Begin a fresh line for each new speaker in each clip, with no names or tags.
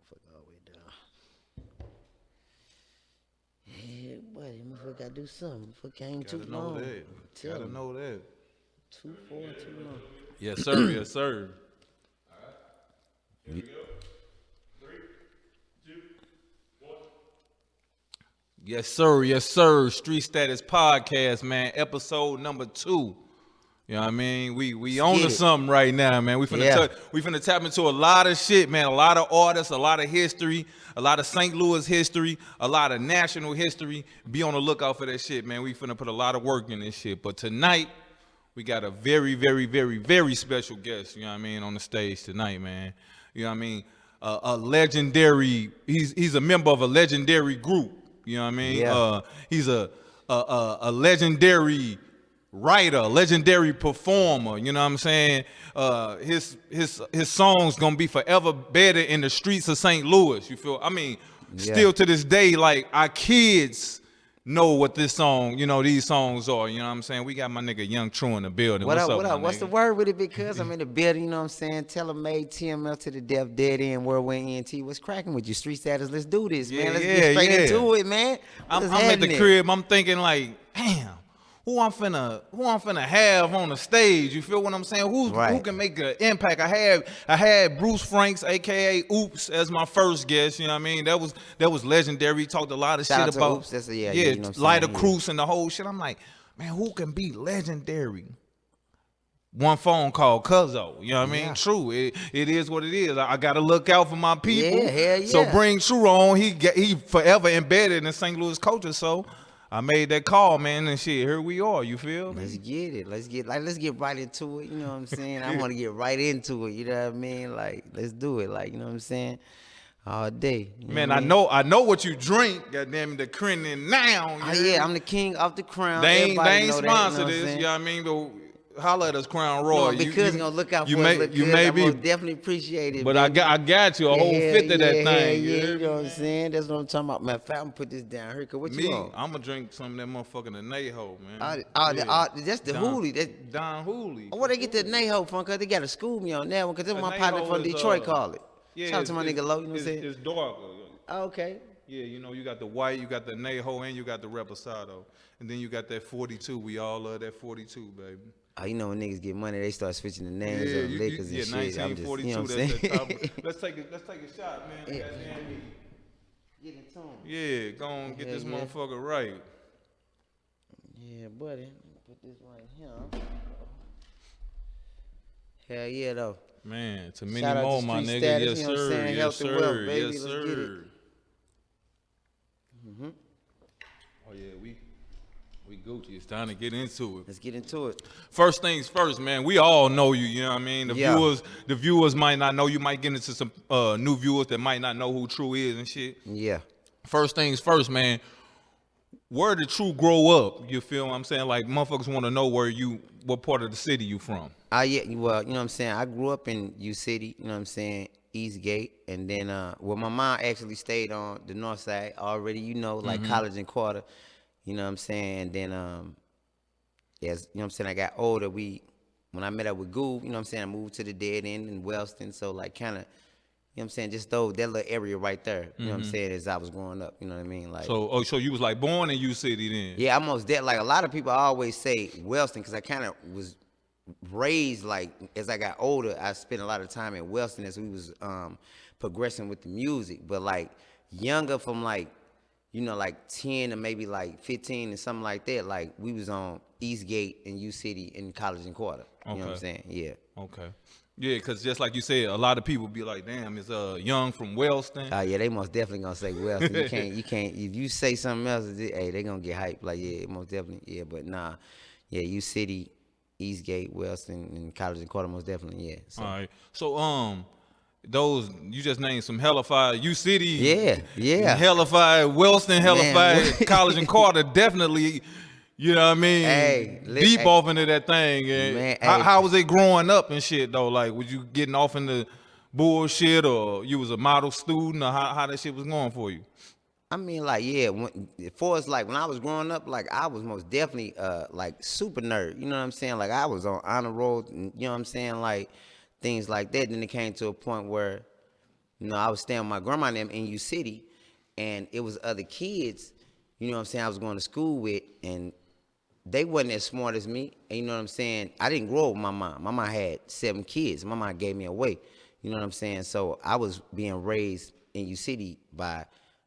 motherfucker all the way down. Yeah, buddy, motherfucker gotta do something. Motherfucker ain't too
Gotta know
long.
that. Gotta know that.
Too far, too long.
Yes, sir. Yes, sir.
Here we go. 3, 2, 1.
Yes, sir. Yes, sir. Street Status Podcast, man. Episode number 2. You know what I mean? We on to something right now, man. We finna tap into a lot of shit, man. A lot of artists, a lot of history, a lot of St. Louis history, a lot of national history. Be on the lookout for that shit, man. We finna put a lot of work in this shit. But tonight, we got a very, very, very, very special guest, you know what I mean, on the stage tonight, man. You know what I mean? A legendary, he's a member of a legendary group, you know what I mean?
Yeah.
He's a legendary writer, legendary performer, you know what I'm saying? His songs gonna be forever better in the streets of St. Louis, you feel? I mean, still to this day, like, our kids know what this song, you know, these songs are, you know what I'm saying? We got my nigga Jung Tru in the building.
What up?
My
What's
nigga?
the word with it? Because I'm in the building, you know what I'm saying? Telemade, TML to the death, dead end, whirlwind ENT. What's cracking with you? Street Status, let's do this, man. Let's get straight into it, man.
I'm at the crib, I'm thinking like, damn, who I'm finna have on the stage? You feel what I'm saying? Who can make an impact? I had Bruce Franks, aka Oops, as my first guest. You know what I mean? That was legendary. He talked a lot of
Shout
shit
out to
about
Oops. That's you know
Lighter Cruz and the whole shit. I'm like, man, who can be legendary? One phone call, Cuzzo. You know what I mean? True. It is what it is. I gotta look out for my people.
Yeah, hell yeah.
So bring True on. He forever embedded in St. Louis culture. So I made that call, man, and shit. Here we are. You feel me?
Let's get it. Let's get right into it. You know what I'm saying? I want to get right into it. You know what I mean? Like, let's do it. Like, you know what I'm saying? All day.
Man, I know what you drink. Goddamn the Crennan now.
I'm the king of the crown.
They ain't
sponsor
this. You know what I mean? But holla at us, Crown Royal.
No, because you gonna look out for us.
You may be.
Definitely appreciate it.
But baby. I got you a whole fifth of that thing.
You know what I'm saying? That's what I'm talking about. Man, if I'm gonna put this down here, cause what you want?
I'm gonna drink some of that motherfucking Anejo, man.
That's the Hooley. That's
Don Hooley.
Where they get the Anejo from? Cause they gotta school me on that one. Cause that's what my partner from Detroit call it.
Yeah,
shout out to my nigga Low. You know what I'm saying?
It's dark.
Oh, okay.
Yeah, you know, you got the white, you got the Anejo, and you got the Reposado. And then you got that 42. We all love that 42, baby.
Oh, you know when niggas get money, they start switching the names of liquors and shit.
1942.
You know what I'm
That's
saying?
the top. Let's take a shot, man.
Yeah.
Get in tune. Yeah, go on, get this motherfucker right.
Yeah, buddy. Put this right here. Hell yeah, though.
Man, to many
Shout
more,
out to
my
Street
nigga.
Status,
Yes,
you know what I'm
sir.
saying?
Yes,
Health and wealth,
sir.
baby.
Yes,
Let's
sir.
get it.
Oh yeah, we Gucci. It's time to get into it.
Let's get into it.
First things first, man. We all know you. You know what I mean? The viewers might not know. You might get into some new viewers that might not know who True is and shit.
Yeah.
First things first, man. Where did True grow up? You feel what I'm saying? Like, motherfuckers want to know what part of the city you from.
Well, you know what I'm saying? I grew up in U City, you know what I'm saying, Eastgate. And then, my mom actually stayed on the north side already, you know, like College and Quarter, you know what I'm saying? And then, as you know what I'm saying, I got older. When I met up with Goob, you know what I'm saying, I moved to the dead end in Wellston. So, like, kind of, you know what I'm saying, just that little area right there, you know what I'm saying, as I was growing up, you know what I mean? Like,
so you was like born in U City then?
Yeah, almost dead. Like, a lot of people always say Wellston because I kind of was raised, like, as I got older, I spent a lot of time in Wellston as we was progressing with the music. But, like, younger from, like, you know, like 10 to maybe, like, 15 and something like that, like, we was on Eastgate in U City in College and Quarter. You know what I'm saying? Yeah.
Okay. Yeah, because just like you said, a lot of people be like, damn, it's Young from Wellston.
Yeah, they most definitely gonna say Wellston. You can't, if you say something else, hey, they gonna get hyped. Like, yeah, most definitely, yeah, but nah. Yeah, U City, Eastgate, Wellston, and College and Quarter, most definitely, yeah. So.
All right. So, those, you just named some hellified U City.
Yeah.
Hellified Wellston, hellified College and Quarter, definitely. You know what I mean?
Hey,
deep off into that thing. And
man,
how was it growing up and shit though? Like, was you getting off into bullshit, or you was a model student, or how that shit was going for you?
I mean, like, yeah, for us, like, when I was growing up, like, I was most definitely, like, super nerd. You know what I'm saying? Like, I was on honor roll, you know what I'm saying? Like, things like that. Then it came to a point where, You know, I was staying with my grandma and them in U City, and it was other kids, you know what I'm saying, I was going to school with, and they wasn't as smart as me. And you know what I'm saying? I didn't grow up with my mom. My mom had 7 kids. My mom gave me away. You know what I'm saying? So I was being raised in U City by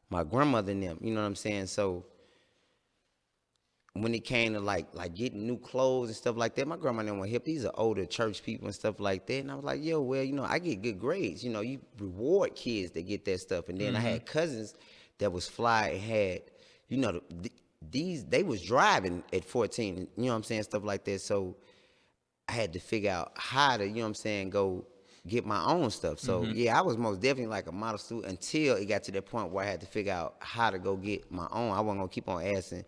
my grandmother and them. You know what I'm saying? So when it came to like getting new clothes and stuff like that, my grandma and them were hip. These are older church people and stuff like that. And I was like, yo, well, you know, I get good grades. You know, you reward kids that get that stuff. And then I had cousins that was fly and had, you know, they was driving at 14, you know what I'm saying, stuff like that. So I had to figure out how to, you know what I'm saying, go get my own stuff. So yeah, I was most definitely like a model student until it got to that point where I had to figure out how to go get my own. I wasn't gonna keep on asking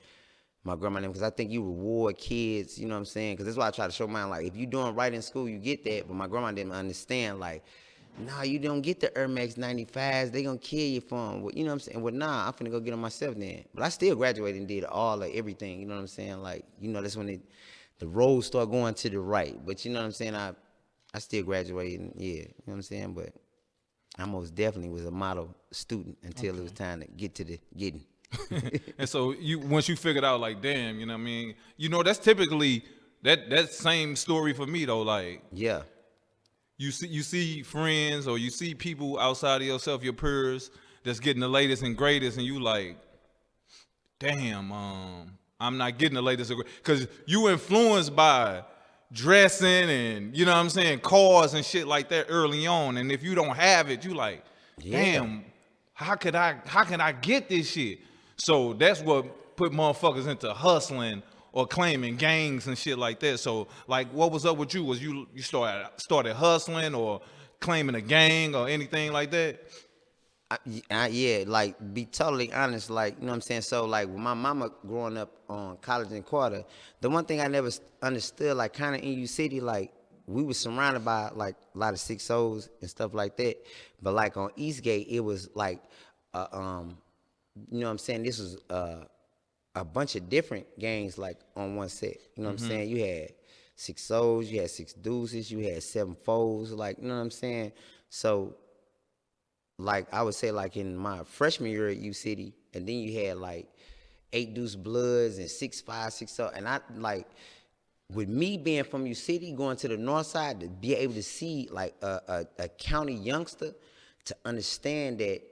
my grandma and them, because I think you reward kids, you know what I'm saying? Because that's why I try to show mine, like, if you doing right in school, you get that. But my grandma didn't understand, like, nah, you don't get the Air Max 95s. They gonna kill you for them. You know what I'm saying? Well, nah, I'm finna go get them myself then. But I still graduated and did all of everything, you know what I'm saying? Like, you know, that's when the roads start going to the right. But you know what I'm saying? I still graduated, and yeah, you know what I'm saying? But I most definitely was a model student until it was time to get to the getting.
And so once you figured out, like, damn, you know what I mean? You know, that's typically that same story for me though. Like,
Yeah.
you see friends or you see people outside of yourself, your peers, that's getting the latest and greatest, and you like, damn, I'm not getting the latest and greatest, because you influenced by dressing and, you know what I'm saying, cars and shit like that early on. And if you don't have it, you like, damn, how can I get this shit? So that's what put motherfuckers into hustling or claiming gangs and shit like that. So like, what was up with you? Was you started hustling or claiming a gang or anything like that?
Yeah, like, be totally honest, like, you know what I'm saying? So, like, with my mama growing up on College and Quarter, the one thing I never understood, like, kind of in U City, like, we was surrounded by, like, a lot of 6-0s and stuff like that. But, like, on Eastgate, it was, like, you know what I'm saying? This was a bunch of different gangs, like, on one set. You know what I'm saying? You had 6-0s, you had 6 deuces, you had 7-4s, like, you know what I'm saying? So, like, I would say, like, in my freshman year at U City, and then you had, like, 8 deuce bloods and 6-5, 6-0. And I, like, with me being from U City, going to the north side, to be able to see, like, a county youngster, to understand that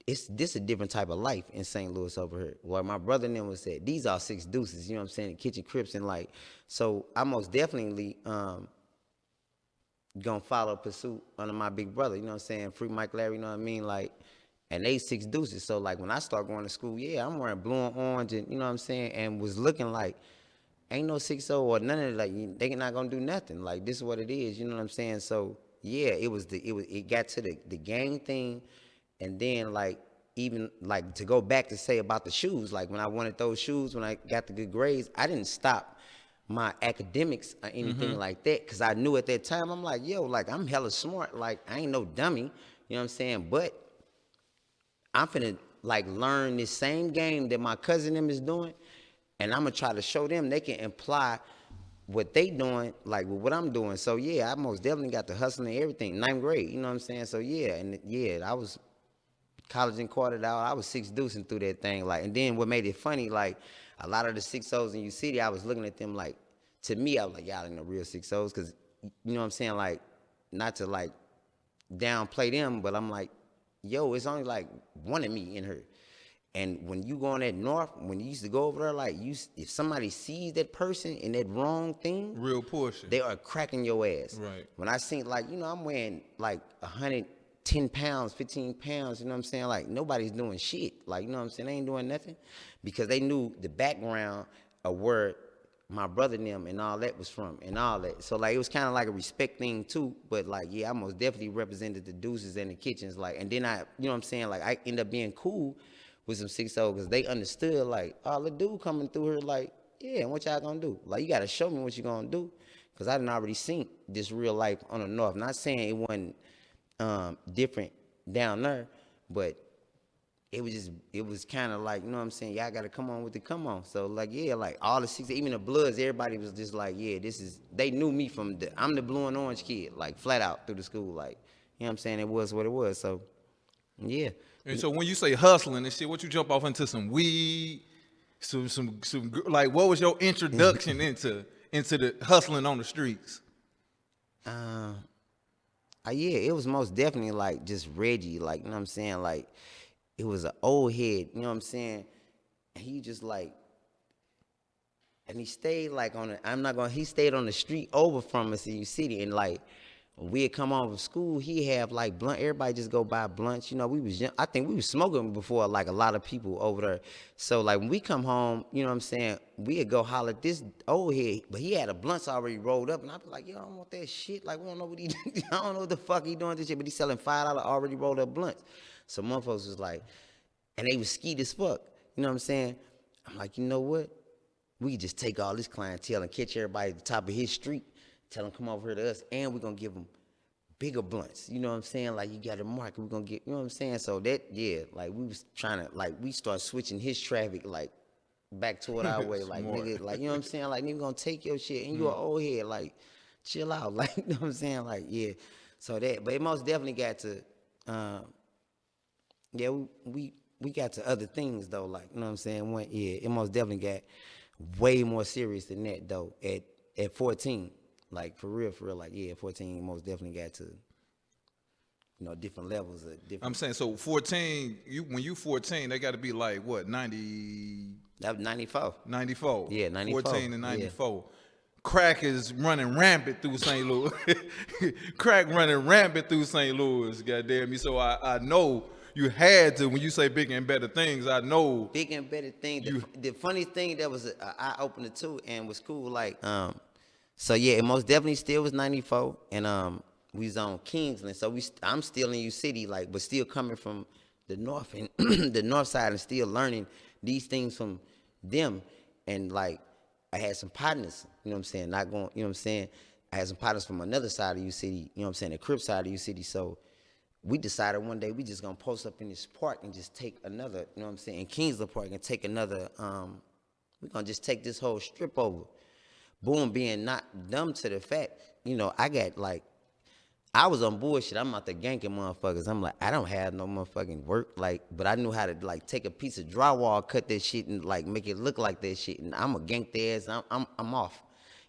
this a different type of life in St. Louis over here. Where my brother and them was said, these are 6 deuces, you know what I'm saying, the kitchen crips, and, like, so I most definitely gonna follow pursuit under my big brother, you know what I'm saying, free Mike Larry, you know what I mean, like, and they 6 deuces. So, like, when I start going to school, yeah, I'm wearing blue and orange, and, you know what I'm saying, and was looking like, ain't no 6-0 or none of it, like, they not gonna do nothing, like, this is what it is, you know what I'm saying? So yeah, it got to the gang thing. And then, like, even, like, to go back to say about the shoes, like, when I wanted those shoes, when I got the good grades, I didn't stop my academics or anything like that, because I knew at that time, I'm like, yo, like, I'm hella smart, like, I ain't no dummy, you know what I'm saying? But I'm finna, like, learn this same game that my cousin them is doing, and I'm gonna try to show them they can apply what they doing, like, with what I'm doing. So yeah, I most definitely got the hustling and everything, 9th grade, you know what I'm saying? So yeah, and yeah, I was College and Quartered out. I was 6 deucing through that thing, like, and then what made it funny, like, a lot of the 6-0s in U City, I was looking at them like, to me, I was like, y'all ain't no real 6-0s, because, you know what I'm saying, like, not to, like, downplay them, but I'm like, yo, it's only like one of me in her. And when you go on that north, when you used to go over there, like, if somebody sees that person in that wrong thing,
Real portion.
they are cracking your ass.
Right.
When I seen, like, you know, I'm weighing like 110 pounds, 15 pounds, you know what I'm saying? Like, nobody's doing shit. Like, you know what I'm saying? They ain't doing nothing, because they knew the background of where my brother and them and all that was from and all that. So, like, it was kind of like a respect thing too. But, like, yeah, I most definitely represented the deuces and the kitchens. Like, and then I, you know what I'm saying? Like, I end up being cool with some 6-0, because they understood, like, oh, the dude coming through here, like, yeah, what y'all gonna do? Like, you gotta show me what you gonna do, because I done already seen this real life on the north. Not saying it wasn't different down there, but it was kind of like, you know what I'm saying, y'all gotta come on with the come on. So, like, yeah, like, all the 6, even the Bloods, everybody was just like, yeah, they knew me from I'm the blue and orange kid, like, flat out through the school, like, know what I'm saying? It was what it was. So, yeah.
And so when you say hustling and shit, what you jump off into some weed, some like what was your introduction into the hustling on the streets?
Yeah, it was most definitely like just Reggie, like, you know what I'm saying? Like, it was an old head, you know what I'm saying? And he just like, and he stayed like he stayed on the street over from us in U City. And like, when we'd come home from school, he have like blunt. Everybody just go buy blunts. You know, we was young. I think we was smoking before like a lot of people over there. So like when we come home, you know what I'm saying, we'd go holler at this old head, but he had the blunts already rolled up. And I'd be like, yo, I don't want that shit. Like, we don't know what he I don't know what the fuck he doing this shit, but he's selling $5 already rolled up blunts. So motherfuckers was like, and they was skeet as fuck. You know what I'm saying? I'm like, you know what? We could just take all this clientele and catch everybody at the top of his street, tell them come over here to us, and we're going to give them bigger blunts. You know what I'm saying? Like, you got a market, we're going to get, you know what I'm saying? So that, yeah, like, we was trying to, like, we start switching his traffic, like, back toward our way. Like, nigga, like, you know what I'm saying? Like, nigga going to take your shit, and you an old head. Like, chill out. Like, you know what I'm saying? Like, yeah. So that, but it most definitely got to, yeah, we got to other things, though. Like, you know what I'm saying? It most definitely got way more serious than that, though, at 14. Like, for real, like, yeah, 14 most definitely got to, you know, different levels of different.
I'm saying, so 14, when you 14, they got to be like, what, 90?
That was 94.
94.
Yeah, 94.
14 and 94. Yeah. Crack is running rampant through St. Louis. Crack running rampant through St. Louis, goddamn me. So I know you had to, when you say bigger and better things, I know.
Bigger and better things. The funny thing that was an eye-opener, too, and was cool, like, so, yeah, it most definitely still was 94, and we was on Kingsland, so I'm still in U City, like, but still coming from the north, and the north side, and still learning these things from them, and, like, I had some partners, you know what I'm saying, not going, you know what I'm saying, I had some partners from another side of U City, you know what I'm saying, the Crip side of U City, so we decided one day we just gonna post up in this park and just take another, you know what I'm saying, in Kingsland Park, and take another, we're gonna just take this whole strip over. Boom, being not dumb to the fact, you know, I got like, I was on bullshit. I'm out there ganking motherfuckers. I'm like, I don't have no motherfucking work, like, but I knew how to like take a piece of drywall, cut that shit, and like make it look like that shit. And I'm a gank their ass. I'm off.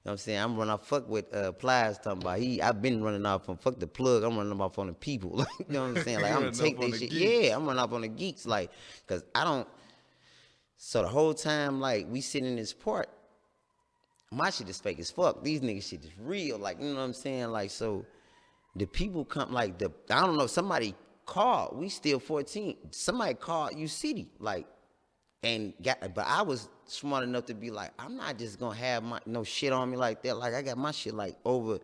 You know what I'm saying? I'm running off. Fuck with Plies talking about. I've been running off from fuck the plug. I'm running off on the people. Like, you know what I'm saying? Like, I'm take that shit. Yeah, I'm running off on the geeks. Like, cause I don't. So the whole time, like, we sitting in this park. My shit is fake as fuck. These niggas shit is real. Like, you know what I'm saying? Like, so the people come, like, I don't know, somebody called. We still 14. Somebody called U City, like, but I was smart enough to be like, I'm not just gonna have no shit on me like that. Like, I got my shit, like, over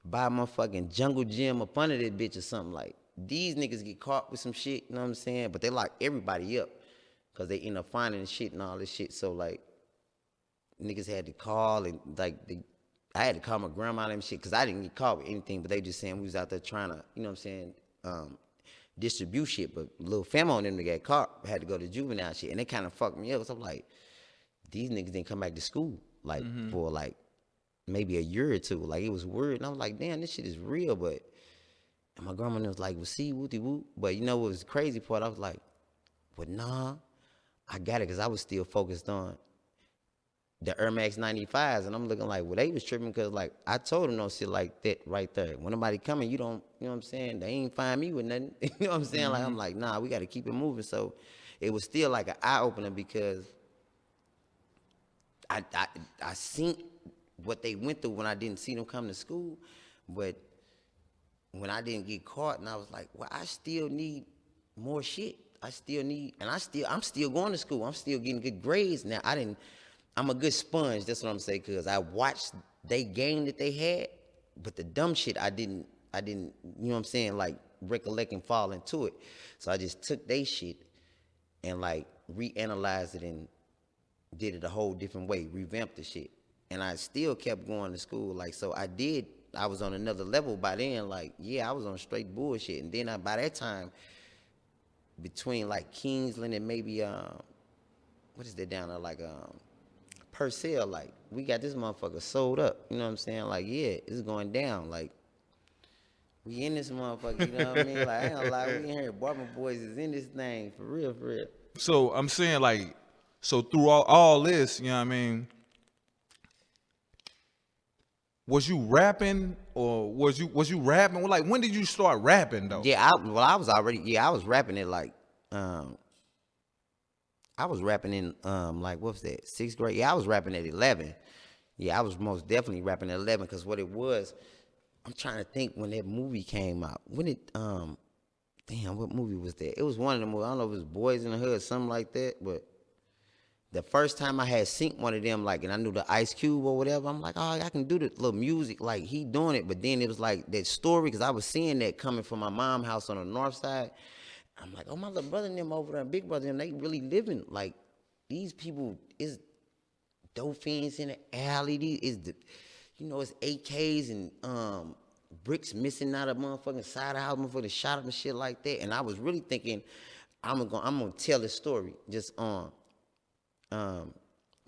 by my fucking jungle gym up under that bitch or something. Like, these niggas get caught with some shit, you know what I'm saying? But they lock everybody up because they end up finding shit and all this shit. So, like, niggas had to call, and like I had to call my grandma and them shit because I didn't get caught with anything, but they just saying we was out there trying to, you know what I'm saying, distribute shit. But little Famo and them that got caught had to go to juvenile shit, and they kind of fucked me up. So I'm like, these niggas didn't come back to school like for like maybe a year or two. Like, it was weird, and I was like, damn, this shit is real. But and my grandma was like, well, see, wooty woo. But you know what was the crazy part? I was like, well, nah, I got it, because I was still focused on the Air Max 95s, and I'm looking like, well, they was tripping because, like, I told them no shit like that right there. When nobody coming, you don't, you know what I'm saying? They ain't find me with nothing. You know what I'm saying? Like, I'm like, nah, we got to keep it moving. So it was still like an eye-opener because I seen what they went through when I didn't see them come to school. But when I didn't get caught, and I was like, well, I still need more shit. I still need, and I'm still going to school. I'm still getting good grades. Now, I'm a good sponge, that's what I'm saying, because I watched they game that they had, but the dumb shit I didn't, you know what I'm saying, like, recollect and fall into it. So I just took they shit and, like, reanalyzed it and did it a whole different way, revamped the shit. And I still kept going to school, like, so I was on another level by then, like, yeah, I was on straight bullshit. And then by that time, between, like, Kingsland and maybe, what is that down there, like, Purcell, like, we got this motherfucker sold up, you know what I'm saying? Like, yeah, it's going down. Like, We in this motherfucker, you know what I mean? Like, I ain't gonna lie, we in here. Barber Boys is in this thing, for real, for real.
So I'm saying, like, so through all this, you know what I mean? Was you rapping or was you rapping? Well, like, when did you start rapping though?
Yeah, I was already, I was rapping it like, I was rapping in, like, what was that, 6th grade? Yeah, I was rapping at 11. Yeah, I was most definitely rapping at 11, because what it was, I'm trying to think when that movie came out. When it, damn, what movie was that? It was one of the movies. I don't know if it was Boys in the Hood, something like that. But the first time I had synced one of them, like, and I knew the Ice Cube or whatever, I'm like, oh, I can do the little music, like he doing it. But then it was like that story, because I was seeing that coming from my mom's house on the north side. I'm like, oh, my little brother and them over there, big brother and them, they really living like these people is dope fiends in the alley. These is the, you know, it's AKs and bricks missing out of motherfucking side of the house, motherfucking shot up and shit like that. And I was really thinking, I'm gonna tell this story just on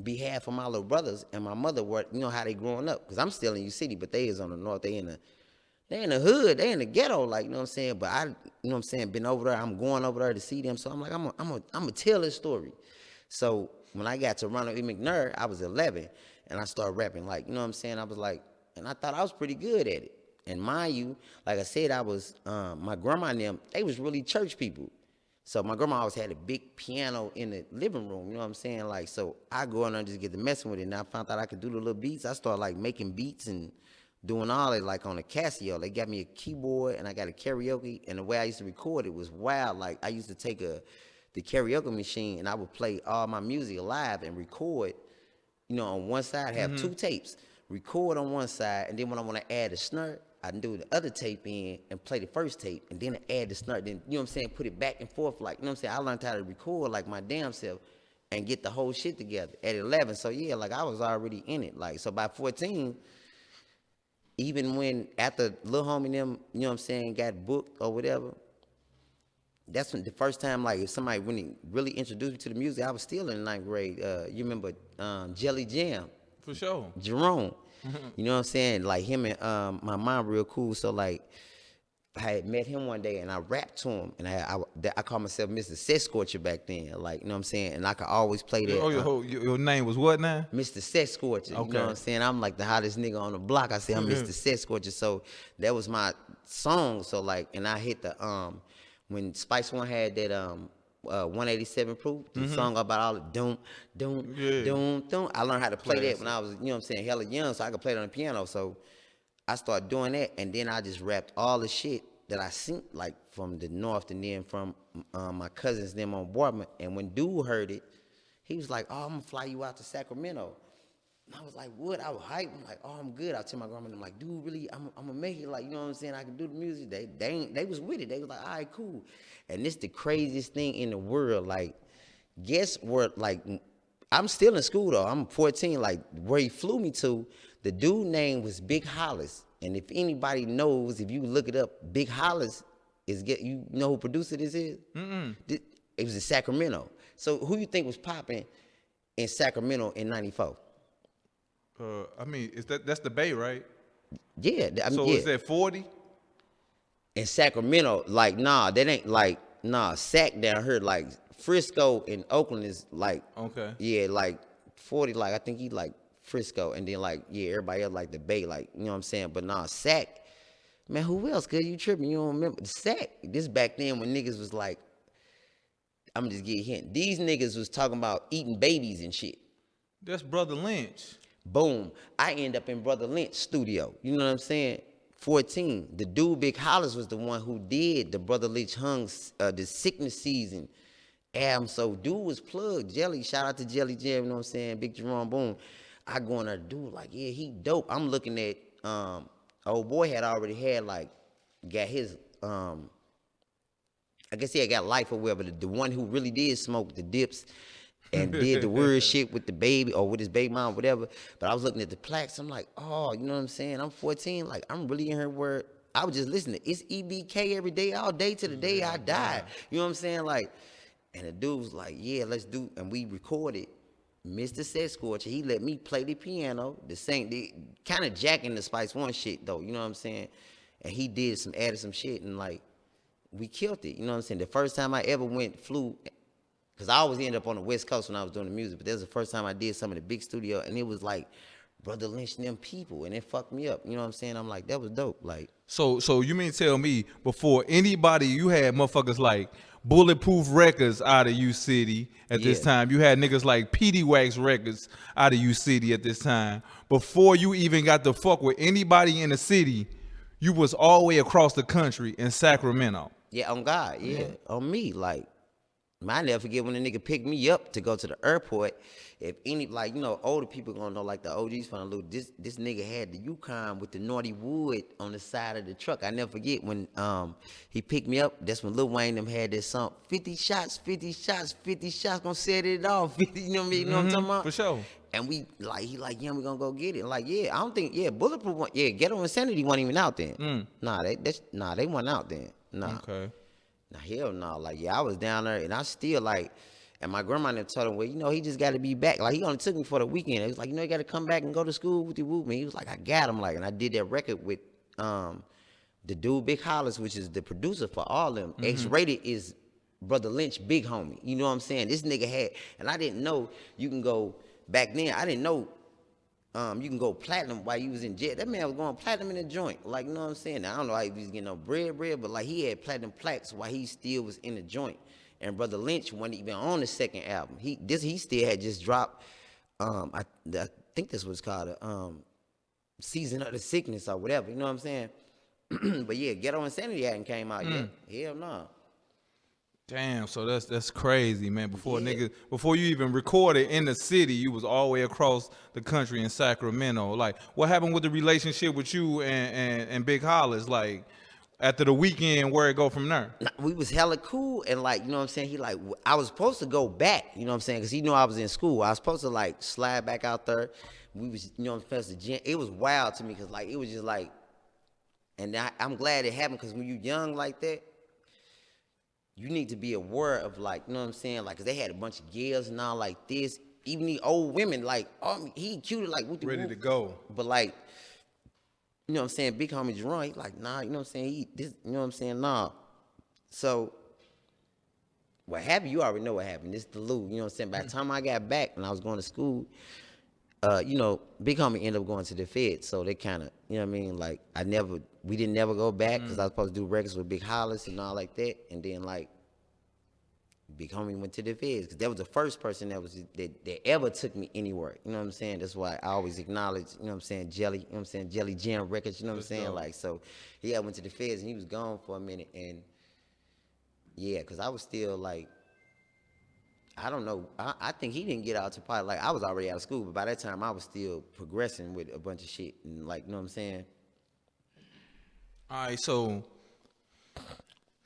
behalf of my little brothers and my mother. What, you know, how they growing up, because I'm still in U City, but they is on the north. They in the hood, they in the ghetto, like, you know what I'm saying. But I, you know what I'm saying, been over there. I'm going over there to see them, so I'm like, I'm gonna tell this story. So when I got to Ronald E. McNair, I was 11, and I started rapping, like, you know what I'm saying. I was like, and I thought I was pretty good at it. And mind you, like I said, I was, my grandma and them, they was really church people. So my grandma always had a big piano in the living room, you know what I'm saying? Like, so I go in there and just get to messing with it. And I found out I could do the little beats. I started like making beats and doing all it like on a Casio. They got me a keyboard and I got a karaoke. And the way I used to record it was wild. Like, I used to take the karaoke machine and I would play all my music live and record, you know, on one side, have 2 tapes, record on one side, and then when I want to add a snare, I can do the other tape in and play the first tape, and then add the snare, then, you know what I'm saying, put it back and forth, like, you know what I'm saying, I learned how to record like my damn self and get the whole shit together at 11. So yeah, like, I was already in it. Like, so by 14, even when after Lil Homie them, you know what I'm saying, got booked or whatever, that's when the first time, like, if somebody really introduced me to the music, I was still in the 9th grade. You remember Jelly Jam?
For sure.
Jerome. You know what I'm saying? Like, him and my mom real cool. So, like, I had met him one day and I rapped to him. And I called myself Mr. Set Scorcher back then. Like, you know what I'm saying? And I could always play that.
Oh, your name was what now?
Mr. Set Scorcher. Okay. You know what I'm saying? I'm like the hottest nigga on the block. I said I'm Mr. Set Scorcher. So that was my song. So, like, and I hit the when Spice One had that 187 proof, the song about all the doom, I learned how to play that when I was, you know what I'm saying, hella young, so I could play it on the piano. So I started doing that, and then I just rapped all the shit that I seen, like, from the north, and then from my cousins, them on Boardman. And when dude heard it, he was like, oh, I'm gonna fly you out to Sacramento. And I was like, what? I was hyped. I'm like, oh, I'm good. I tell my grandma, I'm like, dude, really, I'm gonna make it. Like, you know what I'm saying? I can do the music. They was with it. They was like, all right, cool. And this the craziest thing in the world. Like, guess where? Like, I'm still in school though. I'm 14. Like, where he flew me to, the dude name was Big Hollis. And if anybody knows, if you look it up, Big Hollis you know who producer this is? It was in Sacramento. So who you think was popping in Sacramento in '94?
I mean, that's the Bay, right?
Yeah. I mean,
so
yeah.
Is that 40?
In Sacramento, like, nah, that ain't like, nah, Sac down here, like, Frisco and Oakland is like,
okay.
Yeah, like 40, like, I think he like Frisco, and then, like, yeah, everybody else like the Bay, like, you know what I'm saying? But nah, Sac, man, who else? Cause you tripping, you don't remember. Sac, this back then when niggas was like, I'm just get a hint. These niggas was talking about eating babies and shit.
That's Brother Lynch.
Boom. I end up in Brother Lynch's studio. You know what I'm saying? 14. The dude, Big Hollis, was the one who did the Brother Lynch hung the sickness season album. So dude was plugged. Jelly, shout out to Jelly Jam, you know what I'm saying? Big Jerome, boom. I go in there, dude, like, yeah, he dope. I'm looking at, old boy had already had, like, got his, I guess he had got life or whatever. The one who really did smoke the dips and did the weird shit with the baby or with his baby mom, whatever. But I was looking at the plaques. I'm like, oh, you know what I'm saying? I'm 14. Like, I'm really in here where I was just listening. It's EBK every day, all day to the day I died. You know what I'm saying? Like, and the dude was like, yeah, let's do. And we recorded Mr. Set Scorcher. He let me play the piano, the kind of jacking the Spice One shit, though. You know what I'm saying? and he added some shit, and like we killed it. You know what I'm saying? The first time I ever flew, because I always ended up on the West Coast when I was doing the music, but that was the first time I did some of the big studio, and it was like Brother Lynch and them people, and it fucked me up. You know what I'm saying? I'm like, that was dope. Like,
So you mean to tell me before anybody, you had motherfuckers like Bulletproof Records out of U City at this time. You had niggas like PD Wax Records out of U City at this time. Before you even got to fuck with anybody in the city, you was all the way across the country in Sacramento.
Yeah, on God, on me. Like, I never forget when a nigga picked me up to go to the airport. If any, like, you know, older people gonna know, like the OGs from the loop, this nigga had the Yukon with the naughty wood on the side of the truck. I never forget when he picked me up. That's when Lil Wayne them had this song, 50 shots, 50 shots, 50 shots, gonna set it off. 50, you know what I mean? You know what I'm talking about?
For sure.
And we like, he like, yeah, we gonna go get it. Like, yeah, I don't think, Bulletproof, Ghetto Insanity wasn't even out then. Nah, they weren't out then. Nah.
Okay.
Now, hell no. Like, I was down there, and I still, like, and my grandma told him, well, you know, he just got to be back. Like, he only took me for the weekend. He was like, you know, you got to come back and go to school with your whoop. And he was like, I got him. Like, and I did that record with the dude, Big Hollis, which is the producer for all them. X-Rated is Brother Lynch, big homie. You know what I'm saying? This nigga had, and I didn't know you can go, back then, I didn't know you can go platinum while you was in jail. That man was going platinum in the joint. Like, you know what I'm saying? Now, I don't know how he was getting no bread, but like he had platinum plaques while he still was in the joint. And Brother Lynch wasn't even on the second album. He still had just dropped, I think this was called Season of the Sickness or whatever. You know what I'm saying? But yeah, Ghetto Insanity hadn't came out yet. Hell no.
Damn, so that's crazy, man. Before you even recorded in the city, you was all the way across the country in Sacramento. Like, what happened with the relationship with you and Big Hollis? Like, after the weekend, where it go from there?
We was hella cool, and like, you know what I'm saying? He like, I was supposed to go back, you know what I'm saying? Because he knew I was in school. I was supposed to like slide back out there. We was, you know, it was wild to me because like, it was just like, and I'm glad it happened because when you young like that, you need to be aware of like, you know what I'm saying? Like, cause they had a bunch of girls and all like this. Even the old women, like, he cute, like,
ready to go.
But like, you know what I'm saying? Big homie Jerome, he like, nah, you know what I'm saying? You know what I'm saying? Nah. So, what happened? You already know what happened. This the Lou, you know what I'm saying? By the time I got back when I was going to school, you know, Big homie ended up going to the Fed. So they kind of, you know what I mean? Like, we didn't never go back because I was supposed to do records with Big Hollis and all like that. And then like, Big homie went to the Feds because that was the first person that ever took me anywhere. You know what I'm saying? That's why I always acknowledge, you know what I'm saying, Jelly, you know what I'm saying, Jelly Jam Records, you know what I'm saying? Like, so he had went to the Feds and he was gone for a minute. And yeah, because I was still like, I don't know. I think he didn't get out to probably, like, I was already out of school, but by that time I was still progressing with a bunch of shit. And like, you know what I'm saying?
All right,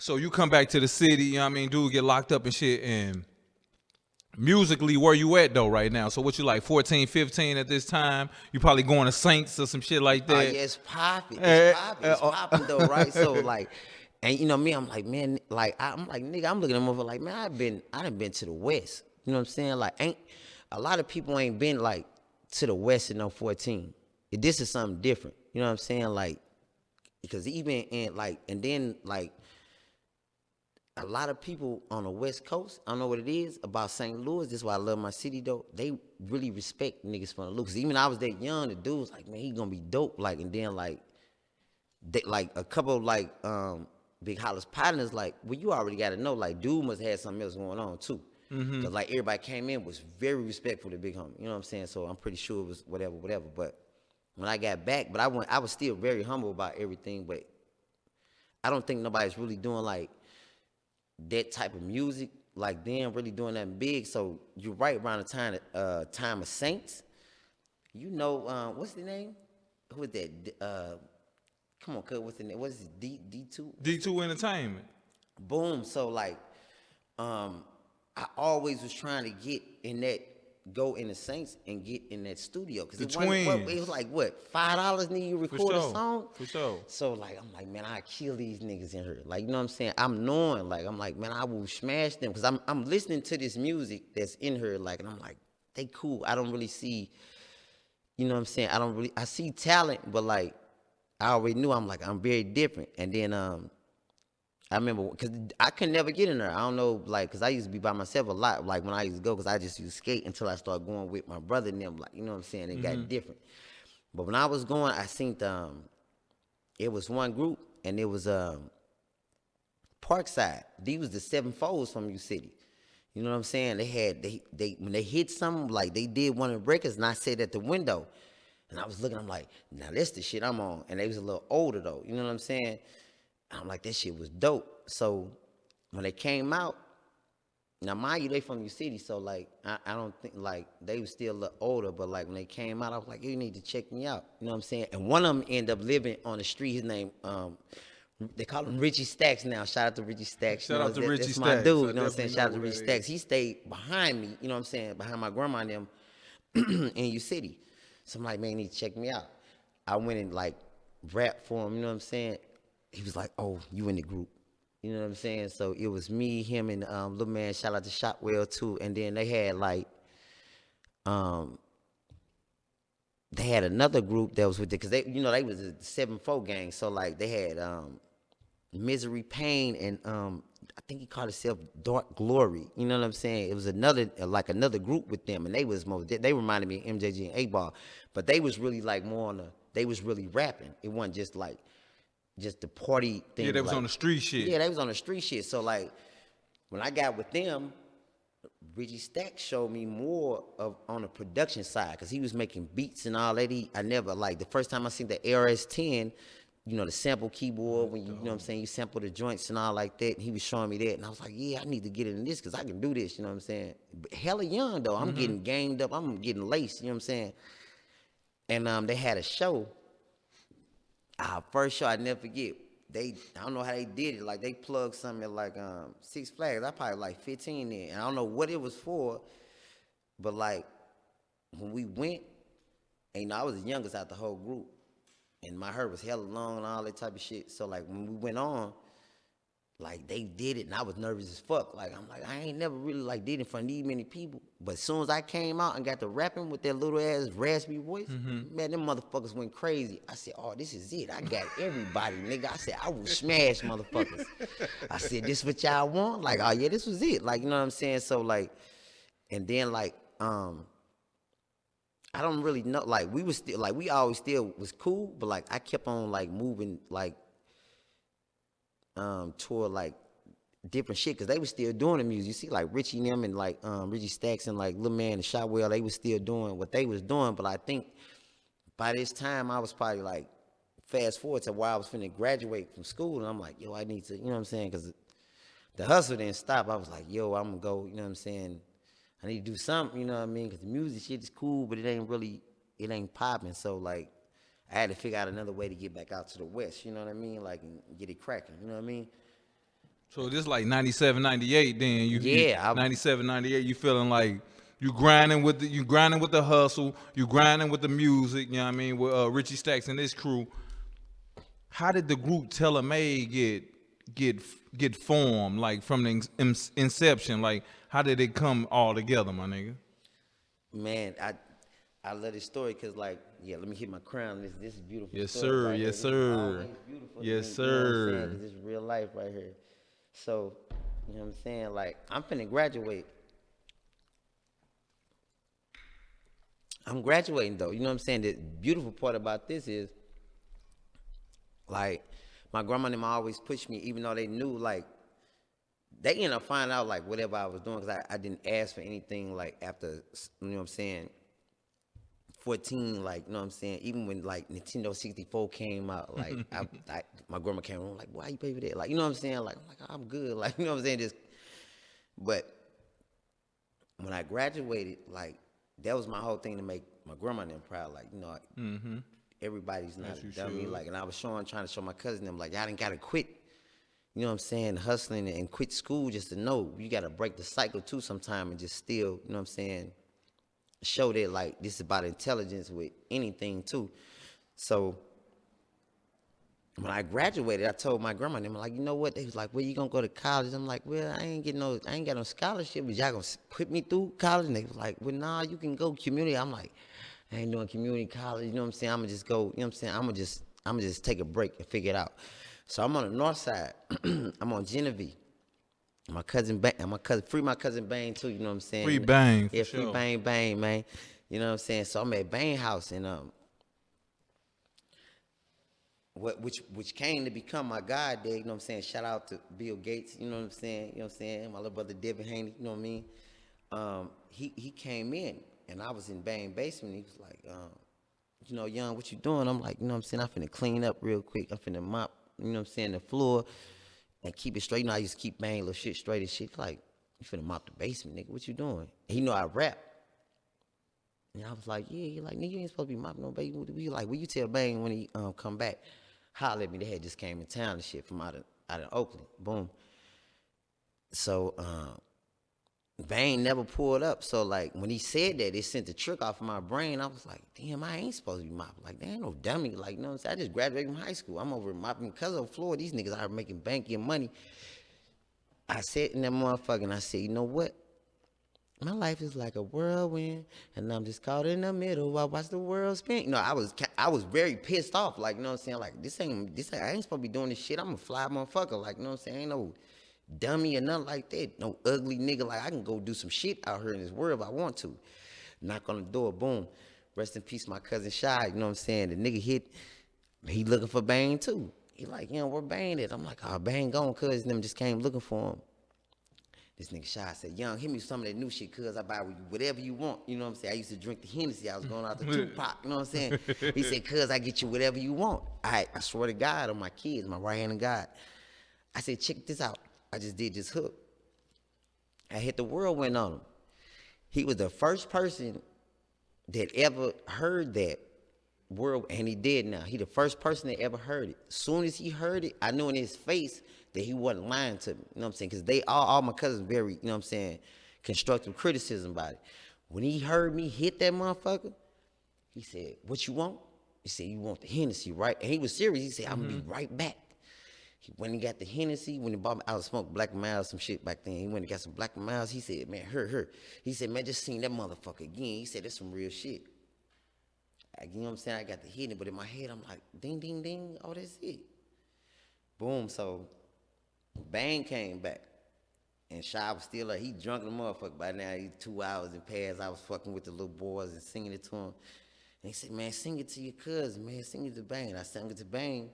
so you come back to the city, you know what I mean? Dude get locked up and shit. And musically, where you at though right now? So what you like, 14, 15 at this time? You probably going to Saints or some shit like that?
Yeah, it's popping. It's popping though, right? So like, and you know me, I'm like, man, like I'm like, nigga, I'm looking at them over like, man, I done been to the West. You know what I'm saying? Like, a lot of people ain't been like to the West in no 14. This is something different. You know what I'm saying? Like, because even in like, and then like, a lot of people on the West Coast, I don't know what it is about St. Louis. This is why I love my city though. They really respect niggas from the Louis. Even I was that young, the dude was like, man, he gonna be dope. Like, and then like, they, like a couple of like Big Hollis partners, like, well, you already got to know, like, dude must have had something else going on too. Because like everybody came in was very respectful to Big Homie. You know what I'm saying? So I'm pretty sure it was whatever. But when I got back, but I was still very humble about everything. But I don't think nobody's really doing like that type of music, like them really doing that big. So you're right around the time of Saints. You know, what's the name? Who is that? Come on, cuz, what's the name? What is it? D2?
D2 Entertainment.
Boom. So like, I always was trying to get in that, go in the Saints and get in that studio. Cause it was like what, $5 need you record a song?
For sure.
So like, I'm like, man, I kill these niggas in here. Like, you know what I'm saying? I'm knowing, like, I'm like, man, I will smash them. Cause I'm listening to this music that's in here, like, and I'm like, they cool. I don't really see, you know what I'm saying? I see talent, but like, I already knew I'm very different. And then I remember because I could never get in there. I don't know, like, because I used to be by myself a lot, like when I used to go, because I just used to skate until I started going with my brother and them, like, you know what I'm saying? It got different. But when I was going, I seen it was one group, and it was Parkside. These was the Seven Folds from U City. You know what I'm saying? They when they hit something, like they did one of the records, and I sat at the window, and I was looking, I'm like, now that's the shit I'm on. And they was a little older though, you know what I'm saying? I'm like, that shit was dope. So when they came out, now mind you, they from your city, so like I don't think, like, they was still a little older, but like when they came out, I was like, you need to check me out. You know what I'm saying? And one of them ended up living on the street. His name, they call him Richie Stacks now. Shout out to Richie Stacks.
Shout out to Richie
That's
Stacks.
my dude. You know what I'm saying? Shout out to Richie Stacks. He stayed behind me. You know what I'm saying? Behind my grandma and them in your city. So I'm like, man, you need to check me out. I went and like rapped for him. You know what I'm saying? He was like, oh, you in the group. You know what I'm saying? So it was me, him, and little man. Shout out to Shotwell too. And then they had like, they had another group that was with it, because they, you know, they was a 7-4 gang. So like they had Misery Pain and I think he called himself Dark Glory. You know what I'm saying? It was another group with them, and they was more, they reminded me of MJG and 8-Ball, but they was really like more on they was really rapping. It wasn't just like just the party thing.
Yeah, they was
like,
on the street shit.
Yeah, they was on the street shit. So like when I got with them, Richie Stacks showed me more of on the production side, because he was making beats and all that. I never, like, the first time I seen the RS10, you know, the sample keyboard, when you know what I'm saying, you sample the joints and all like that, and he was showing me that, and I was like, yeah, I need to get into this because I can do this, you know what I'm saying? But hella young though, I'm getting gamed up, I'm getting laced, you know what I'm saying? And they had a show. Our first show, I never forget. I don't know how they did it. Like, they plugged something at like Six Flags. I probably like 15 there. And I don't know what it was for, but like when we went, and you know, I was the youngest out the whole group, and my hair was hella long and all that type of shit. So like when we went on, like they did it, and I was nervous as fuck. Like, I'm like, I ain't never really like did it in front of these many people. But as soon as I came out and got to rapping with that little ass raspy voice, man, them motherfuckers went crazy. I said, oh, this is it. I got everybody, nigga. I said, I will smash motherfuckers. I said, this what y'all want? Like, oh yeah, this was it. Like, you know what I'm saying? So like, and then like, I don't really know. Like, we was still, like, we always still was cool, but like I kept on like moving like toward like different shit, because they was still doing the music. You see, like Richie and them and like Richie Stacks and like Lil Man and Shotwell, they was still doing what they was doing. But I think by this time I was probably like, fast forward to where I was finna graduate from school, and I'm like, yo, I need to, you know what I'm saying? Because the hustle didn't stop. I was like, yo, I'm gonna go, you know what I'm saying? I need to do something, you know what I mean? Because the music shit is cool, but it ain't popping. So like, I had to figure out another way to get back out to the West, you know what I mean? Like, and get it cracking, you know what I mean?
So this like 97, 98 then.
Yeah.
97, 98, you feeling like you grinding with the hustle, you grinding with the music, you know what I mean, with Richie Stacks and his crew. How did the group Telemade get formed, like from the inception? Like, how did it come all together, my nigga?
Man, I love this story because, like, yeah, let me hit my crown. This is beautiful.
Yes,
story
sir.
right
Yes,
here.
sir.
Beautiful
Yes,
to me,
sir.
You know what I'm saying? 'Cause this is real life right here. So, you know what I'm saying? Like, I'm finna graduate. I'm graduating, though. You know what I'm saying? The beautiful part about this is, like, my grandma and them always pushed me, even though they knew, like, they ended up finding out, like, whatever I was doing, because I didn't ask for anything, like, after, you know what I'm saying, 14, like, you know what I'm saying, even when, like, Nintendo 64 came out, like, my grandma came home, like, why you pay for that? Like, you know what I'm saying? Like, I'm good. Like, you know what I'm saying? But when I graduated, like, that was my whole thing, to make my grandma and them proud. Like, you know, everybody's not, you know what I mean? Like, and I was trying to show my cousin them, like, y'all didn't got to quit, you know what I'm saying, hustling and quit school just to know. You got to break the cycle, too, sometime, and just still, you know what I'm saying, show that, like, this is about intelligence with anything, too. So when I graduated, I told my grandma and them, like, you know what? They was like, well, you gonna go to college? I'm like, well, I ain't got no scholarship, but y'all gonna put me through college? And they was like, well, nah, you can go community. I'm like, I ain't doing community college, you know what I'm saying? I'm gonna just go, you know what I'm saying? I'm gonna just take a break and figure it out. So I'm on the north side. I'm on Genevieve. My cousin free my cousin Bang too, you know what I'm saying?
Free Bang, for
yeah,
sure.
free Bang, man. You know what I'm saying? So I'm at Bang house and which came to become my god there, you know what I'm saying? Shout out to Bill Gates, you know what I'm saying? You know what I'm saying? My little brother Devin Haney, you know what I mean? He came in and I was in Bang basement. He was like, you know, Young, what you doing? I'm like, you know what I'm saying? I'm finna clean up real quick. I'm finna mop, you know what I'm saying, the floor and keep it straight. You know, I used to keep Bang little shit straight and shit. Like, you finna mop the basement, nigga. What you doing? And he know I rap. And I was like, yeah. He like, nigga, you ain't supposed to be mopping no basement. We like, will you tell Bang when he come back? Holler at me. They had just came in town and shit from out of Oakland. Boom. So Bang never pulled up. So like when he said that, it sent the trick off of my brain. I was like, damn, I ain't supposed to be mopping. Like, there ain't no dummy. Like, you know what I'm saying? I just graduated from high school. I'm over mopping because of Florida. These niggas are making bank and money. I sat in that motherfucker and I said, you know what? My life is like a whirlwind, and I'm just caught in the middle. I watch the world spin. You know, I was very pissed off. Like, you know what I'm saying? Like, this ain't I ain't supposed to be doing this shit. I'm a fly motherfucker. Like, you know what I'm saying? Ain't no dummy or nothing like that. No ugly nigga. Like, I can go do some shit out here in this world if I want to. Knock on the door, boom. Rest in peace, my cousin Shy. You know what I'm saying? The nigga he looking for Bang too. He like, where Bang at? I'm like, oh, Bang gone, cuz them just came looking for him. This nigga Shy said, Young, hit me some of that new shit, cuz I buy whatever you want. You know what I'm saying? I used to drink the Hennessy. I was going out to Tupac. You know what I'm saying? He said, cuz I get you whatever you want. I swear to God on my kids, my right hand of God. I said, check this out. I just did this hook. I hit the whirlwind on him. He was the first person that ever heard that word, and he did now. He the first person that ever heard it. As soon as he heard it, I knew in his face that he wasn't lying to me. You know what I'm saying? Because they all my cousins very, you know what I'm saying, constructive criticism about it. When he heard me hit that motherfucker, he said, what you want? He said, you want the Hennessy, right? And he was serious. He said, I'm going to be right back. When he got the Hennessy, when he bought me, I was smoking Black Miles, some shit back then. He went and got some Black Miles. He said, man, her. He said, man, just seen that motherfucker again. He said, that's some real shit. You know what I'm saying? I got the hitting, but in my head, I'm like, ding, ding, ding. Oh, that's it. Boom. So Bang came back. And Shy was still like, he drunk the motherfucker. By now, 2 hours in past. I was fucking with the little boys and singing it to him. And he said, man, sing it to your cousin, man. Sing it to Bang. And I sang it to Bang.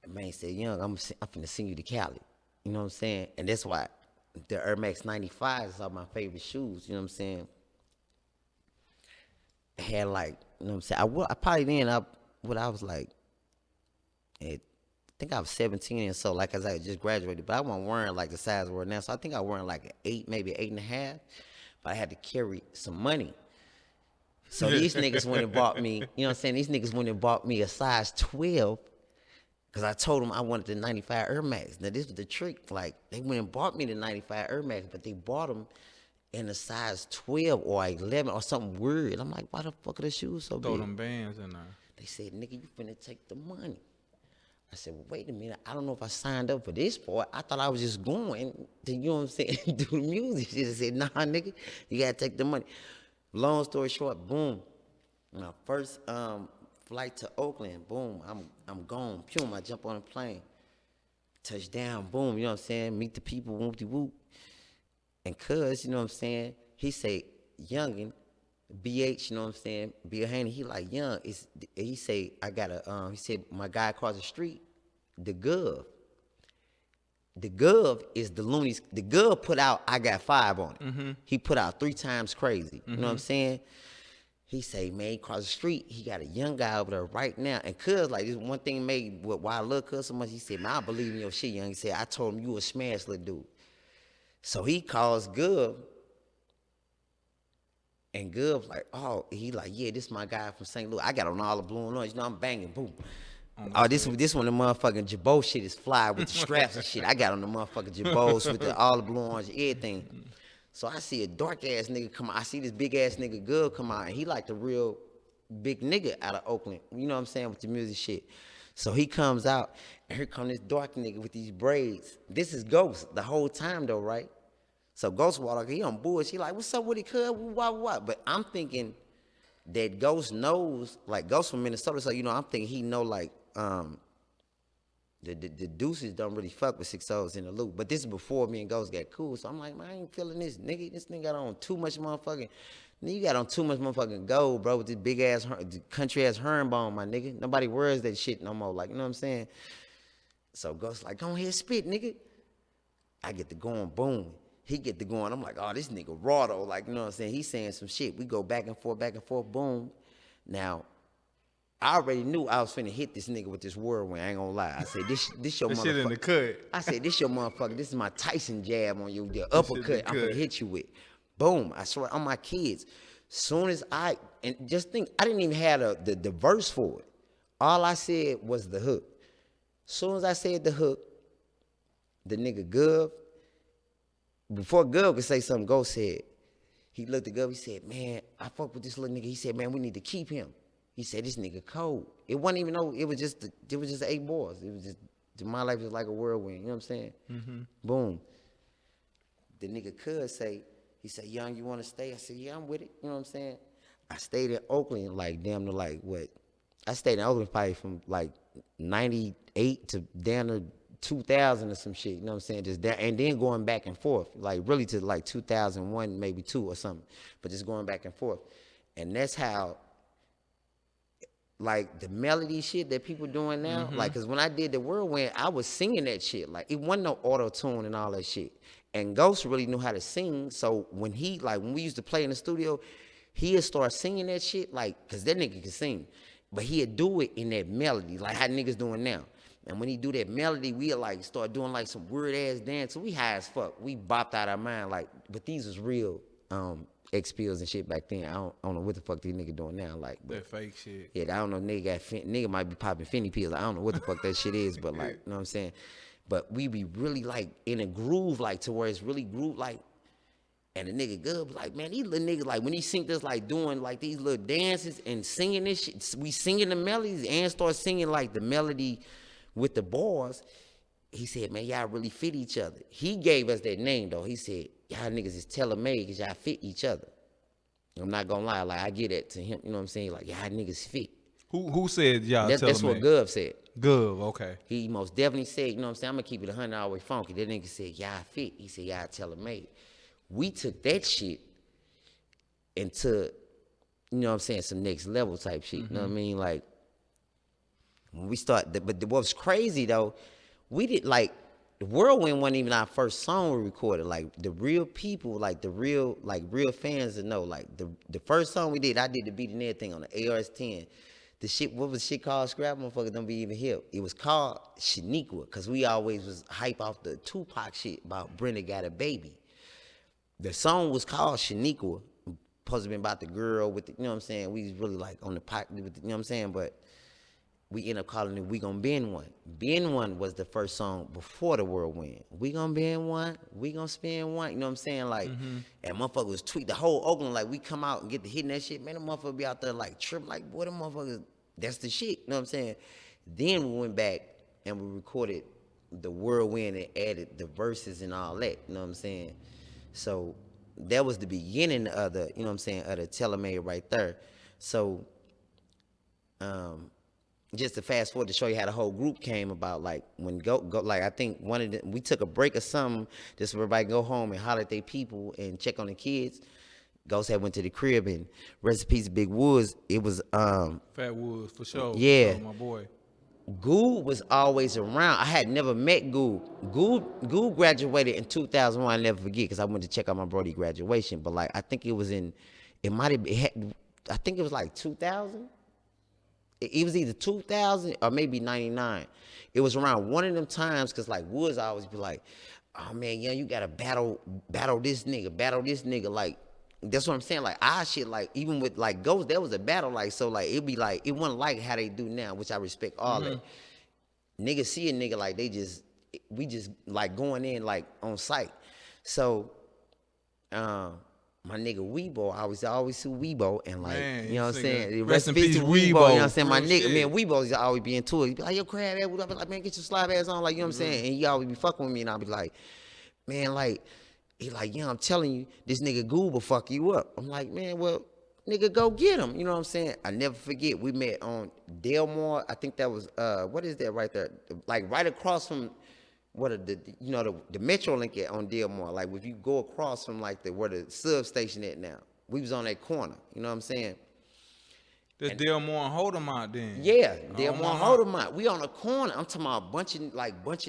And man said, Young, I'm finna sing you to Cali. You know what I'm saying? And that's why the Air Max 95s are my favorite shoes. You know what I'm saying? I had like, you know what I'm saying? I probably then, I was like, I think I was 17 and so, like, as I just graduated, but I wasn't wearing like the size we're now. So I think I was wearing like an 8, maybe 8.5, but I had to carry some money. So these niggas went and bought me, you know what I'm saying? These niggas went and bought me a size 12 because I told them I wanted the 95 Air Max. Now this was the trick. Like, they went and bought me the 95 Air Max, but they bought them in a size 12 or 11 or something weird. I'm like, why the fuck are the shoes so big?
Throw them bands in there.
They said, nigga, you finna take the money. I said, well, wait a minute. I don't know if I signed up for this part. I thought I was just going to, you know what I'm saying, do the music shit. I said, nah, nigga, you gotta take the money. Long story short, boom. My first flight to Oakland, boom, I'm gone. Pum, I jump on a plane. Touchdown, boom, you know what I'm saying? Meet the people, whoop-de-whoop. And cuz, you know what I'm saying, he say, Youngin, BH, you know what I'm saying, Bill Haney, he like, Young, he say, he said, my guy across the street, the Gov. The Gov is the loonies. The Gov put out I Got 5 on it. Mm-hmm. He put out 3 Times Crazy. You know what I'm saying? He say, man, across the street, he got a young guy over there right now. And cuz, like, this one thing made why I love cuz so much, he said, man, I believe in your shit, Young. He said, I told him you a smash little dude. So he calls Gov, and Gov like, oh, he like, yeah, this my guy from St. Louis. I got on all the blue and orange, you know, I'm banging, boom. Oh, this one, the motherfucking Jabot shit is fly with the straps and shit. I got on the motherfucking Jabots with all the blue orange, everything. So I see a dark ass nigga come out. I see this big ass nigga Gov come out, and he like the real big nigga out of Oakland. You know what I'm saying, with the music shit. So he comes out, and here come this dark nigga with these braids. This is Ghost the whole time though, right? So Ghost walk, he on bullshit. He like, what's up with it, cuz? What? But I'm thinking that Ghost knows, like Ghost from Minnesota, so you know, I'm thinking he know like the deuces don't really fuck with 6 O's in the loop. But this is before me and Ghost got cool. So I'm like, man, I ain't feeling this nigga. This nigga got on too much motherfucking. You got on too much motherfucking gold, bro, with this big ass country ass herringbone, my nigga. Nobody wears that shit no more. Like, you know what I'm saying? So Ghost like, go ahead, spit, nigga. I get to going, boom. He get to going. I'm like, oh, this nigga raw though. Like, you know what I'm saying? He's saying some shit. We go back and forth, boom. Now, I already knew I was finna hit this nigga with this whirlwind. I ain't gonna lie. I said, this your motherfucker.
Shit in the cut.
I said, this your motherfucker. This is my Tyson jab on you. The uppercut I'm gonna hit you with. Boom. I swear on my kids. Soon as and just think, I didn't even have the verse for it. All I said was the hook. Soon as I said the hook, the nigga Gov, before Gov could say something, Ghost said, he looked at Gov, he said, man, I fuck with this little nigga. He said, man, we need to keep him. He said, this nigga cold. It wasn't even no, it was just 8 boys. It was just, my life was like a whirlwind, you know what I'm saying? Mm-hmm. Boom. The nigga Cuz he said, Young, you want to stay? I said, yeah, I'm with it, you know what I'm saying? I stayed in Oakland like damn near like what? I stayed in Oakland probably from like 98 to down to 2000 or some shit, you know what I'm saying? Just down, and then going back and forth, like really to like 2001, maybe 2 or something, but just going back and forth. And that's how, like, the melody shit that people doing now, like, because when I did the whirlwind, I was singing that shit. Like, it wasn't no auto-tune and all that shit. And Ghost really knew how to sing, so when when we used to play in the studio, he'd start singing that shit, like, because that nigga could sing. But he'd do it in that melody, like how niggas doing now. And when he do that melody, we'd, like, start doing, like, some weird-ass dance. So we high as fuck. We bopped out our mind, like, but these was real X-Pills and shit back then. I don't know what the fuck these niggas doing now. Like,
that fake shit.
Yeah, I don't know. Nigga might be popping Finny pills. I don't know what the fuck that shit is, but like, you know what I'm saying? But we be really like in a groove, like to where it's really groove, like. And the nigga good was like, man, these little niggas, like when he sing this, like doing like these little dances and singing this shit, we singing the melodies and start singing like the melody with the bars. He said, man, y'all really fit each other. He gave us that name though. He said, y'all niggas is tailor-made because y'all fit each other. I'm not gonna lie, like I get that to him, you know what I'm saying? Like, y'all niggas fit.
Who said y'all tailor-made?
That's what Gov said.
Gov, okay.
He most definitely said, you know what I'm saying? I'm gonna keep it 100 all the way funky. That nigga said, y'all fit. He said, y'all tailor-made. We took that shit into, you know what I'm saying, some next level type shit. You know what I mean? Like, when we start, but what's crazy though, we did like, the Whirlwind wasn't even our first song we recorded. Like, the real people, like the real fans that know, like the first song we did, I did the beat and everything on the ARS-10. The shit, what was the shit called? Scrap motherfuckers don't be even hip. It was called Shaniqua, because we always was hype off the Tupac shit about Brenda Got a Baby. The song was called Shaniqua, supposed to be about the girl with the, you know what I'm saying? We was really like on the pot, with the, you know what I'm saying? But we ended up calling it We Gon' Bend One. Bend One was the first song before the Whirlwind. We gon' bend one, we gon' spin one. You know what I'm saying? Like, and motherfuckers was tweet the whole Oakland, like we come out and get to hitting that shit. Man, the motherfucker be out there like tripping, like, boy, them motherfuckers, that's the shit. You know what I'm saying? Then we went back and we recorded the Whirlwind and added the verses and all that. You know what I'm saying? So that was the beginning of the, you know what I'm saying, of the tailor-made right there. So, just to fast forward to show you how the whole group came about, like when go like I think we took a break or something just so everybody go home and holler at their people and check on the kids. Ghost had went to the crib and recipes Big Woods. It was
Fat Woods for sure.
Yeah,
my boy.
Goo was always around. I had never met Goo. Goo graduated in 2001. I'll never forget because I went to check out my brody graduation. But like I think it was I think it was like 2000. It was either 2000 or maybe 99. It was around one of them times because like Woods always be like, oh man, yeah, you gotta battle this nigga. Like, that's what I'm saying. Like, our shit, like, even with like Ghost, there was a battle, like, so like it'd be like, it wasn't like how they do now, which I respect all that. Niggas see a nigga like we just like going in like on sight. So my nigga Weebo, I always see Weebo and like,
man,
you know what I'm saying?
Rest in peace, Weebo.
You know what I'm saying? My nigga,
shit.
man, Weebo's always be into it. He be like, yo, crab ass, what up? Like, man, get your slab ass on, like, you know what I'm saying? And he always be fucking with me, and I'll be like, man, like, he like, yeah, I'm telling you, this nigga Google fuck you up. I'm like, man, well, nigga, go get him. You know what I'm saying? I never forget. We met on Delmore. I think that was what is that right there? Like right across from the Metrolink on Delmore. Like if you go across from like where the substation at now. We was on that corner. You know what I'm saying?
That's Delmore and Holdemont then.
Yeah, Delmore and Holdemont. We on a corner. I'm talking about a bunch of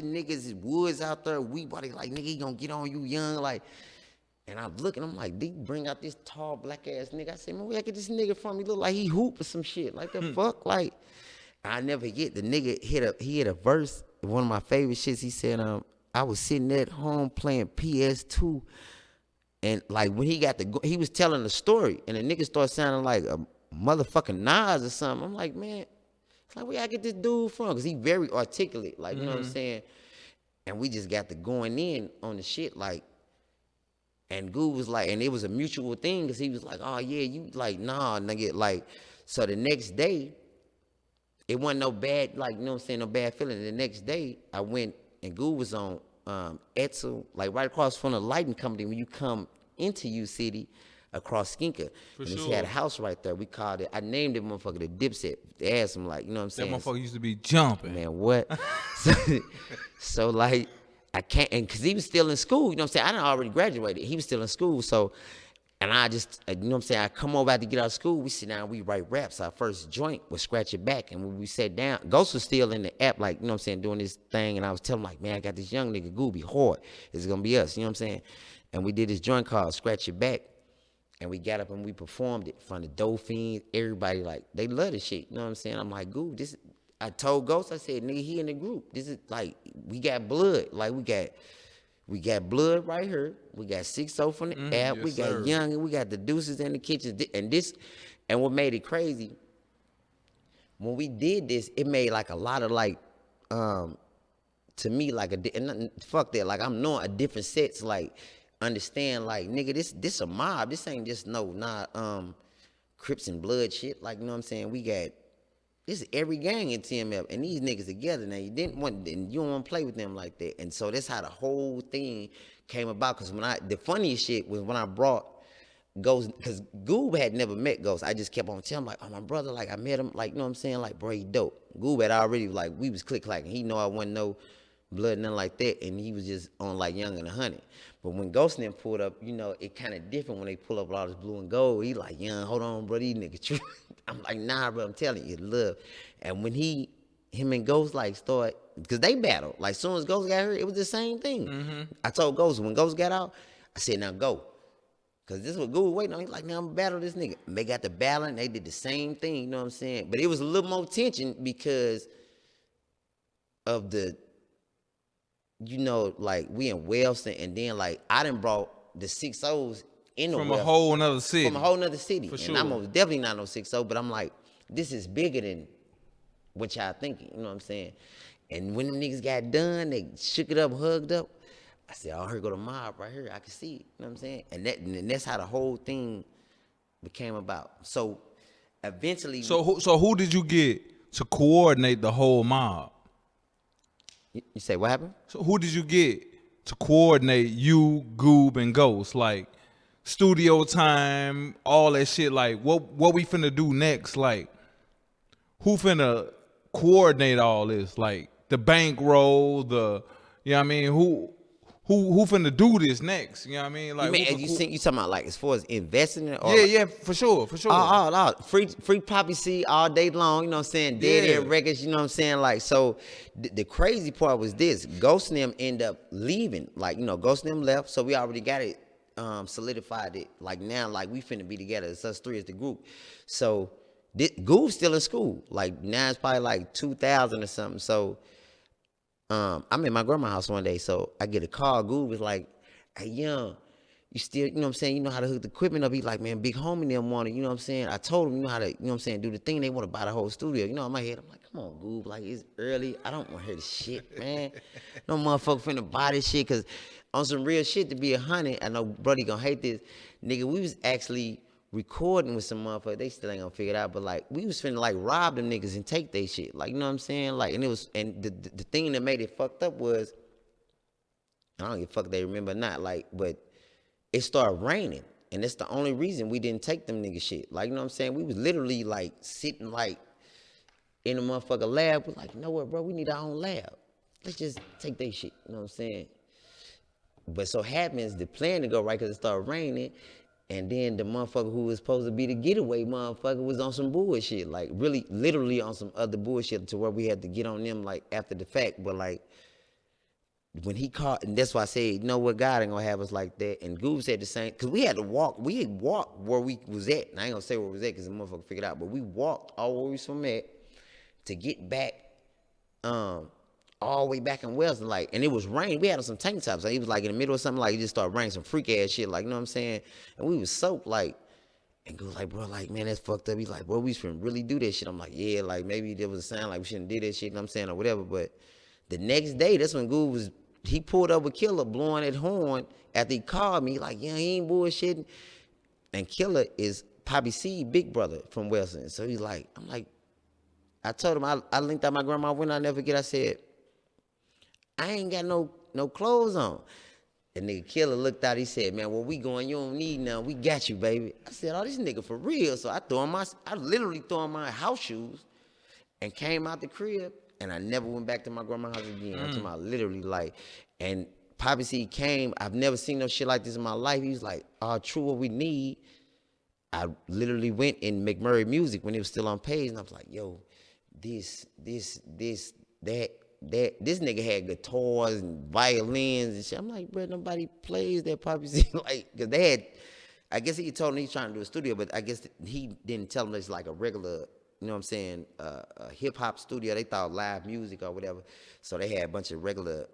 niggas, woods out there. We buddy like nigga, he gonna get on you young like. And I'm looking, I'm like, they bring out this tall black ass nigga. I said, man, where I get this nigga from? He look like he hoop or some shit. Like the fuck? Like, I never get the nigga hit a verse. One of my favorite shits, he said, I was sitting at home playing PS2. And like when he was telling the story, and the nigga started sounding like a motherfucking Nas or something. I'm like, man, it's like where I get this dude from? Because he very articulate, like, you know what I'm saying? And we just got to going in on the shit, like, and Goo was like, and it was a mutual thing, because he was like, oh yeah, you like, nah, nigga, like, so the next day, it wasn't no bad, like, you know what I'm saying, no bad feeling. The next day, I went, and Goo was on Etzel, like right across from the lighting company when you come into U City, across Skinker. And he had a house right there. We called it, I named it motherfucker the Dipset. They asked him, like, you know what I'm saying?
That motherfucker used to be jumping.
Man, what? so like, I can't, and because he was still in school, you know what I'm saying? I done already graduated. He was still in school, so, and I just, you know what I'm saying? I come over to get out of school, we sit down, we write raps. Our first joint was Scratch It Back, and when we sat down, Ghost was still in the app, like, you know what I'm saying, doing this thing, and I was telling him, like, man, I got this young nigga, Gooby, hard. It's gonna be us, you know what I'm saying? And we did this joint called Scratch It Back, and we got up and we performed it in front of Dolphins, everybody, like, they love this shit, you know what I'm saying? I'm like, Goob, this, I told Ghost, I said, nigga, he in the group. This is, like, we got blood, like, we got blood right here. We got 6-0 from the app.
Yes,
we got
sir.
Young, and we got the Deuces in the kitchen. And what made it crazy, when we did this, it made like a lot of like, to me, like fuck that, like I'm knowing a different sets, like understand, like nigga, this a mob. This ain't just not Crips and Blood shit. Like, you know what I'm saying? We got. This is every gang in TMF, and these niggas together. Now, you don't want to play with them like that. And so that's how the whole thing came about. Because the funniest shit was when I brought Ghost, because Goob had never met Ghost. I just kept on telling him, like, oh, my brother, like, I met him, like, you know what I'm saying? Like, bro, he dope. Goob had already, like, we was click-clacking. He know I wasn't no blood, nothing like that, and he was just on, like, Young and 100. But when Ghost and them pulled up, you know, it kind of different when they pull up with all this blue and gold. He like, Young, hold on, bro, these niggas true. I'm like, nah, bro, I'm telling you, love. And when him and Ghost, like, start, because they battled. Like, soon as Ghost got here, it was the same thing. I told Ghost, when Ghost got out, I said, now go. Because this is what Google waiting on. He's like, now I'm battle this nigga. And they got the battle, and they did the same thing, you know what I'm saying? But it was a little more tension because of the, you know, like, we in Wellston, and then, like, I done brought the 6-0s in the
From
Wellston.
a whole nother city.
From a whole nother city.
For
and
sure.
I'm definitely not no 6-0, but I'm like, this is bigger than what y'all thinking, you know what I'm saying? And when them niggas got done, they shook it up, hugged up. I said, oh, here go the mob right here. I can see it, you know what I'm saying? And that's how the whole thing became about. So eventually.
So who did you get to coordinate the whole mob?
You say, what happened?
So who did you get to coordinate you, Goob, and Ghost? Like, studio time, all that shit. Like, what we finna do next? Like, who finna coordinate all this? Like, the bankroll, you know what I mean? Who finna do this next? You know what I mean? Like,
you talking about, like, as far as investing in it? Or
yeah, for sure.
Free poppy seed all day long, you know what I'm saying? Dead Air Records, you know what I'm saying? Like, so the crazy part was this. Ghost and them end up leaving. Like, you know, Ghost and them left, so we already got it solidified it. Like, now, like, we finna be together. It's us three as the group. So Goof's still in school. Like, now it's probably like 2000 or something. So I'm in my grandma's house one day, so I get a call. Goob was like, hey, Young, you still, you know what I'm saying, you know how to hook the equipment up? He like, man, big homie them want it, you know what I'm saying? I told him, you know how to, you know what I'm saying, do the thing. They want to buy the whole studio. You know, in my head, I'm like, come on, Goob, like, it's early. I don't want to hear the shit, man. No motherfucker finna buy this shit, because on some real shit, to be 100, I know Brody gonna hate this. Nigga, we was actually recording with some motherfuckers. They still ain't gonna figure it out, but like, we was finna like rob them niggas and take they shit. Like, you know what I'm saying? Like, and it was, and the thing that made it fucked up was, I don't give a fuck they remember or not, like, but it started raining. And that's the only reason we didn't take them nigga shit. Like, you know what I'm saying? We was literally like sitting like in a motherfucker lab. We're like, you know what, bro? We need our own lab. Let's just take that shit. You know what I'm saying? But so happens the plan to go right because it started raining. And then the motherfucker who was supposed to be the getaway motherfucker was on some bullshit. Like really, literally on some other bullshit to where we had to get on them like after the fact. But like when he called, and that's why I said, you know what, God ain't gonna have us like that. And Goob said the same, because we had to walk. We had walked where we was at. And I ain't gonna say where we was at because the motherfucker figured out. But we walked all where we was from at to get back, all the way back in Wellston, like, and it was raining. We had on some tank tops. So he was like in the middle of something, like it just started raining, some freak ass shit, like, you know what I'm saying? And we was soaked, like, and go like, bro, like, man, that's fucked up. He's like, bro, we shouldn't really do that shit. I'm like, yeah, like maybe there was a sign like we shouldn't do that shit, you know what I'm saying, or whatever. But the next day, that's when Goob was, he pulled up with Killer blowing that horn after he called me, like, yeah, he ain't bullshitting. And Killer is Poppy C big brother from Wellston. So he's like, I'm like, I told him, I linked out my grandma when I never forget. I said, I ain't got no clothes on. The nigga Killer looked out. He said, man, where we going? You don't need none. We got you, baby. I said, oh, this nigga for real. So I literally threw on my house shoes and came out the crib. And I never went back to my grandma's house again. I'm talking about literally like, and Poppy C came. I've never seen no shit like this in my life. He was like, oh, True, what we need. I literally went in McMurray Music when it was still on page. And I was like, yo, this, that. This nigga had guitars and violins and shit. I'm like, bro, nobody plays that Poppy C. Like, cause they had, I guess he told him he's trying to do a studio, but I guess he didn't tell him it's like a regular, you know what I'm saying, a hip hop studio. They thought live music or whatever. So they had a bunch of regular,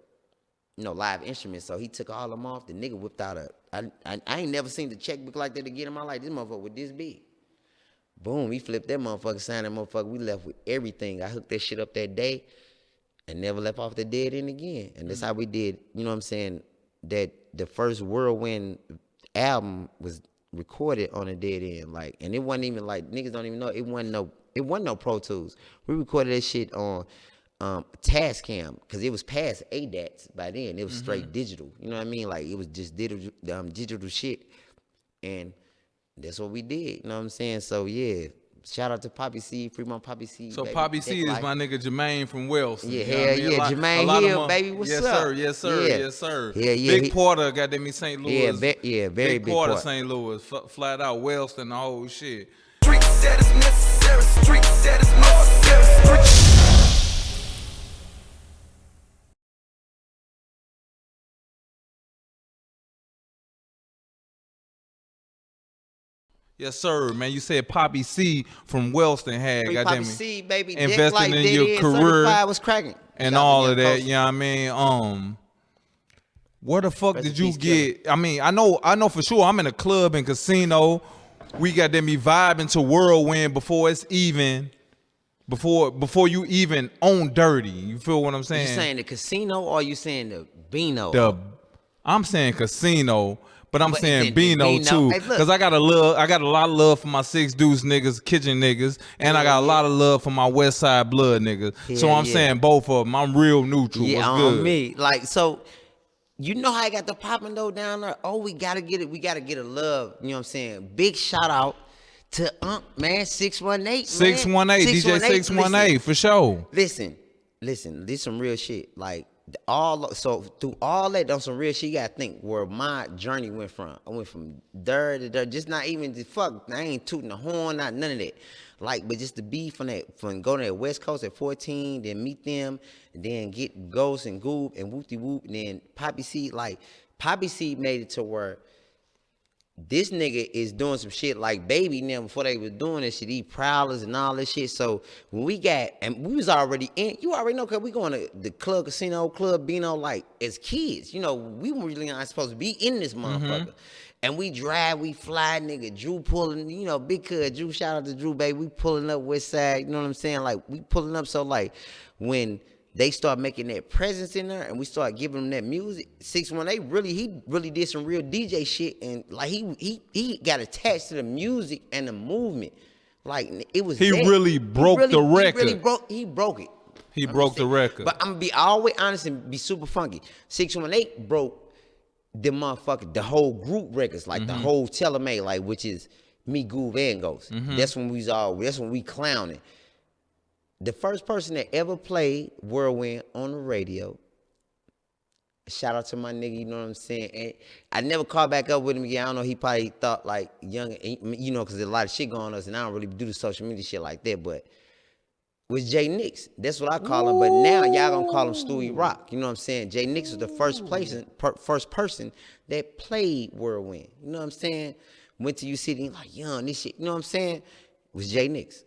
you know, live instruments. So he took all them off. The nigga whipped out I ain't never seen the checkbook like that again in my life. This motherfucker was this big. Boom, he flipped that motherfucker, signed that motherfucker. We left with everything. I hooked that shit up that day. And never left off the dead end again. And that's how we did, you know what I'm saying, that the first Whirlwind album was recorded on a dead end. Like, and it wasn't even like, niggas don't even know, it wasn't no Pro Tools. We recorded that shit on Tascam, because it was past ADATs by then. It was straight digital. You know what I mean? Like, it was just digital shit. And that's what we did, you know what I'm saying? So, yeah. Shout out to Poppy C, Fremont Poppy C.
So
baby.
Poppy C is my nigga Jermaine from Wellston.
Yeah, hell yeah, Jermaine Hill, baby, what's
yes,
up?
Sir, yes, sir,
yeah.
yes, sir.
Yeah, yeah.
Big Porter, goddamn me, St. Louis.
Yeah, very big Porter.
St. Louis, flat out Wellston, the whole shit.
Street that is necessary, street that is necessary, street.
Yes, sir, man. You said Poppy C from Wellston had, goddamn
Poppy
me,
C, baby,
investing in your career
was cracking.
and all of that. You know what I mean? Where the fuck did you get? I mean, I know for sure. I'm in a club and casino. We got them vibing to Whirlwind before it's even. Before you even own Dirty. You feel what I'm saying?
You saying the casino or you saying the Beano?
I'm saying casino. But I'm saying
Beano
too, because I got a lot of love for my Six Deuce niggas, kitchen niggas, and I got a lot of love for my West Side Blood niggas. So I'm saying both of them. I'm real neutral.
Yeah,
what's good?
On me. Like, so, you know how I got the popping though down there? Oh, we gotta get it. We gotta get a love. You know what I'm saying? Big shout out to man, 618.
618, DJ 618 for sure.
Listen, this some real shit. Like, through all that, on some real shit, you gotta think where my journey went from. I went from dirt to dirt, just not even the fuck. I ain't tooting the horn, not none of that. Like, but just to be from going to the West Coast at 14, then meet them, and then get Ghost and Goob and Whoopty Whoop, and then Poppy C. Like, Poppy C made it to where this nigga is doing some shit like Baby now before they was doing this shit, eat prowlers and all this shit. So when we was already in, you already know, cause we going to the club, casino, club, Beano, like as kids, you know, we were really not supposed to be in this motherfucker. And we drive, we fly, nigga, Drew pulling, you know, big cuz, Drew, shout out to Drew, baby, we pulling up West Side, you know what I'm saying? Like, we pulling up, so like, when they start making that presence in there and we start giving them that music, 618 he really did some real DJ shit, and like he got attached to the music and the movement. Like, it was
He really broke the record.
He broke it.
He broke the record.
But I'm gonna be always honest and be super funky. 618 broke the motherfucker, the whole group records, like the whole Telemay, like which is me, Groove, and Ghost. That's when we clowning. The first person that ever played Whirlwind on the radio. Shout out to my nigga, you know what I'm saying? And I never called back up with him again. I don't know, he probably thought like young, you know, because there's a lot of shit going on us, and I don't really do the social media shit like that, but was Jay Nix. That's what I call him, but now y'all gonna call him Stewie Rock. You know what I'm saying? Jay Nix was the first person that played Whirlwind. You know what I'm saying? Went to U-City, like, young, this shit, you know what I'm saying? Was Jay Nix.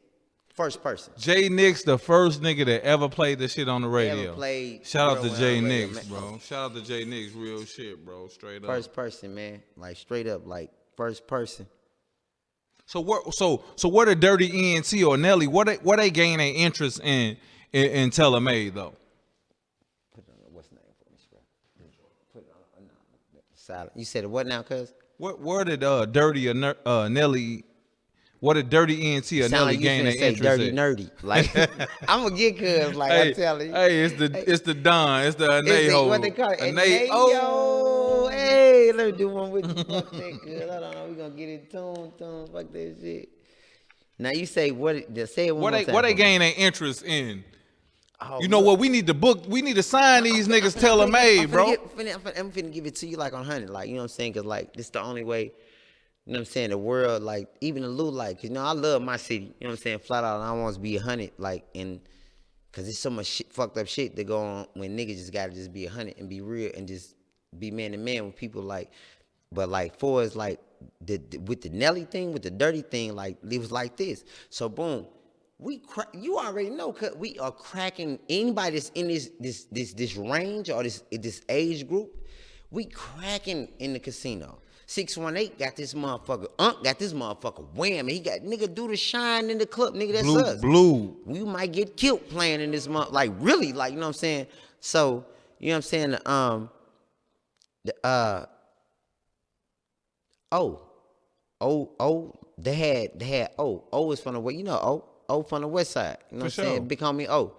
First person.
Jay Nix, the first nigga that ever played this shit on the radio.
Ever played
Shout out to Jay
radio,
Nix, bro. Shout out to Jay Nix, real shit, bro. Straight up.
First person, man. Like straight up, like first person.
So what a Dirty ENT or Nelly, what they gain their interest in Telemay though?
Put it on what's the name for me, bro? Put it on silent. You said what now, cuz?
Where did Dirty or Nelly? What did Dirty ENT or Nelly
like
gain their interest
dirty
in?
nerdy. Like I'm gonna get cuz like
Hey,
I tell you.
hey, it's the Don, it's the Anejo.
What they call it?
Oh,
hey, let me do one with you. Fuck that, cuz. Hold on, we gonna get it tuned. Fuck that shit. Now you say what? Just say it one more time.
What they gain their interest in?
Oh,
You know what? We need to sign these niggas Telemay, bro.
I'm finna give it to you like on 100, like, you know what I'm saying? Cause like this the only way, you know what I'm saying, the world, like even the Lou, like, cause you know I love my city, you know what I'm saying, flat out, and I want to be 100, like, and cause there's so much shit, fucked up shit that go on when niggas just gotta just be 100 and be real and just be man to man with people, like, but like for us, like with the Nelly thing, with the dirty thing, like it was like this. So boom. You already know, cause we are cracking anybody that's in this range or this age group. We cracking in the casino. 618 got this motherfucker. Got this motherfucker. Wham! He got nigga do the shine in the club. Nigga, that's us.
Blue.
We might get killed playing in this month. Like really, like you know what I'm saying. So you know what I'm saying. They had O is from the way, you know, O from the west side. You know what I'm saying? Big homie O.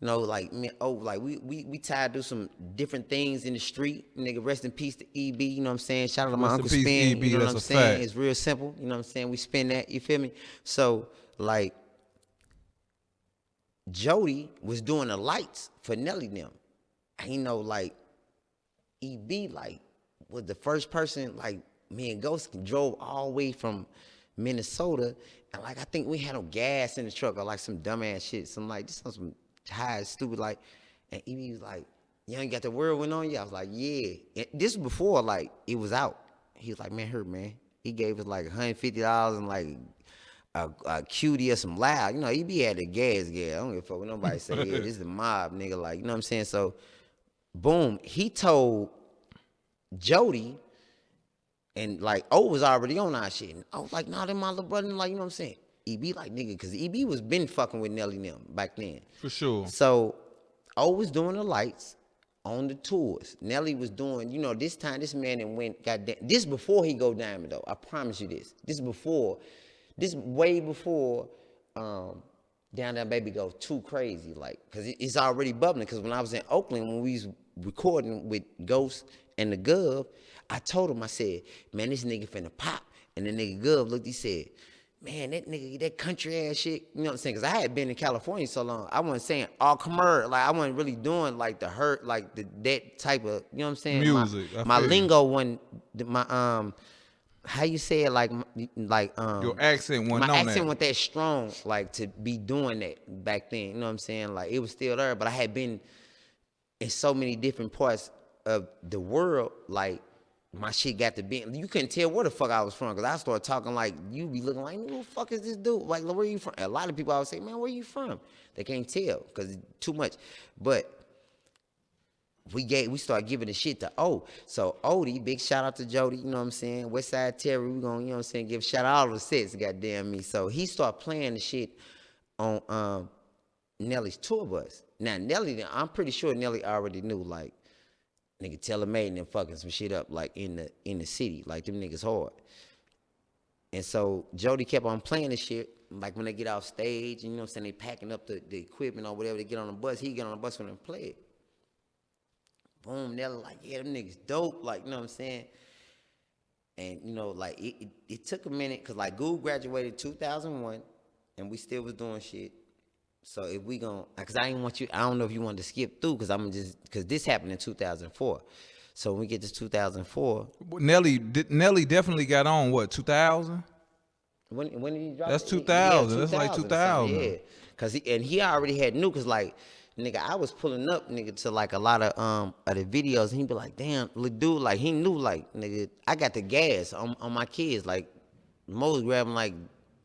You know, like me, like we tried to do some different things in the street. Nigga, rest in peace to EB, you know what I'm saying? Shout out to my Uncle Spin, you know what I'm saying? It's real simple, you know what I'm saying? We spin that, you feel me? So like Jody was doing the lights for Nelly them. And you know, like EB like was the first person, like me and Ghost drove all the way from Minnesota, and like I think we had no gas in the truck or like some dumbass shit, some like just some high stupid like, and EB was like, "You ain't got the Whirlwind on you?" I was like, "Yeah." And this was before like it was out. He was like, man. He gave us like $150 and like a cutie or some loud. You know, EB had the gas. I don't give a fuck what nobody say. Yeah, this is the mob, nigga. Like, you know what I'm saying? So, boom, he told Jody. And like O was already on our shit. And I was like, nah, them my little brother. Like, you know what I'm saying? EB like nigga, cause EB was been fucking with Nelly and them back then.
For sure.
So O was doing the lights on the tours. Nelly was doing, you know, this man and went goddamn. This before he go diamond though. I promise you this. This way before Down Down Baby go too crazy. Like, cause it's already bubbling. Cause when I was in Oakland, when we was recording with Ghost and the Gov, I told him, I said, man, this nigga finna pop. And the nigga Gov looked, he said, man, that nigga, that country ass shit. You know what I'm saying? Because I had been in California so long. I wasn't saying all commercial. Like, I wasn't really doing like the hurt, like that type of, you know what I'm saying?
Music.
My lingo wasn't, how you say it, like
your accent wasn't
my
on
accent
that.
wasn't that strong, like to be doing that back then. You know what I'm saying? Like, it was still there, but I had been in so many different parts of the world, like, my shit got to be, you couldn't tell where the fuck I was from, because I started talking like, you be looking like, who the fuck is this dude? Like, where you from? A lot of people I would say, man, where you from? They can't tell, because it's too much. But we started giving the shit to O. So Odie, big shout out to Jody, you know what I'm saying? Westside Terry, we gonna, you know what I'm saying, give shout out all the sets, goddamn me. So he started playing the shit on Nelly's tour bus. Now Nelly, I'm pretty sure Nelly already knew, like, nigga Telemay and them fucking some shit up like in the city. Like, them niggas hard. And so Jody kept on playing the shit. Like when they get off stage, you know what I'm saying, they packing up the equipment or whatever, they get on the bus, he get on the bus when they play it. boom, Nelly like, yeah, them niggas dope, like, you know what I'm saying? And, you know, like, it took a minute, because, like, Goo graduated 2001, and we still was doing shit. So if we because I don't know if you wanted to skip through, because this happened in 2004. So when we get to 2004.
Nelly definitely got on, what, 2000?
When did he drop
That's
it?
2000.
Yeah,
That's like 2000.
Yeah. Because he already had knew, because, like, nigga, I was pulling up, nigga, to, like, a lot of the videos, and he'd be like, damn, little dude, like, he knew, like, nigga, I got the gas on my kids. Like, Mo was grabbing, like,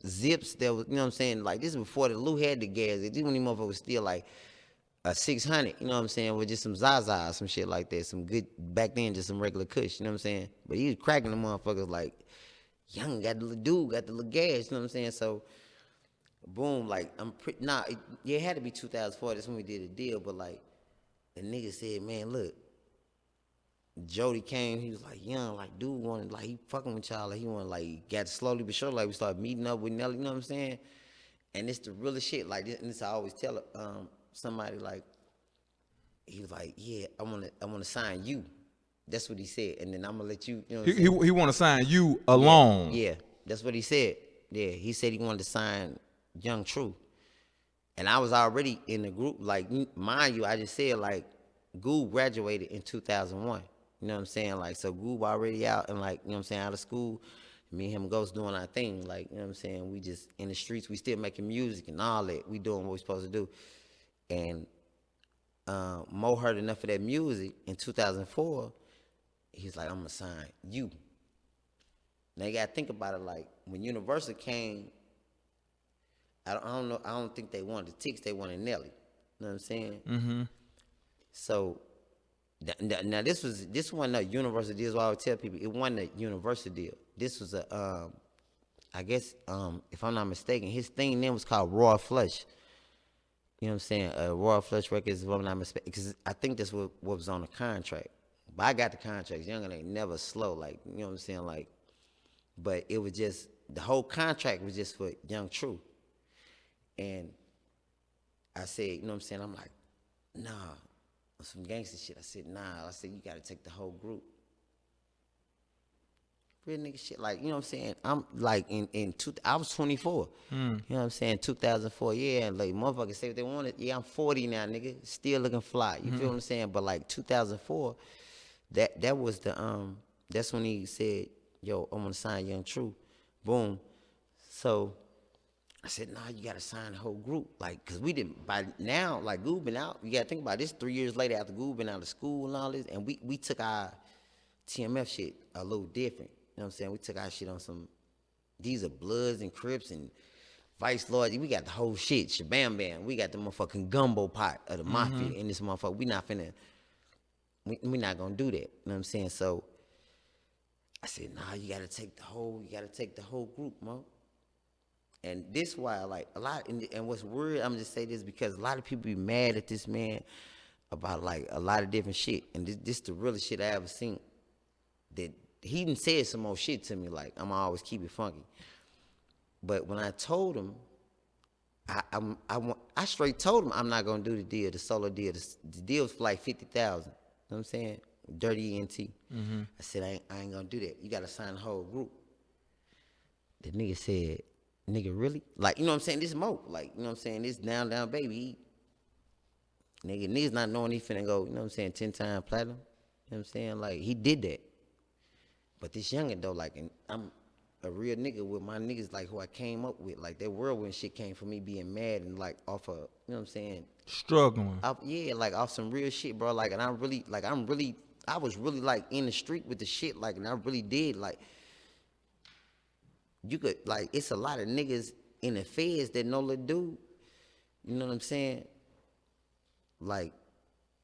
zips that was, you know what I'm saying? Like, this is before the Lou had the gas. These when these motherfuckers was still, like, a 600, you know what I'm saying, with just some Zaza, some shit like that. Some good, back then, just some regular kush, you know what I'm saying? But he was cracking the motherfuckers like, Young got the little dude, got the little gas, you know what I'm saying? So, boom, like, it had to be 2004, that's when we did a deal, but, like, the nigga said, man, look, Jody came, he was like, Young, like, dude wanted, like, he fucking with y'all, like, he wanted, like, got slowly but surely, like, we started meeting up with Nelly, you know what I'm saying? And it's the realest shit, like, this, and this I always tell somebody, like, he was like, yeah, I wanna sign you. That's what he said, and then I'm gonna let you, you know what I'm saying?
He want to sign you alone.
Yeah, that's what he said. Yeah, he said he wanted to sign Jung Tru. And I was already in the group, like, mind you, I just said, like, Goo graduated in 2001. You know what I'm saying? Like, so Goo already out and, like, you know what I'm saying, out of school. Me and him Ghost doing our thing. Like, you know what I'm saying? We just in the streets, we still making music and all that. We doing what we supposed to do. And Mo heard enough of that music in 2004. He's like, I'm going to sign you. Now you got to think about it, like, when Universal came, I don't know, I don't think they wanted the Ticks, they wanted Nelly. You know what I'm saying?
Mm-hmm.
So, now this wasn't a Universal deal, is what I would tell people. It wasn't a Universal deal. This was I guess, if I'm not mistaken, his thing then was called Royal Flush. You know what I'm saying? Royal Flush Records, if I'm not mistaken, because I think that's what was on the contract. But I got the contracts. Young ain't never slow, like, you know what I'm saying? Like, but it was just, the whole contract was just for Jung Tru. And I said, you know what I'm saying? I'm like, nah, some gangster shit. I said, nah. I said, you got to take the whole group. Real nigga shit. Like, you know what I'm saying? I'm like, I was 24. You know what I'm saying? 2004, yeah. And like, motherfuckers say what they wanted. Yeah, I'm 40 now, nigga. Still looking fly. You feel what I'm saying? But like 2004, that was that's when he said, yo, I'm gonna sign Jung Tru. Boom. So I said, nah, you gotta sign the whole group. Like, cause we didn't, by now, like, Goo been out. You gotta think about this 3 years later after Goo been out of school and all this, and we took our TMF shit a little different. You know what I'm saying? We took our shit on some, these are Bloods and Crips and Vice Lords. We got the whole shit, shabam bam. We got the motherfucking gumbo pot of the mafia in this motherfucker. We not not gonna do that. You know what I'm saying? So I said, nah, you gotta take the whole group, Mo. And this why, like, a lot, and what's weird, I'm just say this because a lot of people be mad at this man about, like, a lot of different shit. And this the realest shit I ever seen. That he done said some more shit to me, like, I'ma always keep it funky. But when I told him, I straight told him I'm not gonna do the deal, the solo deal. The deal was for like 50,000. You know what I'm saying? Dirty ENT. I said, I ain't gonna do that. You gotta sign the whole group. The nigga said, nigga, really? Like, you know what I'm saying? This Mo. Like, you know what I'm saying? This down, baby. Niggas not knowing he finna go, you know what I'm saying, 10 times platinum. You know what I'm saying? Like, he did that. But this youngin' though, like, and I'm a real nigga with my niggas, like, who I came up with. Like, that whirlwind shit came from me being mad and, like, off of, you know what I'm saying?
Struggling.
Yeah, like, off some real shit, bro. Like, and I was really, like, in the street with the shit, like, and I really did, like, you could, like, it's a lot of niggas in the feds that know the dude. You know what I'm saying? Like,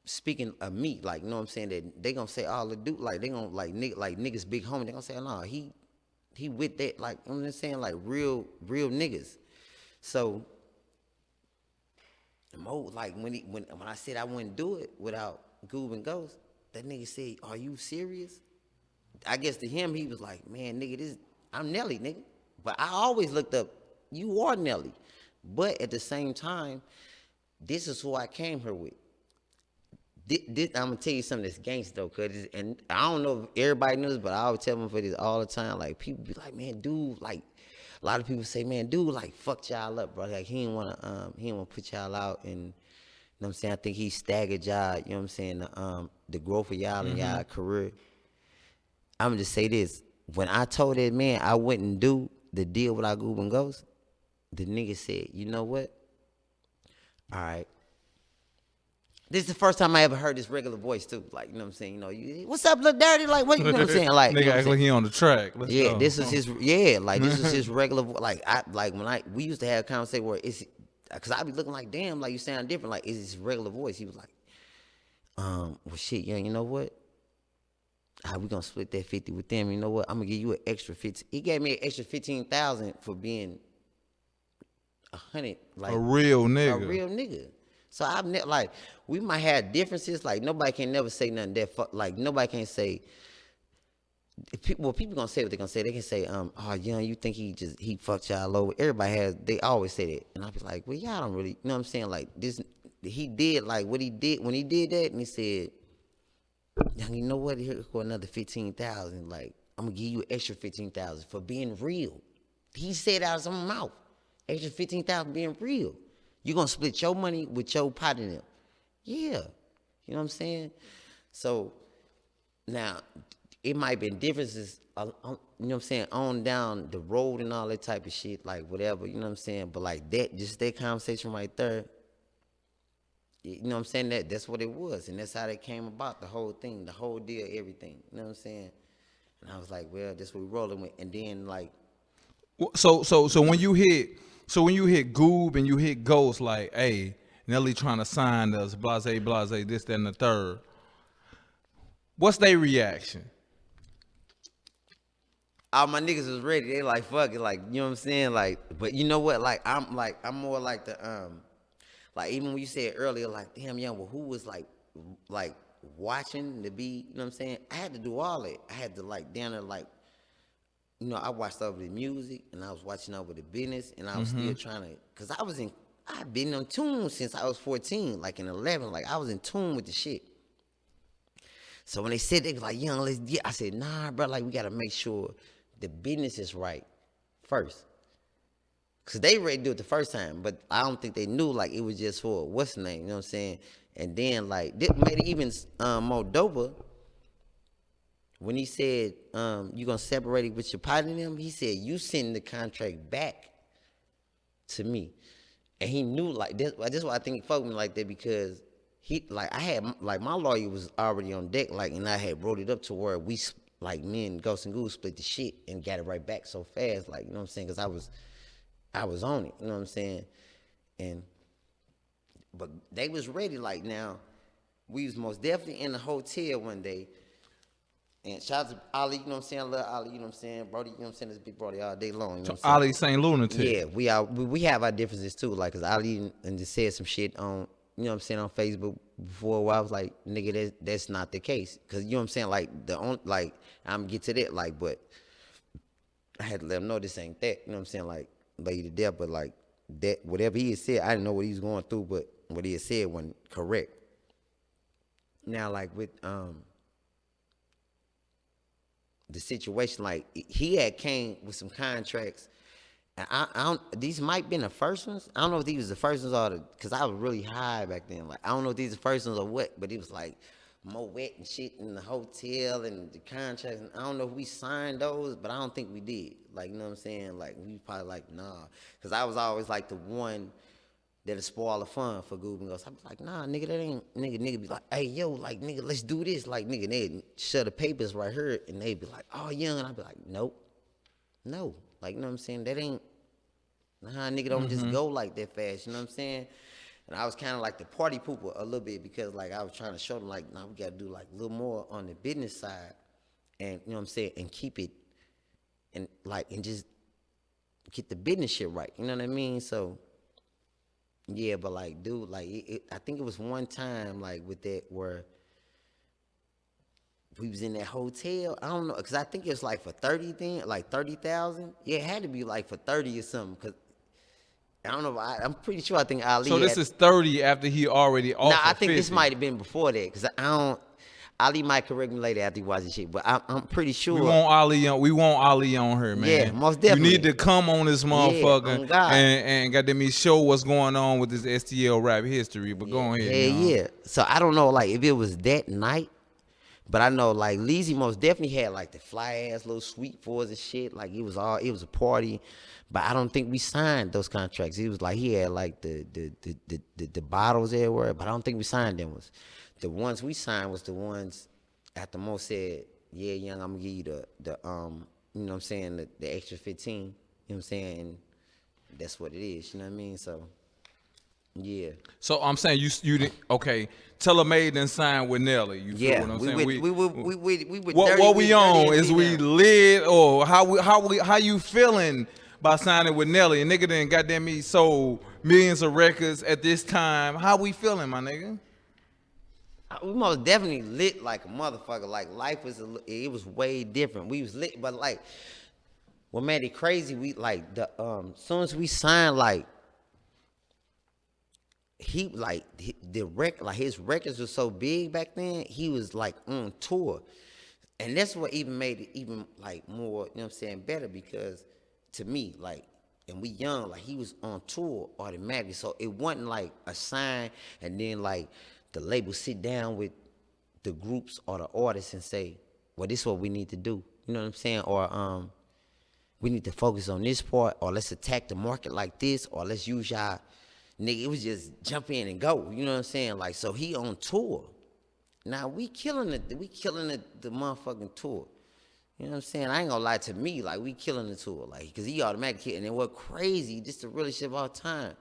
speaking of me, like, you know what I'm saying, that they gonna say, oh, the dude, like, they gonna, like niggas big homie, they gonna say, oh, no, he with that, like, you know what I'm saying, like, real niggas. So, Mo, like, when I said I wouldn't do it without Goob and Ghost, that nigga said, are you serious? I guess to him, he was like, man, nigga, I'm Nelly, nigga. But I always looked up, you are Nelly. But at the same time, this is who I came here with. I'm gonna tell you something that's gangster though, and I don't know if everybody knows, but I always tell them for this all the time. Like people be like, man, dude, like a lot of people say, man, dude, like fucked y'all up, bro. Like he didn't wanna put y'all out, and you know what I'm saying. I think he staggered y'all. You know what I'm saying? The growth of y'all and y'all career. I'm gonna just say this: when I told that man I wouldn't do the deal with our Goob and Ghost, the nigga said, you know what? All right. This is the first time I ever heard this regular voice too. Like, you know what I'm saying? You know, what's up, little dirty? Like, what? You know what I'm saying? Like, you know
Nigga
what I'm
act like
saying?
he on the track. Let's
Yeah,
go.
this is his. Yeah, like this is his regular. We used to have a conversation where it's, cause I be looking like, damn, like you sound different. Like, is his regular voice? He was like, well, shit, yeah, you know what? We gonna split that 50 with them. You know what? I'm gonna give you an extra 50. He gave me an extra 15,000 for being 100. Like
A real nigga.
A real nigga. So I've never, like, we might have differences. Like nobody can never say nothing that like nobody can say. People gonna say what they gonna say. They can say, oh, young, you think he fucked y'all over. Everybody they always say that, and I be like, well, y'all don't really, you know what I'm saying? Like this, he did like what he did when he did that, and he said, young, you know what? Here for another 15,000. Like I'm gonna give you an extra 15,000 for being real. He said out of his own mouth, extra 15,000 being real. You gonna split your money with your partner in them. Yeah. You know what I'm saying? So now it might have been differences, you know what I'm saying, on down the road and all that type of shit, like whatever, you know what I'm saying? But like that, just that conversation right there, you know what I'm saying? That's what it was. And that's how that came about, the whole thing, the whole deal, everything. You know what I'm saying? And I was like, well, that's what we're rolling with. And then like,
So when you hit Goob and you hit Ghost, like, hey, Nelly trying to sign us, blase, this, that, and the third. What's their reaction?
all my niggas was ready. They like, fuck it, like, you know what I'm saying? Like, but you know what? Like, I'm more like like even when you said earlier, like, damn, young, well, who was like watching the beat, you know what I'm saying? I had to do all that. I had to like down there, like, you know, I watched over the music and I was watching over the business, and I was still trying to, cause I've been in tune since I was 14, like in 11, like I was in tune with the shit. So when they said, they was like, young, let's get, I said, nah, bro, like we gotta make sure the business is right first. Cause they ready to do it the first time, but I don't think they knew like it was just for what's the name, you know what I'm saying? And then like this made it even more doper when he said you gonna separate it with your partner and them. He said you send the contract back to me, and he knew like this. That's why I think he fucked me like that, because he like I had like my lawyer was already on deck, like, and I had wrote it up to where we like me and Ghost and Goose split the shit and got it right back so fast, like, you know what I'm saying? Cause I was on it, you know what I'm saying? But they was ready. Like now, we was most definitely in the hotel one day. And shout out to Ali, you know what I'm saying? I love Ali, you know what I'm saying? Brody, you know what I'm saying? This big Brody all day long, you know what I'm saying?
Ali St. Lunatic.
Yeah, we have our differences too. Like, cause Ali and just said some shit on, you know what I'm saying, on Facebook before, where I was like, nigga, that's not the case. Cause you know what I'm saying? Like I'm gonna get to that, like, but I had to let him know this ain't that, you know what I'm saying? Like, lay to death, but like that, whatever he had said, I didn't know what he was going through, but what he had said wasn't correct. Now, like with the situation, like he had came with some contracts, and I don't, these might been the first ones. I don't know if these was the first ones or because I was really high back then. Like I don't know if these the first ones or what, but it was like more wet and shit in the hotel and the contracts. And I don't know if we signed those, but I don't think we did. Like, you know what I'm saying? Like we probably like, nah, because I was always like the one that'll spoil the fun for Goob and Ghost. I was like, nah, nigga, that ain't, nigga be like, hey, yo, like, nigga, let's do this. Like, nigga, they'd shut the papers right here, and they'd be like, oh, young, and I'd be like, nope, no. Like, you know what I'm saying? That ain't, nah, nigga don't just go like that fast, you know what I'm saying? And I was kind of like the party pooper a little bit, because, like, I was trying to show them, like, nah, we got to do, like, a little more on the business side, and, you know what I'm saying, and keep it, and, like, and just get the business shit right, you know what I mean? So, yeah, but like, dude, like, I think it was one time, like, with that where we was in that hotel. I don't know, because I think it was like for 30 then, like 30,000. Yeah, it had to be like for 30 or something, because I don't know. I'm pretty sure. I think Ali.
So this is 30 after he already offered.
Nah, I think
50.
this might have been before that because I don't. Ali might correct me later after he watches shit, but I'm pretty sure.
We want Ali on. We want Ali on her, man.
Yeah, most definitely.
You need to come on this motherfucker
on God.
and goddamn me show what's going on with this STL rap history. But go ahead.
Yeah. So I don't know, like if it was that night, but I know like Leezy most definitely had like the fly ass little sweet fours and shit. Like it was a party, but I don't think we signed those contracts. It was like he had like the bottles everywhere, but I don't think we signed them. The ones we signed was the ones after Mo said, "Yeah, young, I'm gonna give you the you know what I'm saying, the extra 15." You know what I'm saying? And that's what it is. You know what I mean? So yeah.
So I'm saying you didn't. Okay, Tell 'Em Made and sign with Nelly. You feel what I'm saying? What we on? Is we lit or how you feeling by signing with Nelly? A nigga done goddamn me sold millions of records at this time. How we feeling, my nigga?
We most definitely lit like a motherfucker. Like life was, it was way different. We was lit, but like, what made it crazy? We like soon as we signed, like he like his records were so big back then. He was like on tour, and that's what even made it even like more. You know what I'm saying? Better because to me, like, and we young, like he was on tour automatically. So it wasn't like a sign, and then like the label sit down with the groups or the artists and say, well, this is what we need to do. You know what I'm saying? Or we need to focus on this part, or let's attack the market like this, or let's use y'all. Nigga, it was just jump in and go. You know what I'm saying? Like, so he on tour. Now we killing it. We killing the motherfucking tour. You know what I'm saying? I ain't gonna lie, to me, like we killing the tour. Like, cause he automatically, and then what crazy, just the realest shit of all time.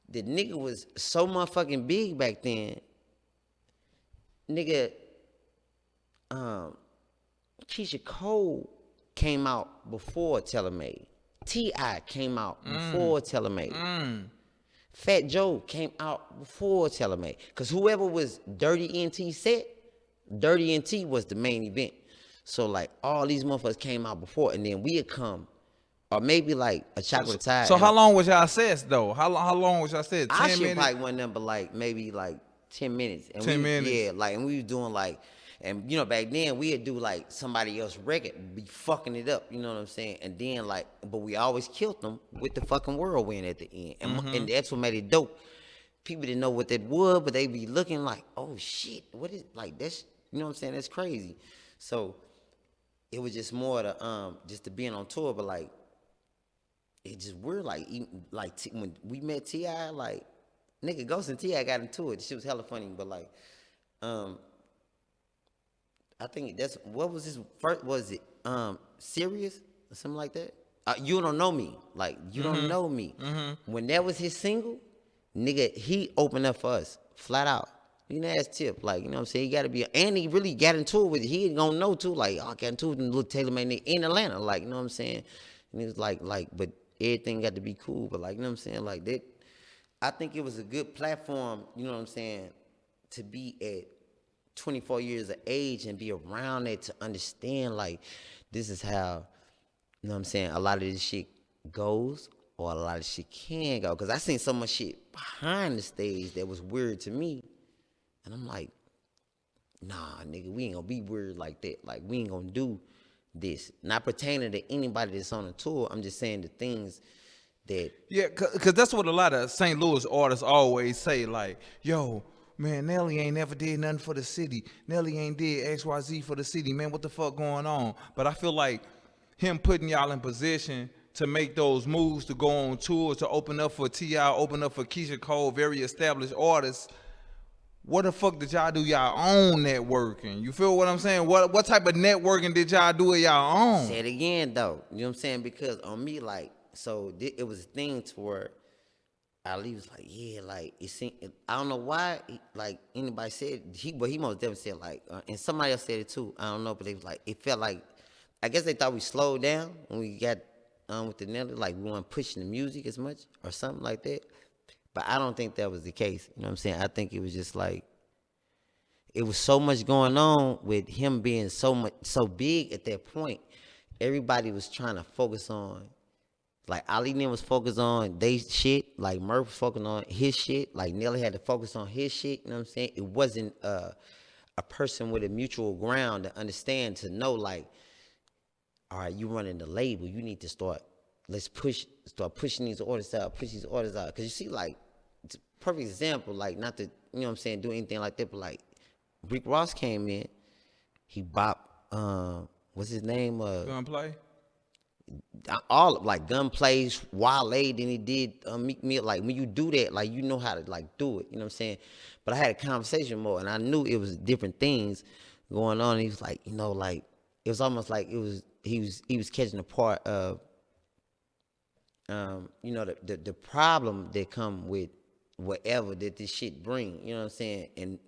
The nigga was so motherfucking big back then. Nigga, Keisha Cole came out before Tell 'Em Made. T.I. came out before Tell 'Em Made. Fat Joe came out before Tell 'Em Made. Because whoever was Dirty NT set, Dirty NT was the main event. So, like, all these motherfuckers came out before, and then we had come. Or maybe like a chocolate tide.
So how long was y'all sets though? How long was y'all sets? 10 minutes?
Probably one number like maybe like 10 minutes. And
10 minutes.
Yeah, like, and we was doing like, and you know back then we'd do like somebody else's record, be fucking it up. You know what I'm saying? And then like, but we always killed them with the fucking whirlwind at the end, and that's what made it dope. People didn't know what that was, but they be looking like, oh shit, what is like that's, you know what I'm saying? That's crazy. So it was just more to just to being on tour, but like. It just weird, like when we met T.I., like nigga Ghost and T.I. got into it. The shit was hella funny, but like, I think that's what was his first. Was it Serious or something like that? You Don't Know Me, like You Don't Know Me. When that was his single, nigga, he opened up for us flat out. You know, ass tip, like, you know what I'm saying? He got to be, and he really got into it with it. He ain't gonna know too, like, I got into it with the little Taylor Made nigga in Atlanta, like, you know what I'm saying? And he was like, but. Everything got to be cool, but like, you know what I'm saying? Like that, I think it was a good platform, you know what I'm saying, to be at 24 years of age and be around it to understand like this is how, you know what I'm saying, a lot of this shit goes or a lot of shit can go. Cause I seen so much shit behind the stage that was weird to me. And I'm like, nah, nigga, we ain't gonna be weird like that. Like we ain't gonna do this, not pertaining to anybody that's on the tour. I'm just saying the things that. Yeah,
cause that's what a lot of St. Louis artists always say. Like, yo, man, Nelly ain't never did nothing for the city. Nelly ain't did XYZ for the city. Man, what the fuck going on? But I feel like him putting y'all in position to make those moves, to go on tours, to open up for T.I., open up for Keisha Cole, very established artists. What the fuck did y'all do y'all own networking? You feel what I'm saying? What type of networking did y'all do at y'all own?
Say it again, though. You know what I'm saying? Because on me, like, so it was a thing to where Ali was like, yeah, like, it seemed, I don't know why, like, anybody said, but he most definitely said, like, and somebody else said it too. I don't know, but they was like, it felt like, I guess they thought we slowed down when we got with the Nelly, like, we weren't pushing the music as much or something like that. But I don't think that was the case. You know what I'm saying? I think it was just like, it was so much going on with him being so big at that point. Everybody was trying to focus on Like Ali Nim was focused on they shit, like Murph was focused on his shit, like Nelly had to focus on his shit, you know what I'm saying? It wasn't a person with a mutual ground to understand, to know like, all right, you running the label, you need to start pushing these orders out, push these orders out. Cause you see, like, it's a perfect example, like not to, you know what I'm saying, do anything like that, but like Rick Ross came in, he bopped, what's his name?
Gunplay?
All like Gunplays, Wale, then he did Meek Mill. Like when you do that, like you know how to like do it, you know what I'm saying? But I had a conversation more, and I knew it was different things going on. And he was like, you know, like it was almost like he was catching a part of you know, the problem that come with whatever that this shit bring, you know what I'm saying? And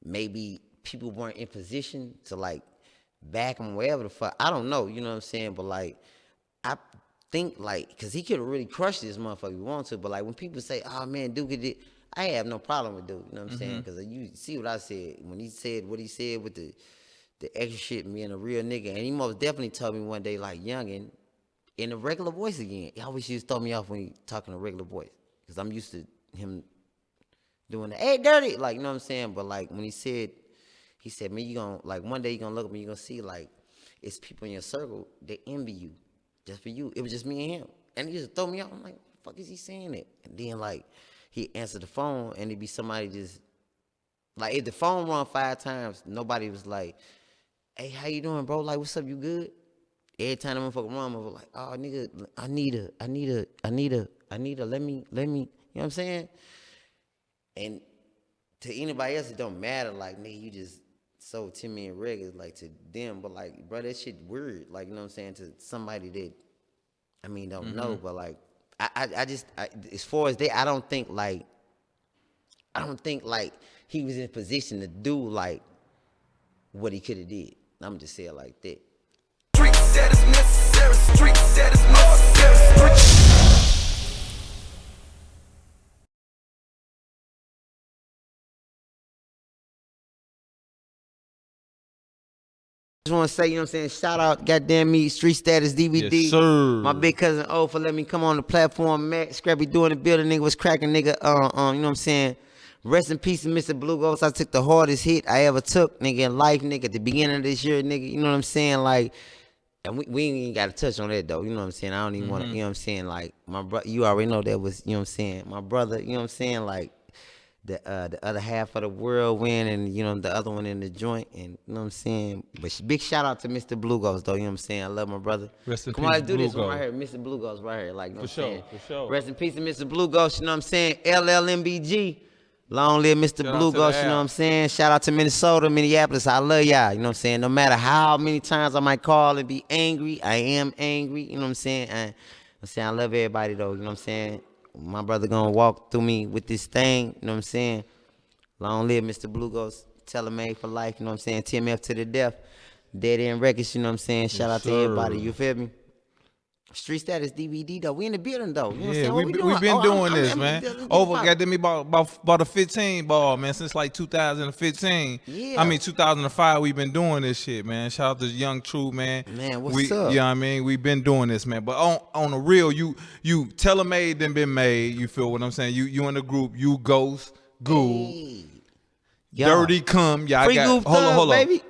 maybe people weren't in position to like back him, wherever the fuck. I don't know, you know what I'm saying? But like, I think like, because he could have really crushed this motherfucker if he wanted to, but like when people say, oh man, Duke did, I have no problem with Duke, you know what I'm saying? Because you see what I said, when he said what he said with the extra shit, being a real nigga, and he most definitely told me one day, like, youngin', in a regular voice again. He always used to throw me off when he talking a regular voice, because I'm used to him doing the, hey, dirty, like, you know what I'm saying? But like when he said, man, you gonna, like, one day you gonna look at me, you gonna see, like, it's people in your circle that envy you just for you. It was just me and him. And he just throw me out. I'm like, what the fuck is he saying that? And then, like, he answered the phone, and it'd be somebody just, like, if the phone rung 5 times, nobody was like, hey, how you doing, bro? Like, what's up, you good? Every time the motherfucker run, I was like, oh, nigga, I need a, let me, you know what I'm saying? And to anybody else, it don't matter. Like, nigga, you just so Timmy and Reg is like to them, but like, bro, that shit weird. Like, you know what I'm saying? To somebody that, I mean, don't know, but like, I just, as far as that, I don't think like he was in a position to do like what he could have did. I'm just saying like that.
Street that is necessary, street that is necessary, street.
Just want to say, you know what I'm saying, shout out, goddamn me, Street Status DVD.
Yes, sir.
My big cousin O for letting me come on the platform. Matt Scrappy doing the building, nigga was cracking, nigga. You know what I'm saying? Rest in peace, Mr. Blue Ghost. I took the hardest hit I ever took, nigga, in life, nigga, at the beginning of this year, nigga. You know what I'm saying? Like, and we ain't even got to touch on that, though. You know what I'm saying? I don't even want to, you know what I'm saying? Like, my brother, you already know that was, you know what I'm saying? My brother, you know what I'm saying? Like, the other half of the whirlwind, and you know the other one in the joint, and you know what I'm saying. But big shout out to Mr. Blue Ghost, though. You know what I'm saying. I love my brother.
Rest in
Come on, let's
peace,
do
Blue
this one
Ghost.
right here, Mr. Blue Ghost, right here. Like, you know
For
what I'm saying?
sure, for sure.
Rest in peace to Mr. Blue Ghost. You know what I'm saying. LLMBG. Long live Mr.
Shout out
Blue
to
Ghost.
the
You know what
app.
I'm saying. Shout out to Minnesota, Minneapolis. I love y'all. You know what I'm saying. No matter how many times I might call and be angry, I am angry. You know what I'm saying. I love everybody though. You know what I'm saying. My brother gonna walk through me with this thing. You know what I'm saying. Long live Mr. Blue Ghost, Telemade for life, you know what I'm saying? TMF to the death, Dead End Records, you know what I'm saying? Shout out to everybody, you feel me? Street Status DVD though, we in the building though. You know what I'm
Yeah,
saying? What
we've been doing this,
I'm
man.
just
Over, got me about a 15 ball, man, since like 2015.
Yeah.
I mean 2005. We've been doing this shit, man. Shout out to Jung Tru, man.
Man, what's up?
You know what I mean? We've been doing this, man. But on the real, you Telemade then been made. You feel what I'm saying? You in the group, you Ghost, Goo,
Hey.
Dirty Come. Y'all
Free
got
Goof
hold
Thug,
on.
baby.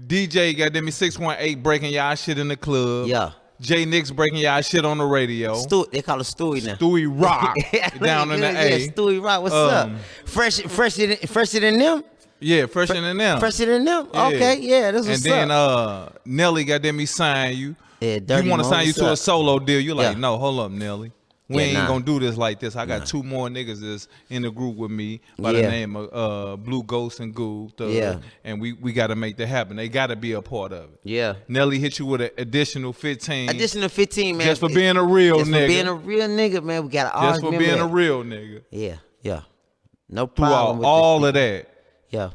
DJ got them 618 breaking y'all shit in the club.
Yeah.
J Nix breaking y'all shit on the radio.
They call it Stewie now.
Stewie Rock down in the
yeah,
A.
Stewie Rock, what's up? Fresher than them?
Yeah, fresher than them.
Fresher than them?
Yeah.
Okay, yeah, that's what's
and then
up.
Nelly got them sign you.
Yeah, Dirty
You want to
Mo,
sign you
what's
to a
up?
solo deal. You're like,
Yeah.
no, hold up, Nelly. We
Yeah,
ain't
nah.
gonna do this like this. I got 2 more niggas that's in the group with me by the
Yeah.
name of Blue Ghost and Goo. Thug,
Yeah.
And we got to make that happen. They got to be a part of it.
Yeah.
Nelly hit you with an additional 15.
Additional 15, man.
Just for being a real
Just
nigga.
for being a real nigga, man. We got to
Just for being a real nigga.
Yeah. No problem
Throughout
with
all
this.
of that,
Yeah.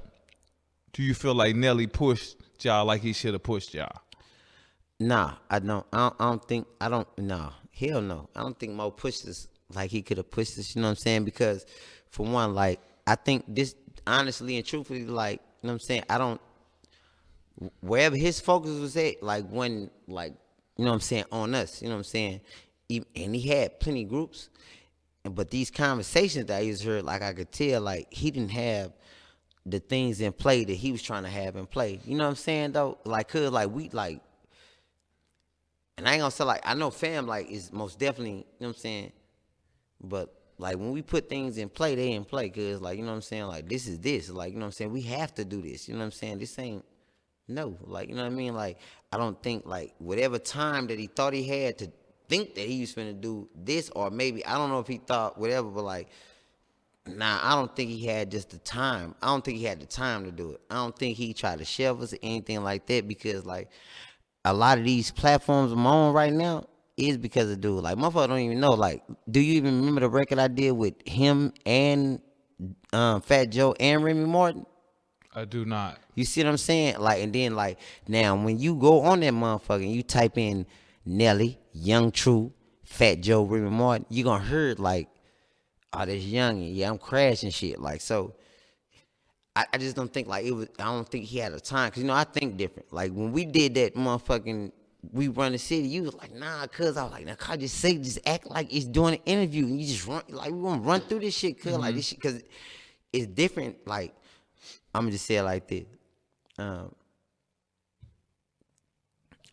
do you feel like Nelly pushed y'all like he should have pushed y'all?
Nah, I don't. No. Hell no. I don't think Mo pushed us like he could have pushed us, you know what I'm saying? Because, for one, like, I think this, honestly and truthfully, like, you know what I'm saying? I don't, wherever his focus was at, like, when, like, you know what I'm saying, on us, you know what I'm saying? and he had plenty of groups. But these conversations that I used to hear, like I could tell, like he didn't have the things in play that he was trying to have in play. You know what I'm saying though? Like, cause like we like, and I ain't gonna say like I know fam like is most definitely, you know what I'm saying, but like when we put things in play, they in play. Cause like you know what I'm saying, like this is this, like you know what I'm saying, we have to do this. You know what I'm saying? This ain't no, like you know what I mean. Like I don't think like whatever time that he thought he had to think that he was finna do this, or maybe I don't know if he thought whatever, but like. Nah, I don't think he had just the time. I don't think he had the time to do it. I don't think he tried to shove us or anything like that because, like, a lot of these platforms I'm on right now is because of dude. Like, motherfucker don't even know. Like, do you even remember the record I did with him and Fat Joe and Remy Martin?
I do not.
You see what I'm saying? Like, and then, like, now when you go on that motherfucker and you type in Nelly, Jung Tru, Fat Joe, Remy Martin, you gonna hear, like, oh, this youngin', yeah, I'm crashing shit. Like, so, I just don't think, like, it was, I don't think he had a time. Because, you know, I think different. Like, when we did that motherfucking, we run the city, you was like, nah, cuz. I was like, now, cuz, just act like it's doing an interview. And you just run, like, we gonna run through this shit, cuz. Like, this shit, because it's different. Like, I'm gonna just say it like this.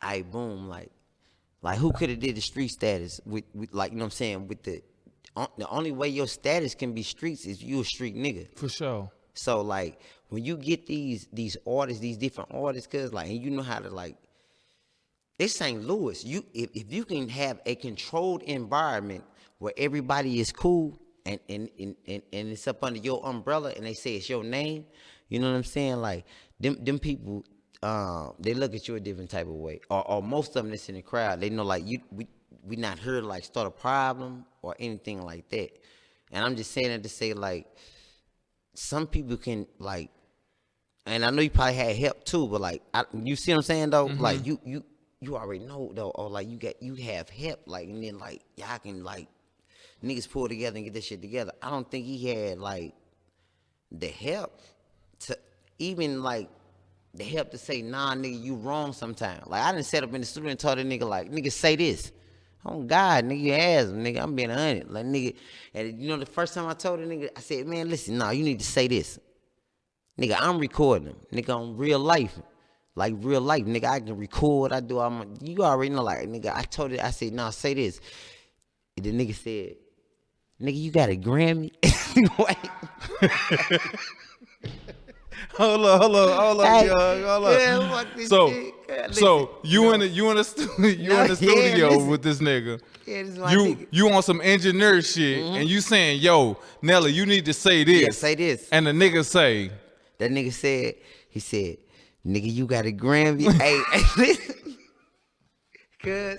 I boom, like who could have did the street status with, like, you know what I'm saying, with the only way your status can be streets is you a street nigga.
For sure.
So like when you get these artists, these different artists, cuz like, and you know how to like, it's St. Louis. You if you can have a controlled environment where everybody is cool and it's up under your umbrella and they say it's your name, you know what I'm saying? Like them people, they look at you a different type of way. Or most of them that's in the crowd, they know like we not here to like start a problem or anything like that. And I'm just saying that to say like some people can like, and I know you probably had help too, but like you see what I'm saying though? Mm-hmm. Like you already know though, or like you have help, like, and then like y'all can like niggas pull together and get this shit together. I don't think he had like the help to even like the help to say, nah, nigga, you wrong sometime. Like I done set up in the studio and told the nigga like, nigga, say this. Oh God, nigga, you ass him, nigga. I'm being 100. Like nigga, and you know the first time I told the nigga, I said, man, listen, nah, you need to say this. Nigga, I'm recording him. Nigga, on real life. Like real life, nigga, I can record, I do all my, you already know, like, nigga, I told it, I said, nah, say this. And the nigga said, nigga, you got a Grammy? Hold on,
hey,
Young, hold on. Yeah, fuck this shit.
So you in the studio
listen.
with this nigga.
Yeah, this is my nigga.
You on some engineer shit, and you saying, yo, Nelly, you need to say this.
Yeah, say this.
And the nigga say,
that nigga said, he said, nigga, you got a Grammy? Hey, listen. Cuz,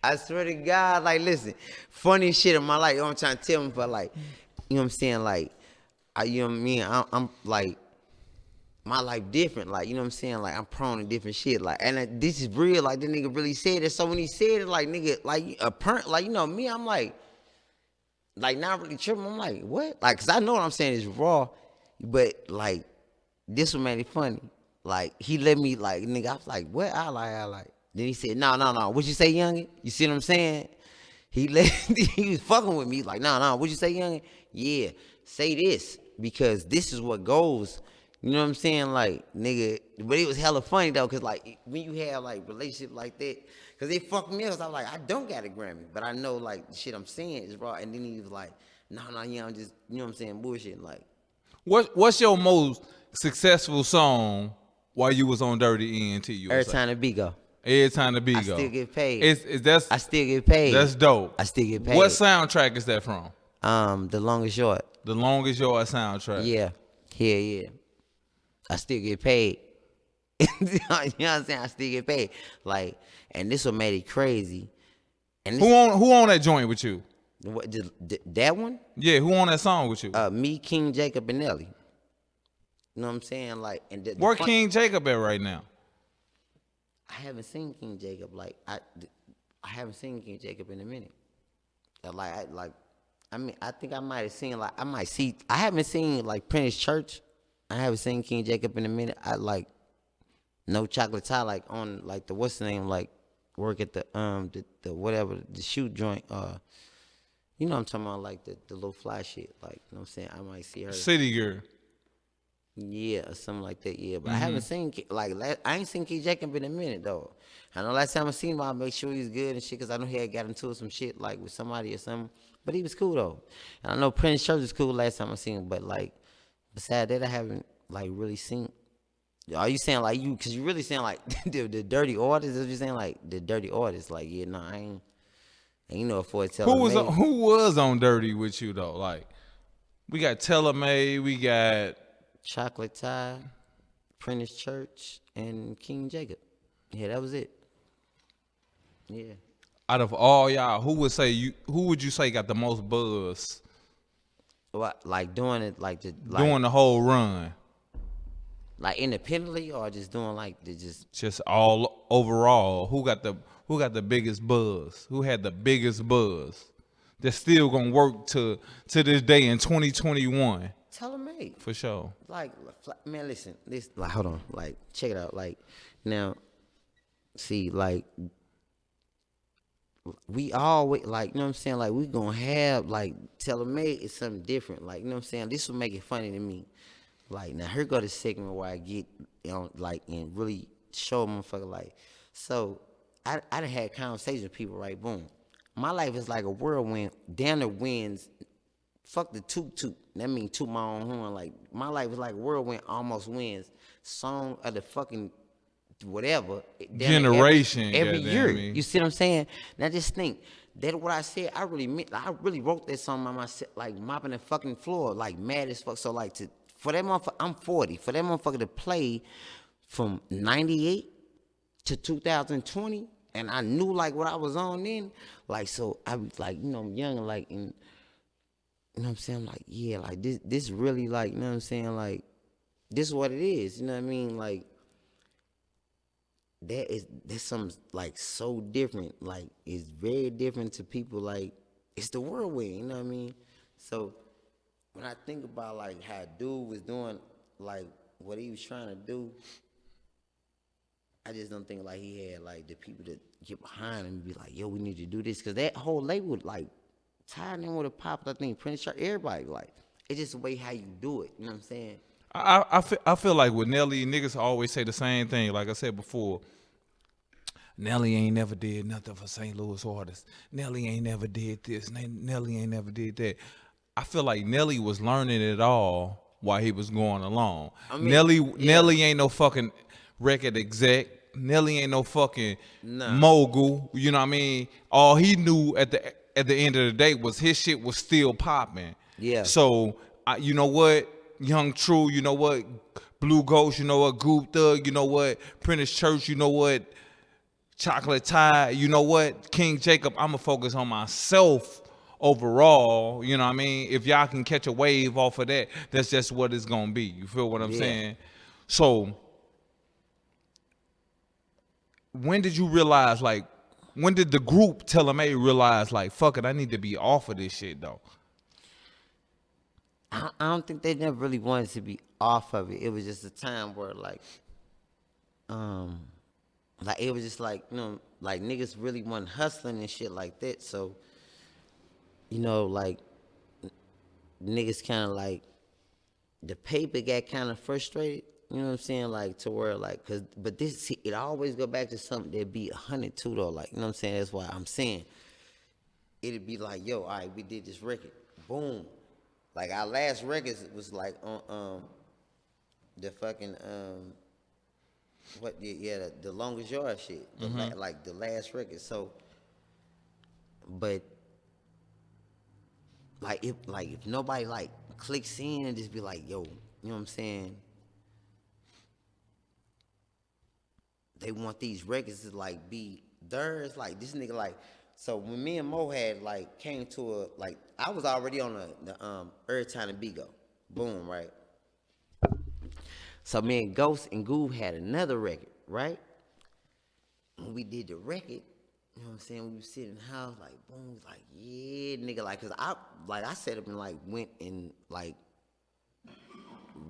I swear to God, like, listen, funny shit in my life, you know what I'm trying to tell him, but like, you know what I'm saying, like, you know what I mean, I'm like, my life different, like, you know what I'm saying, like, I'm prone to different shit, like, and this is real, like, the nigga really said it, so when he said it, like, nigga, like, like, you know, me, I'm like, not really tripping, I'm like, what? Like, cause I know what I'm saying is raw, but, like, this one made it funny. Like, he let me, like, nigga, I was like, what? I like. Then he said, no. What'd you say, youngin? You see what I'm saying? He was fucking with me. Like, no. What'd you say, youngin? Yeah, say this. Because this is what goes. You know what I'm saying? Like, nigga, but it was hella funny, though, because, like, when you have, like, relationship like that, because they fucked me up, because I was like, I don't got a Grammy. But I know, like, the shit I'm saying is raw. And then he was like, no, yeah, I'm just, you know what I'm saying, bullshit. Like,
what's your most successful song while you was on Dirty ENT?
Every time the beat go.
Every time the beat go.
I still get paid.
I
still get paid.
That's dope.
I still get paid.
What soundtrack is that from?
The Longest Yard.
The Longest Yard soundtrack.
Yeah. I still get paid. You know what I'm saying? I still get paid. Like, and this one made it crazy. And
who on that joint with you?
What, that one?
Yeah, who on that song with you?
Me, King Jacob, and Nelly. You know what I'm saying? Like, and
where King Jacob at right now?
I haven't seen King Jacob. Like, I haven't seen King Jacob in a minute. I think I might have seen, like, I haven't seen, like, Prince Church. I haven't seen King Jacob in a minute. I, like, No Chocolate Tie, like, on, like, what's the name, like, work at the whatever the shoot joint. You know what I'm talking about, like the little fly shit. Like, you know what I'm saying? I might see her.
City girl.
Yeah, or something like that. Yeah, but I haven't seen I ain't seen Key Jacob in a minute though. I know last time I seen him, I make sure he's good and shit, cause I know he had got into some shit like with somebody or something. But he was cool though. And I know Prince Church was cool last time I seen him. But like besides that, I haven't like really seen. Are you saying like you? Cause you really saying like the dirty artists? Is you saying like the dirty artists? Like yeah, no, I ain't. And you know, for it
Who was on Dirty with you though? Like, we got Tellemay, we got
Chocolate Tie, Prentice Church, and King Jacob. Yeah, that was it. Yeah.
out of all y'all, who would you say got the most buzz
What, like doing it like
doing the whole run?
like independently or just doing like the
Just all overall, who got the biggest buzz? Who had the biggest buzz? That's still gonna work to this day in 2021.
tell them, mate.
For sure.
Like, man, listen, this, like, hold on, like, check it out, like, now, see, like, we always, like, you know what I'm saying, like, we gonna have, like, Telemate is something different, like, you know what I'm saying, this will make it funny to me, like, now, here go the segment where I get, you know, like, and really show a motherfucker, like, so, I done had conversations with people, right, boom, my life is like a whirlwind, damn the winds. Fuck the toot. That mean toot my own horn. Like, my life is like a whirlwind, almost wins. Song of the fucking whatever.
Generation.
Every year.
Me.
You see what I'm saying? Now just think. That's what I said. I really meant. I really wrote that song by myself, like mopping the fucking floor, like mad as fuck. So like for that motherfucker, I'm 40. For that motherfucker to play from 98 to 2020, and I knew like what I was on then. Like, so I was like, you know, I'm young, like, and you know what I'm saying? Like, yeah, like this really, like, you know what I'm saying? Like, this is what it is. You know what I mean? Like, there's something like so different. Like, it's very different to people. Like, it's the whirlwind. You know what I mean? So when I think about like how dude was doing, like what he was trying to do, I just don't think like he had like the people that get behind him and be like, yo, we need to do this, because that whole label like tied in with a pop. I think Prince Church, everybody, like, it's just the way how you do it. You know what I'm saying?
I feel like with Nelly, niggas always say the same thing. Like I said before, Nelly ain't never did nothing for St. Louis artists. Nelly ain't never did this. Nelly ain't never did that. I feel like Nelly was learning it all while he was going along. I mean, Nelly ain't no fucking record exec. Nelly ain't no fucking mogul. You know what I mean? All he knew at the end of the day was his shit was still popping.
Yeah.
So, you know what? Jung Tru, you know what? Blue Ghost, you know what? Goop Thug, you know what? Prentice Church, you know what? Chocolate Tie, you know what? King Jacob, I'm going to focus on myself overall. You know what I mean? If y'all can catch a wave off of that, that's just what it's going to be. You feel what I'm saying? So, when did you realize, like, when did the group Tellemay realize, like, fuck it, I need to be off of this shit, though?
I don't think they never really wanted to be off of it. It was just a time where, like it was just like, you know, like niggas really wasn't hustling and shit like that. So, you know, like niggas kind of like the paper got kind of frustrated. You know what I'm saying? Like, to where, like, but this, see, it always go back to something that be 102 though. Like, you know what I'm saying? That's why I'm saying it'd be like, yo, all right, we did this record, boom. Like, our last record was like on the fucking the Longest Yard shit, like the last record. So, but if nobody like clicks in and just be like, yo, you know what I'm saying? They want these records to like be theirs. Like, this nigga, like, so when me and Mo had like came to a, like, I was already on the Every Time to Bigo, boom, right? So me and Ghost and Goob had another record, right? When we did the record, you know what I'm saying? We was sitting in the house, like, boom, like, yeah, nigga, like, cause I set up and like went and like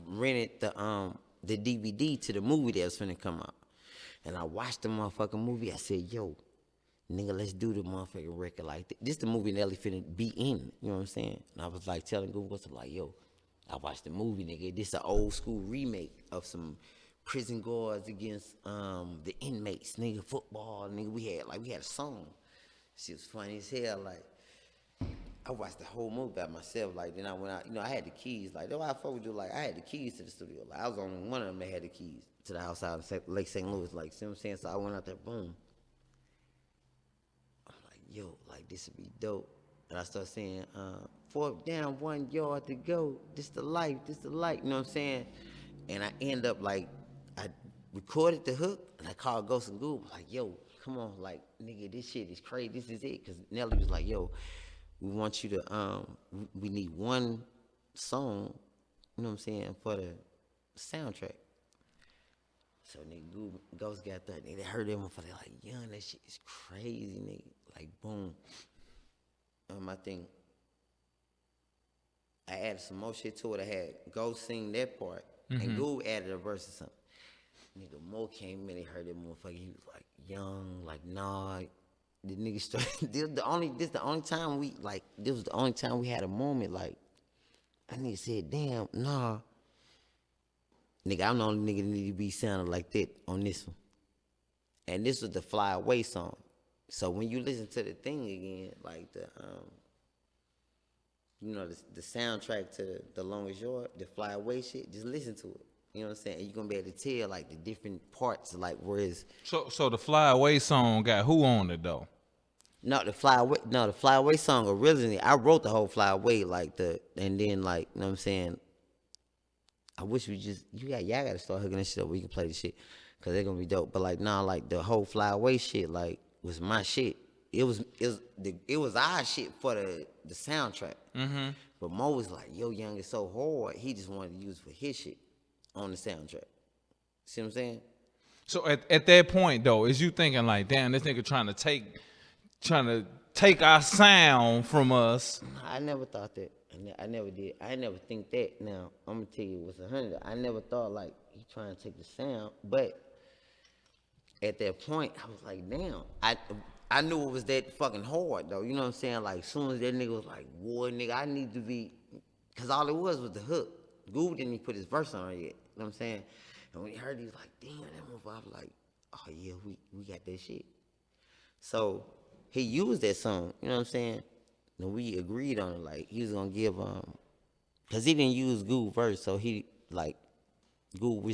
rented the DVD to the movie that was finna come out. And I watched the motherfucking movie. I said, yo, nigga, let's do the motherfucking record like this. This the movie Nelly finna be in. You know what I'm saying? And I was like telling Google, what's like, yo, I watched the movie, nigga. This an old school remake of some prison guards against the inmates, nigga. Football, nigga. We had a song. Shit was funny as hell. Like, I watched the whole movie by myself. Like, then I went out. You know, I had the keys. Like, that's why I fuck with you. Like, I had the keys to the studio. Like, I was the only one of them that had the keys to the house out in Lake St. Louis. Like, see what I'm saying? So I went out there, boom. I'm like, yo, like, this would be dope. And I started saying, 4th down, 1 yard to go. This the life, this the light. You know what I'm saying? And I end up, like, I recorded the hook, and I called Ghost and Goob. Like, yo, come on, like, nigga, this shit is crazy. This is it. Because Nelly was like, yo, we want you to, we need one song, you know what I'm saying, for the soundtrack. So, nigga, Ghost got that. Nigga, they heard that motherfucker. They like, young, that shit is crazy, nigga. Like, boom. I think I added some more shit to it. I had Ghost sing that part, and Goob added a verse or something. Nigga, Mo came in, they heard that motherfucker. He was like, young, like, nah. The nigga started. This was the only time we had a moment. Like, that nigga said, damn, nah. Nigga, I'm the only nigga that need to be sounding like that on this one. And this was the Fly Away song. So when you listen to the thing again, like the, you know, the soundtrack to The Longest Yard, the Fly Away shit, just listen to it. You know what I'm saying? And you're going to be able to tell, like, the different parts, like, where it's...
So the Fly Away song got who on it, though?
The Fly Away song originally, I wrote the whole Fly Away, like, and then, like, you know what I'm saying? I wish we just, y'all got to start hooking this shit up where you can play the shit, because they're going to be dope. But, like, like, the whole Fly Away shit, like, was my shit. It was our shit for the soundtrack. Mm-hmm. But Mo was like, yo, young is so hard, he just wanted to use it for his shit on the soundtrack. See what I'm saying? So
at that point, though, is you thinking like, damn, this nigga trying to take our sound from us?
I never thought that. I never did. I never think that. Now, I'm going to tell you what's 100. I never thought, like, he trying to take the sound. But at that point, I was like, damn. I knew it was that fucking hard, though. You know what I'm saying? Like, as soon as that nigga was like, boy, nigga, I need to be... Because all it was the hook. Goob didn't even put his verse on it yet. You know what I'm saying? And when he heard it, he was like, damn, that motherfucker. I was like, oh, yeah, we got that shit. So he used that song, you know what I'm saying? And we agreed on it. Like, he was going to give, because he didn't use Goob verse, so he, like, Goob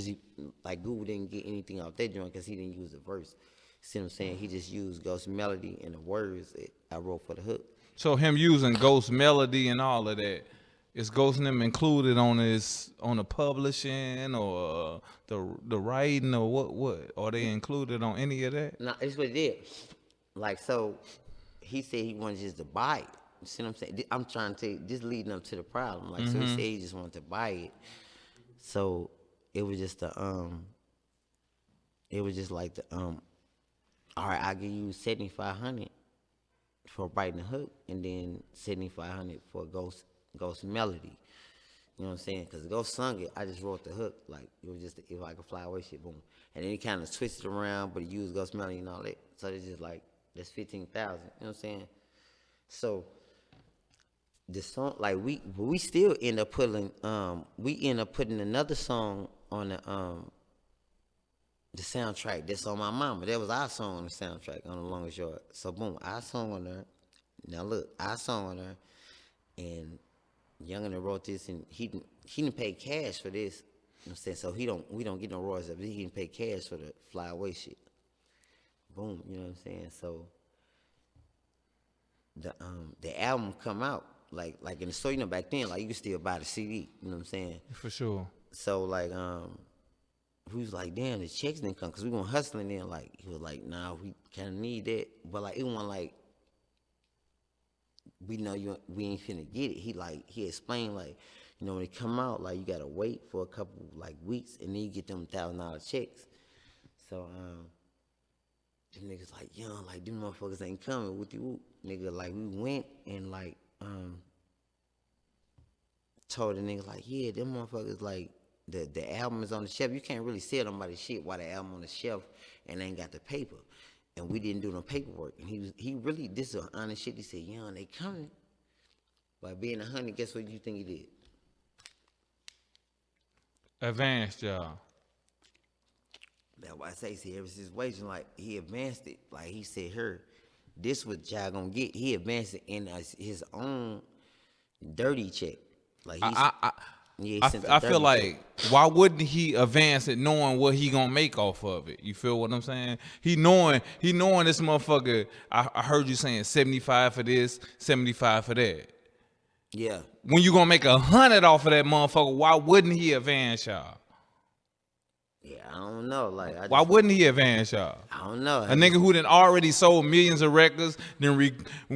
didn't get anything off that joint because he didn't use the verse. See what I'm saying? He just used Ghost melody and the words that I wrote for the hook.
So him using Ghost melody and all of that, is Ghost and them included on the publishing or the writing or what? Are they included on any of that?
No, it's what it is. Like, so he said he wanted just to buy it. You see what I'm saying? I'm trying to take this leading up to the problem. Like, so he said he just wanted to buy it. So it was just like all right, I'll give you $7,500 for writing the hook, and then $7,500 for Ghost melody. You know what I'm saying? Because Ghost sung it, I just wrote the hook. Like, it was just if I could fly away shit, boom. And then he kind of twisted around, but he used Ghost melody and all that. So it's just like, that's $15,000. You know what I'm saying? So the song, like, we still end up putting another song on the soundtrack that's on My Mama. That was our song on the soundtrack on The Longest Yard. So boom, our song on there. Now look, our song on there, and Youngin wrote this, and he didn't pay cash for this. You know what I'm saying? So we don't get no royalties, but he didn't pay cash for the Fly Away shit. Boom, you know what I'm saying? So the album come out like in the store, you know, back then, like, you could still buy the CD, you know what I'm saying?
For sure.
So like we was like, damn, the checks didn't come, because we were hustling in. Like, he was like, nah, we kind of need that. But, like, it wasn't like, we know we ain't finna get it. He explained, like, you know, when it come out, like, you got to wait for a couple, like, weeks, and then you get them $1,000 checks. So, them niggas like, young, like, them motherfuckers ain't coming with you. Nigga, like, we went and, like, told the niggas, like, yeah, them motherfuckers, like, the album is on the shelf. You can't really sell nobody's shit while the album on the shelf and ain't got the paper. and we didn't do no paperwork. And he really, this is honest shit. He said, young, they coming. By being 100, guess what you think he did?
Advanced y'all.
That's why I say, see, every situation, like, he advanced it. Like, he said, her, this what y'all gonna get. He advanced it in his own dirty check. Like,
I feel like, why wouldn't he advance it knowing what he gonna make off of it? You feel what I'm saying? He knowing this motherfucker, I heard you saying 75 for this, 75 for that.
Yeah.
When you gonna make 100 off of that motherfucker, why wouldn't he advance y'all?
Yeah, I don't know. Like,
why wouldn't he advance y'all?
I don't know.
A nigga who done already sold millions of records, then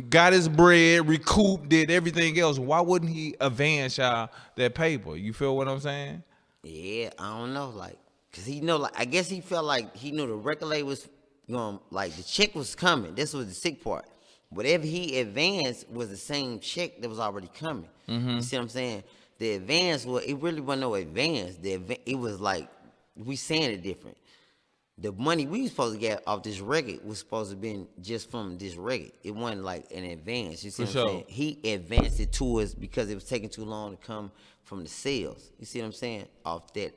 got his bread, recouped, did everything else. Why wouldn't he advance y'all that paper? You feel what I'm saying?
Yeah, I don't know. Like, cause he know, like, I guess he felt like he knew the record label was going, like, the check was coming. This was the sick part. Whatever he advanced was the same check that was already coming. You see what I'm saying? The advance, well, it really wasn't no advance. It was like, we saying it different. The money we was supposed to get off this record was supposed to been just from this record. It wasn't like an advance. You see what I'm saying? He advanced it to us because it was taking too long to come from the sales. You see what I'm saying? Off that.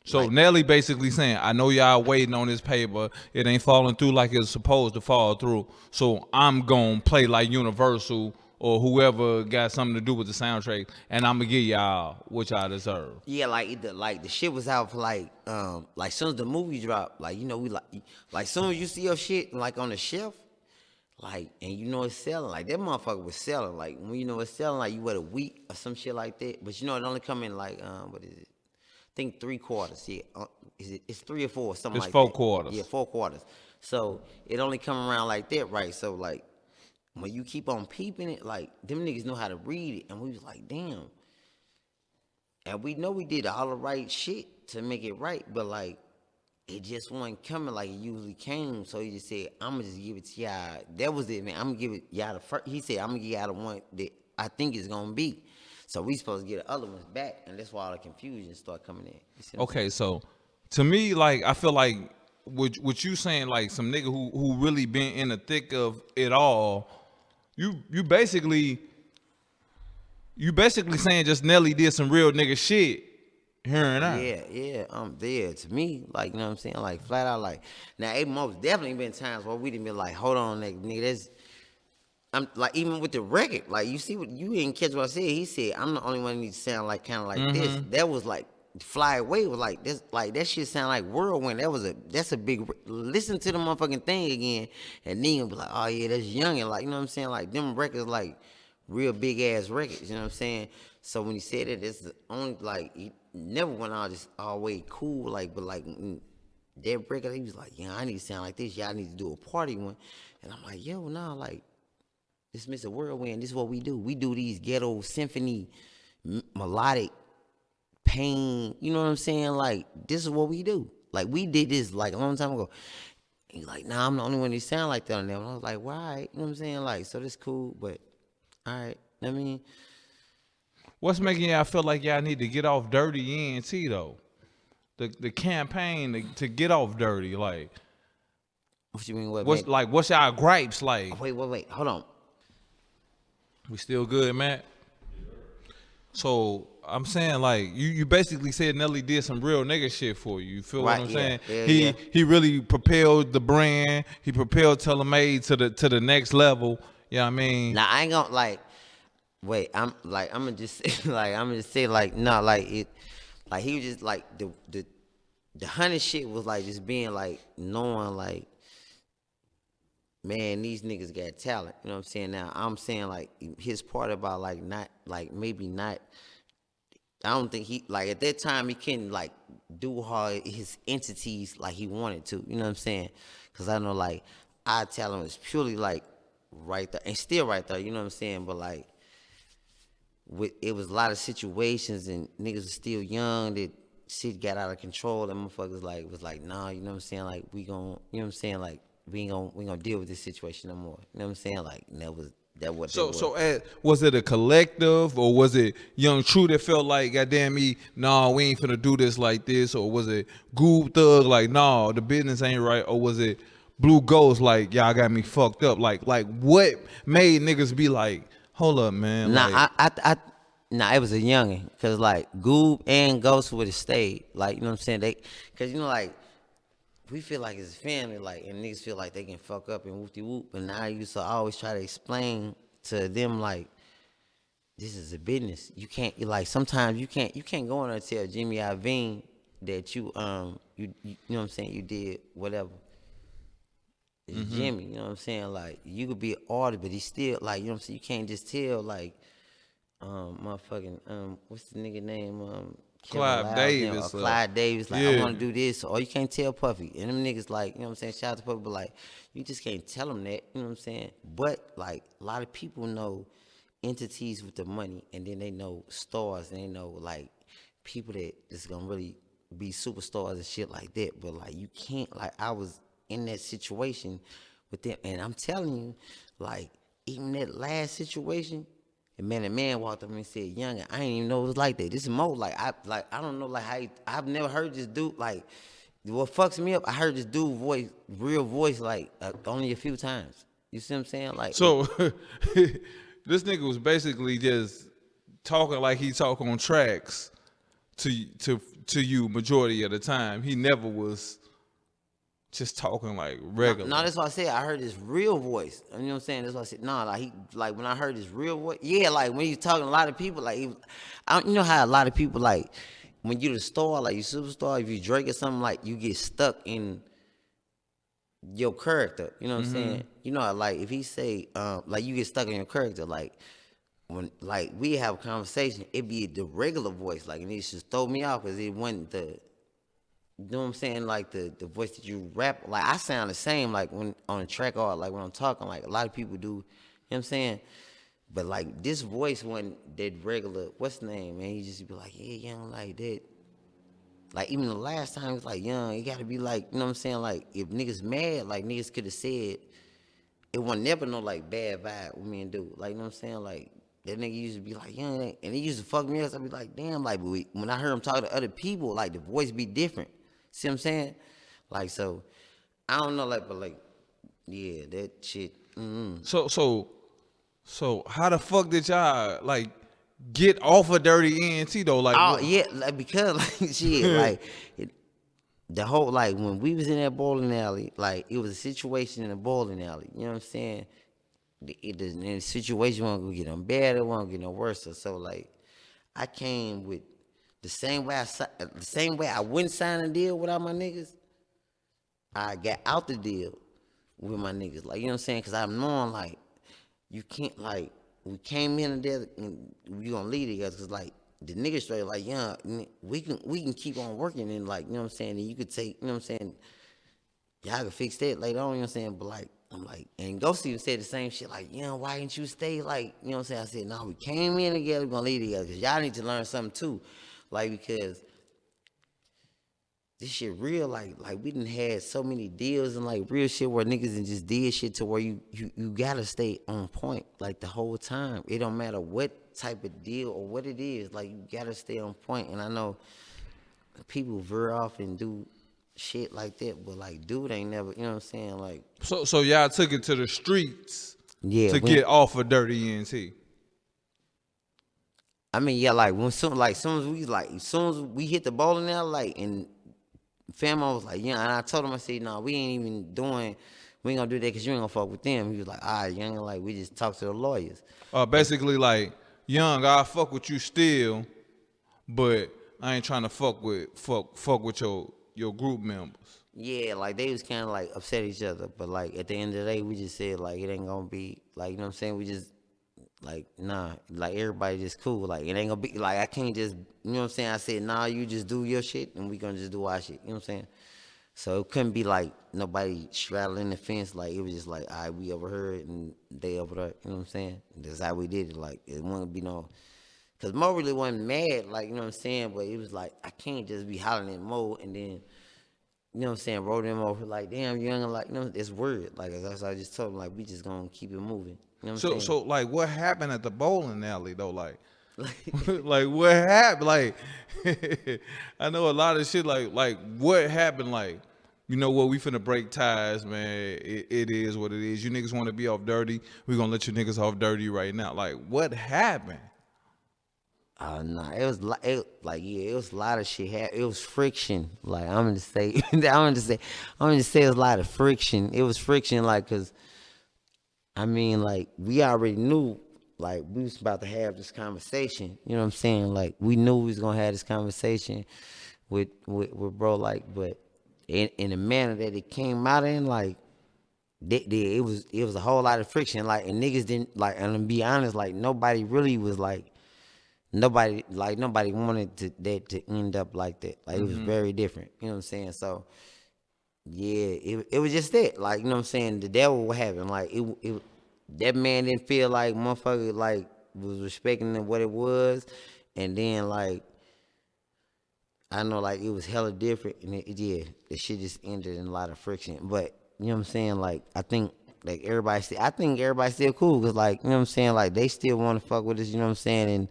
So
like,
Nelly basically saying, I know y'all waiting on this paper. It ain't falling through like it's supposed to fall through. So I'm going to play like Universal or whoever got something to do with the soundtrack, and I'm going to give y'all what y'all deserve.
Yeah, like the shit was out for like soon as the movie dropped, like, you know, we like soon as you see your shit like on the shelf, like, and you know it's selling, like that motherfucker was selling. Like when you know it's selling, like you wait a week or some shit like that. But you know it only come in like what is it? I think 3 quarters. Yeah, it's 3 or 4, something
it's
like
4
that.
quarters.
Yeah, 4 quarters. So it only come around like that, right? So like when you keep on peeping it, like them niggas know how to read it, and we was like, damn. And we know we did all the right shit to make it right, but like it just wasn't coming like it usually came. So he just said, I'm gonna just give it to y'all. That was it, man. I'm gonna give it y'all the first. He said, I'm gonna give y'all the one that I think it's gonna be. So we supposed to get the other ones back, and that's why all the confusion start coming in.
Okay, so to me, like, I feel like what you saying, like some nigga who really been in the thick of it all, you basically saying just Nelly did some real nigga shit here and there.
Yeah, I'm there. To me, like, you know what I'm saying? Like, flat out, like, now, it most definitely been times where we didn't be like, hold on, nigga, that's, I'm like, even with the record, like, you see what, you didn't catch what I said. He said, I'm the only one that needs to sound like, kind of like this. That was like, Fly Away was like this, like, that shit sound like Whirlwind. That's a big, listen to the motherfucking thing again, and then you'll be like, oh yeah, that's young, and like, you know what I'm saying? Like, them records, like, real big ass records, you know what I'm saying? So when he said it, it's the only, like, he never went out just always cool, like, but like, that record, he was like, yeah, I need to sound like this, y'all need to do a party one. And I'm like, yo, nah, like, this Mr. Whirlwind, this is what we do. We do these ghetto symphony, melodic, pain, you know what I'm saying? Like, this is what we do. Like, we did this, like, a long time ago. He's like, nah, I'm the only one that sound like that on them. And I was like, why? You know what I'm saying? Like, so this cool, but, all right, I mean.
What's making y'all feel like y'all need to get off dirty ENT, though? The campaign to get off dirty, like.
What you mean? What,
what's y'all gripes, like?
Wait, hold on.
We still good, Matt? So I'm saying, like, you basically said Nelly did some real nigga shit for you. You feel what I'm saying?
Yeah,
he really propelled the brand. He propelled TaylorMade to the next level. You know what I mean?
Now I ain't gonna like. Wait, I'm gonna just say like no, like it, like he was just like the 100 shit was like just being like knowing like, man, these niggas got talent. You know what I'm saying? Now, I'm saying, like, his part about, like, not, like, maybe not, I don't think he, like, at that time, he couldn't, like, do all his entities like he wanted to. You know what I'm saying? Because I know, like, our talent was purely, like, right there, and still right there, you know what I'm saying? But, like, it was a lot of situations, and niggas was still young, that shit got out of control, and motherfuckers, like, was like, nah, you know what I'm saying? Like, we gon', you know what I'm saying? Like, we ain't gonna deal with this situation no more. You know what I'm saying? Like, that was.
So was it a collective, or was it Jung Tru that felt like, goddamn me, nah, we ain't finna do this like this, or was it Goob Thug like, nah, the business ain't right, or was it Blue Ghost, like, y'all got me fucked up. Like what made niggas be like, hold up, man?
Nah,
Like,
it was a youngin', cause like Goob and Ghost would have stayed, like, you know what I'm saying? Cause you know, like, we feel like it's a family, like, and niggas feel like they can fuck up and whoop de whoop. But now I used to always try to explain to them, like, this is a business. You can't, like, sometimes you can't go in there and tell Jimmy Iovine that you know what I'm saying, you did whatever. It's Jimmy, you know what I'm saying? Like, you could be an artist, but he's still, like, you know what I'm saying? You can't just tell, like, motherfucking, what's the nigga name?
Clive Davis.
Clyde Davis, like,
yeah.
I want to do this. Or you can't tell Puffy. And them niggas, like, you know what I'm saying? Shout out to Puffy, but, like, you just can't tell them that, you know what I'm saying? But, like, a lot of people know entities with the money, and then they know stars, and they know, like, people that is going to really be superstars and shit like that. But, like, you can't, like, I was in that situation with them, and I'm telling you, like, even that last situation, and man, a man walked up and said, "Young, I ain't even know it was like that. This is Mo. Like, I don't know, like, how I've never heard this dude. Like, what fucks me up, I heard this dude voice, real voice, like, only a few times. You see what I'm saying? Like,
So this nigga was basically just talking like he talk on tracks to you majority of the time. He never was just talking like regular.
No, that's why I said I heard his real voice. You know what I'm saying? That's why I said, no, like when I heard his real voice, yeah, like when he's talking to a lot of people, like, you know how a lot of people, like, when you the star, like you superstar, if you Drake or something, like, you get stuck in your character. You know what I'm saying? You know, like, if he say, like, you get stuck in your character, like, when, like, we have a conversation, it be the regular voice, like, and it just throw me off because it wasn't the, you know what I'm saying? Like, the voice that you rap, like, I sound the same, like, when on a track or, like, when I'm talking, like, a lot of people do, you know what I'm saying? But, like, this voice wasn't that regular, what's the name, man? He just be like, yeah, young, like that. Like, even the last time, it was like, young, it gotta be like, you know what I'm saying? Like, if niggas mad, like, niggas could have said, it was never no, like, bad vibe with me and dude. Like, you know what I'm saying? Like, that nigga used to be like, young, and he used to fuck me up. I'd be like, damn, like, but when I heard him talk to other people, like, the voice be different. See what I'm saying? Like, so, I don't know, like, but, like, yeah, that shit.
So how the fuck did y'all, like, get off of Dirty ENT though? Like,
Oh, yeah, like, because, like, shit, like, the whole, like, when we was in that bowling alley, like, it was a situation in the bowling alley. You know what I'm saying? The situation wasn't gonna get no better, it wasn't gonna get no worse. So, like, I came with the same way I wouldn't sign a deal without my niggas, I got out the deal with my niggas. Like, you know what I'm saying? Because I'm knowing, like, you can't, like, we came in there and we gonna leave together. Because, like, the niggas straight, like, yeah, we can keep on working and, like, you know what I'm saying? And you could take, you know what I'm saying? Y'all can fix that later on, you know what I'm saying? But, like, I'm like, and Ghost even said the same shit, like, yeah, why didn't you stay? Like, you know what I'm saying? I said, no, we came in together, we gonna leave together. Because y'all need to learn something too. Like, because this shit real, like we done had so many deals and, like, real shit where niggas and just did shit to where you gotta stay on point, like, the whole time. It don't matter what type of deal or what it is, like, you gotta stay on point. And I know people veer off and do shit like that, but, like, dude ain't never, you know what I'm saying? Like,
so y'all took it to the streets,
yeah,
to get off of Dirty ENT.
I mean, yeah, like, soon as we hit the bowling alley, like, and Famo was like, yeah, and I told him, I said, no, we ain't even doing, we ain't gonna do that because you ain't gonna fuck with them. He was like, all right, young, like, we just talk to the lawyers.
Basically, like, young, I'll fuck with you still, but I ain't trying to fuck with your group members.
Yeah, like, they was kind of, like, upset at each other, but, like, at the end of the day, we just said, like, it ain't gonna be, like, you know what I'm saying? We just, like, nah, like, everybody just cool. Like, it ain't gonna be, like, I can't just, you know what I'm saying? I said, nah, you just do your shit, and we gonna just do our shit. You know what I'm saying? So it couldn't be, like, nobody straddling the fence. Like, it was just like, all right, we overheard, and they over there. You know what I'm saying? That's how we did it. Like, it wouldn't be no, because Mo really wasn't mad, like, you know what I'm saying? But it was like, I can't just be hollering at Mo, and then, you know what I'm saying, roll them over, like, damn, young, like, you know, it's weird. Like, that's what I just told him, like, we just gonna keep it moving. You know what I'm saying?
So, like, what happened at the bowling alley, though? Like, like, what happened? Like, I know a lot of shit, like, what happened? Like, You know what? We finna break ties, man. It is what it is. You niggas want to be off dirty. We gonna let you niggas off dirty right now. Like, what happened?
Nah, it was it was a lot of shit. It was friction. Like I'm gonna say, I'm gonna say it was a lot of friction. It was friction, like, cause I mean, like, we already knew, like, we was about to have this conversation. You know what I'm saying? Like, we knew we was gonna have this conversation with bro, like, but in the manner that it came out in, like, it was a whole lot of friction. Like, and niggas didn't, like, and to be honest, like, nobody really was like. Nobody wanted that to end up like that. Like, it was very different. You know what I'm saying? So, yeah, it was just that. Like, you know what I'm saying? The devil what happened. Like, that man didn't feel like motherfucker, like, was respecting what it was. And then, like, I know, like, it was hella different. And the shit just ended in a lot of friction. But, you know what I'm saying? Like, I think everybody's still cool. Because, like, you know what I'm saying? Like, they still want to fuck with us. You know what I'm saying? And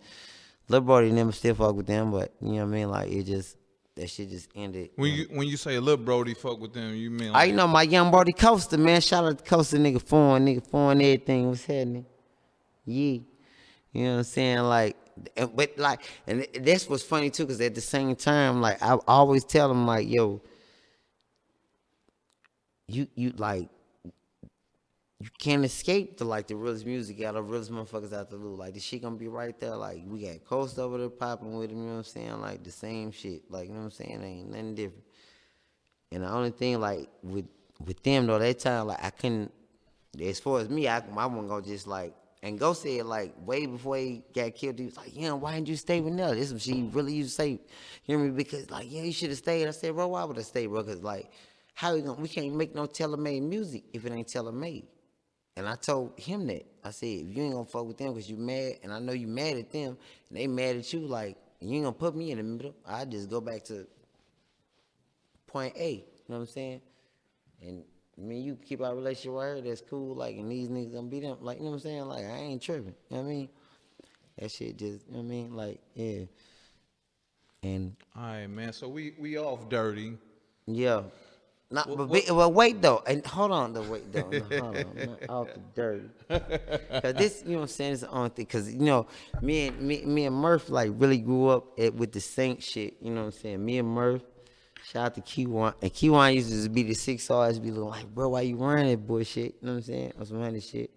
Lil Brody never still fuck with them, but you know what I mean. Like that shit just ended.
When you say Lil Brody fuck with them, you mean?
Like, I know my young Brody Coaster, man. Shout out to Coaster, nigga, foreign everything. What's happening? Yeah, you know what I'm saying. Like, but like, and that's what's funny too, cause at the same time, like, I always tell them, like, yo, you like. You can't escape the realest music out of realest motherfuckers out the loop. Like, the shit gonna be right there. Like, we got Coast over there popping with him, you know what I'm saying? Like, the same shit. Like, you know what I'm saying? Ain't nothing different. And the only thing, like, with them, though, that time, like, I couldn't, as far as me, I wasn't gonna just, like, and Go said, like, way before he got killed, he was like, yeah, why didn't you stay with Nell? This is some shit he really used to say, you hear me? Because, like, yeah, you should have stayed. I said, bro, why would I stay, bro? Because, like, we can't make no tailor-made music if it ain't tailor-made. And I told him that. I said, if you ain't gonna fuck with them because you mad, and I know you mad at them, and they mad at you, like, you ain't gonna put me in the middle. I just go back to point A. You know what I'm saying? And I mean, you keep our relationship right here, that's cool. Like, and these niggas gonna be them. Like, you know what I'm saying? Like, I ain't tripping. You know what I mean? That shit just, you know what I mean? Like, yeah. And
All right, man. So we off dirty.
yeah. Well, wait though, and hold on though, wait though, hold on, not off the dirty. Cause this, you know what I'm saying, is the only thing. Cause, you know, me and Murph, like, really grew up with the Saint shit. You know what I'm saying? Me and Murph, shout out to Q1, and Q1 used to just be the 6 always be like, bro, why you wearing that bullshit? You know what I'm saying? On some honey shit.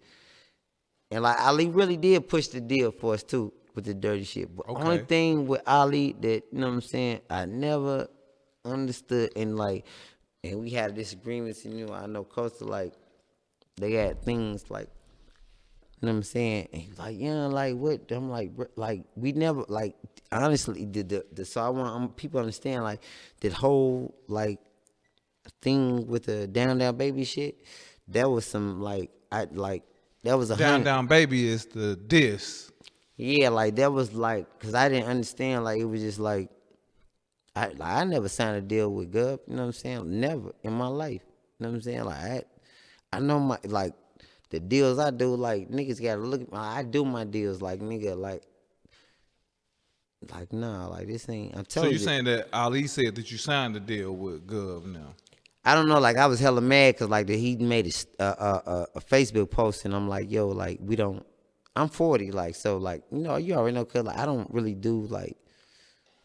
And, like, Ali really did push the deal for us too with the dirty shit. But only thing with Ali that, you know what I'm saying, I never understood, and, like, and we had disagreements, and, you know, I know Costa, like, they had things, like, you know what I'm saying? And he's like, yeah, like, what? I'm like, bro, like, we never, like, honestly, so I want people to understand, like, that whole, like, thing with the Down Down Baby shit, that was some, like, that was a
Down Baby is the diss.
Yeah, like, that was, like, because I didn't understand, like, it was just, like, I never signed a deal with Gov, you know what I'm saying? Never in my life. You know what I'm saying? Like, I know my, like, the deals I do, like, niggas gotta look at I do my deals, like, nigga, like, nah, like, this ain't, I'm telling you.
So you saying that Ali said that you signed the deal with Gov now?
I don't know, like, I was hella mad because, like, he made a Facebook post, and I'm like, yo, like, I'm 40, like, so, like, you know, you already know, cause, like, I don't really do, like,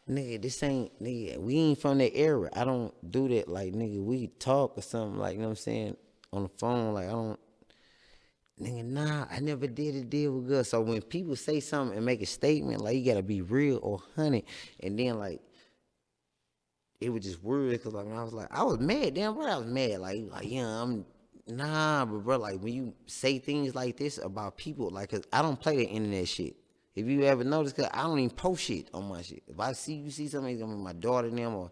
nigga, this ain't, nigga, we ain't from that era. I don't do that. Like, nigga, we talk or something, like, you know what I'm saying, on the phone. Like, I don't, nigga, nah, I never did a deal with Gus. So when people say something and make a statement, like, you gotta be real or honey. And then, like, it was just weird because, like, when I was mad. Damn, bro, I was mad. Like, yeah, nah, but, bro, like, when you say things like this about people, like, cause I don't play the internet shit. If you ever notice, cause I don't even post shit on my shit. If I see something, it's gonna be my daughter and them, or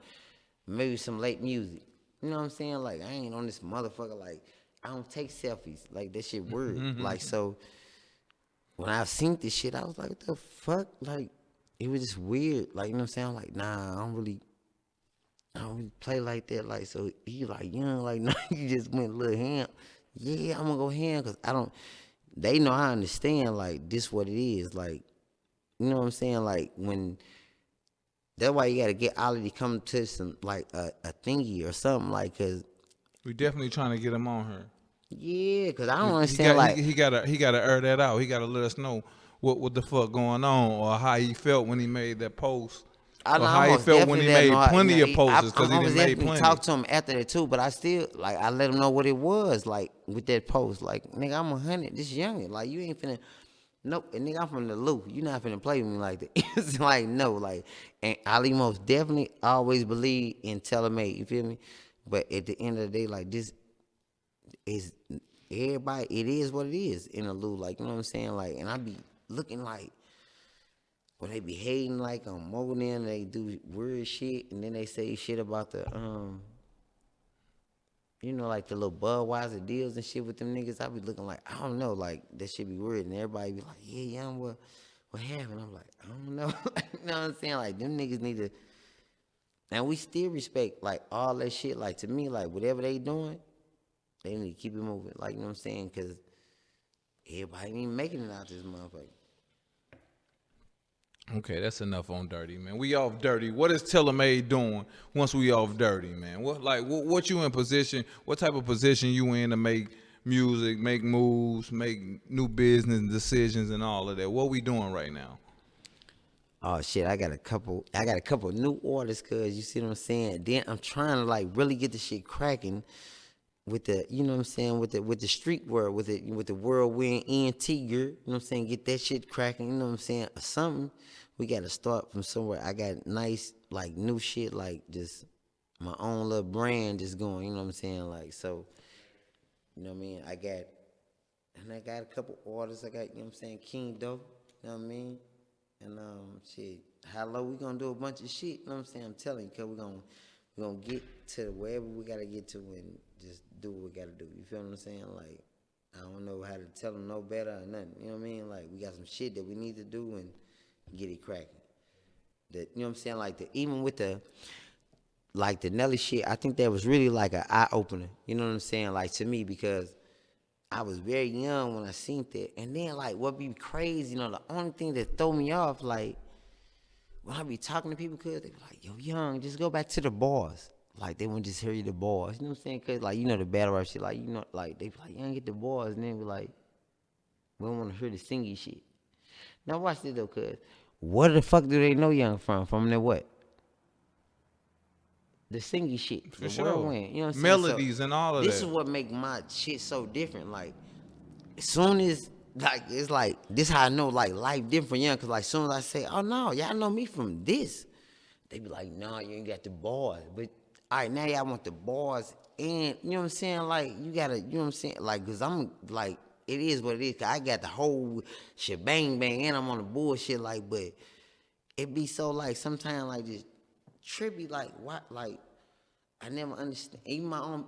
maybe some late music. You know what I'm saying? Like, I ain't on this motherfucker. Like, I don't take selfies. Like, that shit weird. Like, so when I seen this shit, I was like, what the fuck? Like, it was just weird. Like, you know what I'm saying? I'm like, nah, I don't really play like that. Like, so he like, you know, like, no, you just went a little ham. Yeah, I'm gonna go ham because they know I understand, like, this what it is. Like, you know what I'm saying? Like, when, that's why you gotta get Ali to come to some, like, a thingy or something, like, cause
We definitely trying to get him on her.
Yeah, cause I don't understand.
He gotta air that out. He gotta let us know what the fuck going on, or how he felt when he made that post,
I
or
know
how
I
he
most
felt when he
definitely
made plenty of posts because he
I
didn't
was
make
definitely
plenty.
talk to him after that too, but I still like I let him know what it was like with that post. Like nigga, I'm 100, this youngin, like you ain't finna. Nope, and nigga, I'm from the loop. You not finna play with me like that. It's like no, like, and Ali most definitely always believe in telling-made. You feel me? But at the end of the day, like this is everybody. It is what it is in the loop. Like you know what I'm saying? Like, and I be looking like when they be hating like on more than they do weird shit, and then they say shit about the you know, like the little Budweiser deals and shit with them niggas. I be looking like, I don't know, like that shit be weird. And everybody be like, yeah, young, what happened? I'm like, I don't know. You know what I'm saying? Like them niggas need to, and we still respect like all that shit. Like to me, like whatever they doing, they need to keep it moving. Like, you know what I'm saying? Cause everybody ain't making it out this motherfucker.
Okay, that's enough on Dirty, man. We off Dirty. What is TaylorMade doing once we off Dirty, man? What you in position? What type of position you in to make music, make moves, make new business decisions, and all of that? What we doing right now?
Oh shit, I got a couple new orders, cause you see what I'm saying? Then I'm trying to like really get the shit cracking with the, you know what I'm saying, with the street world, with the whirlwind ENT gear, you know what I'm saying, get that shit cracking, you know what I'm saying, or something. We gotta start from somewhere. I got nice like new shit, like just my own little brand just going, you know what I'm saying, like so, you know what I mean. I got a couple orders. I got, you know what I'm saying, King Doe, you know what I mean, and shit, hello, we gonna do a bunch of shit, you know what I'm saying. I'm telling you, cause we gonna get to wherever we gotta get to and just do what we gotta do. You feel what I'm saying? Like, I don't know how to tell them no better or nothing. You know what I mean? Like, we got some shit that we need to do and get it cracking. That, you know what I'm saying? Like, even with the Nelly shit, I think that was really like an eye opener. You know what I'm saying? Like, to me, because I was very young when I seen that. And then, like, what be crazy, you know, the only thing that throw me off, like, when I be talking to people, cause they be like, yo, young, just go back to the bars. Like, they won't just hear you the bars. You know what I'm saying? Cause, like, you know, the battle rap shit, like, you know, like, they be like, young, get the bars. And then be like, we don't want to hear the singy shit. Now, watch this, though, cuz. Where the fuck do they know young from? From the what? The singy shit.
For
the
sure.
Whirlwind. You know what I'm saying?
Melodies
So,
and all of
this
that.
is what make my shit so different. Like, as soon as, like, it's like, this how I know, like, life different for young. Cause, like, as soon as I say, oh, no, y'all know me from this. They be like, nah, you ain't got the bars. But, all right, now y'all want the bars. And, you know what I'm saying? Like, you gotta, you know what I'm saying? Like, cause I'm, like, it is what it is. Cause I got the whole shebang bang and I'm on the bullshit. Like, but it be so, like, sometimes, like, just trippy. Like, what? Like, I never understand. Even my own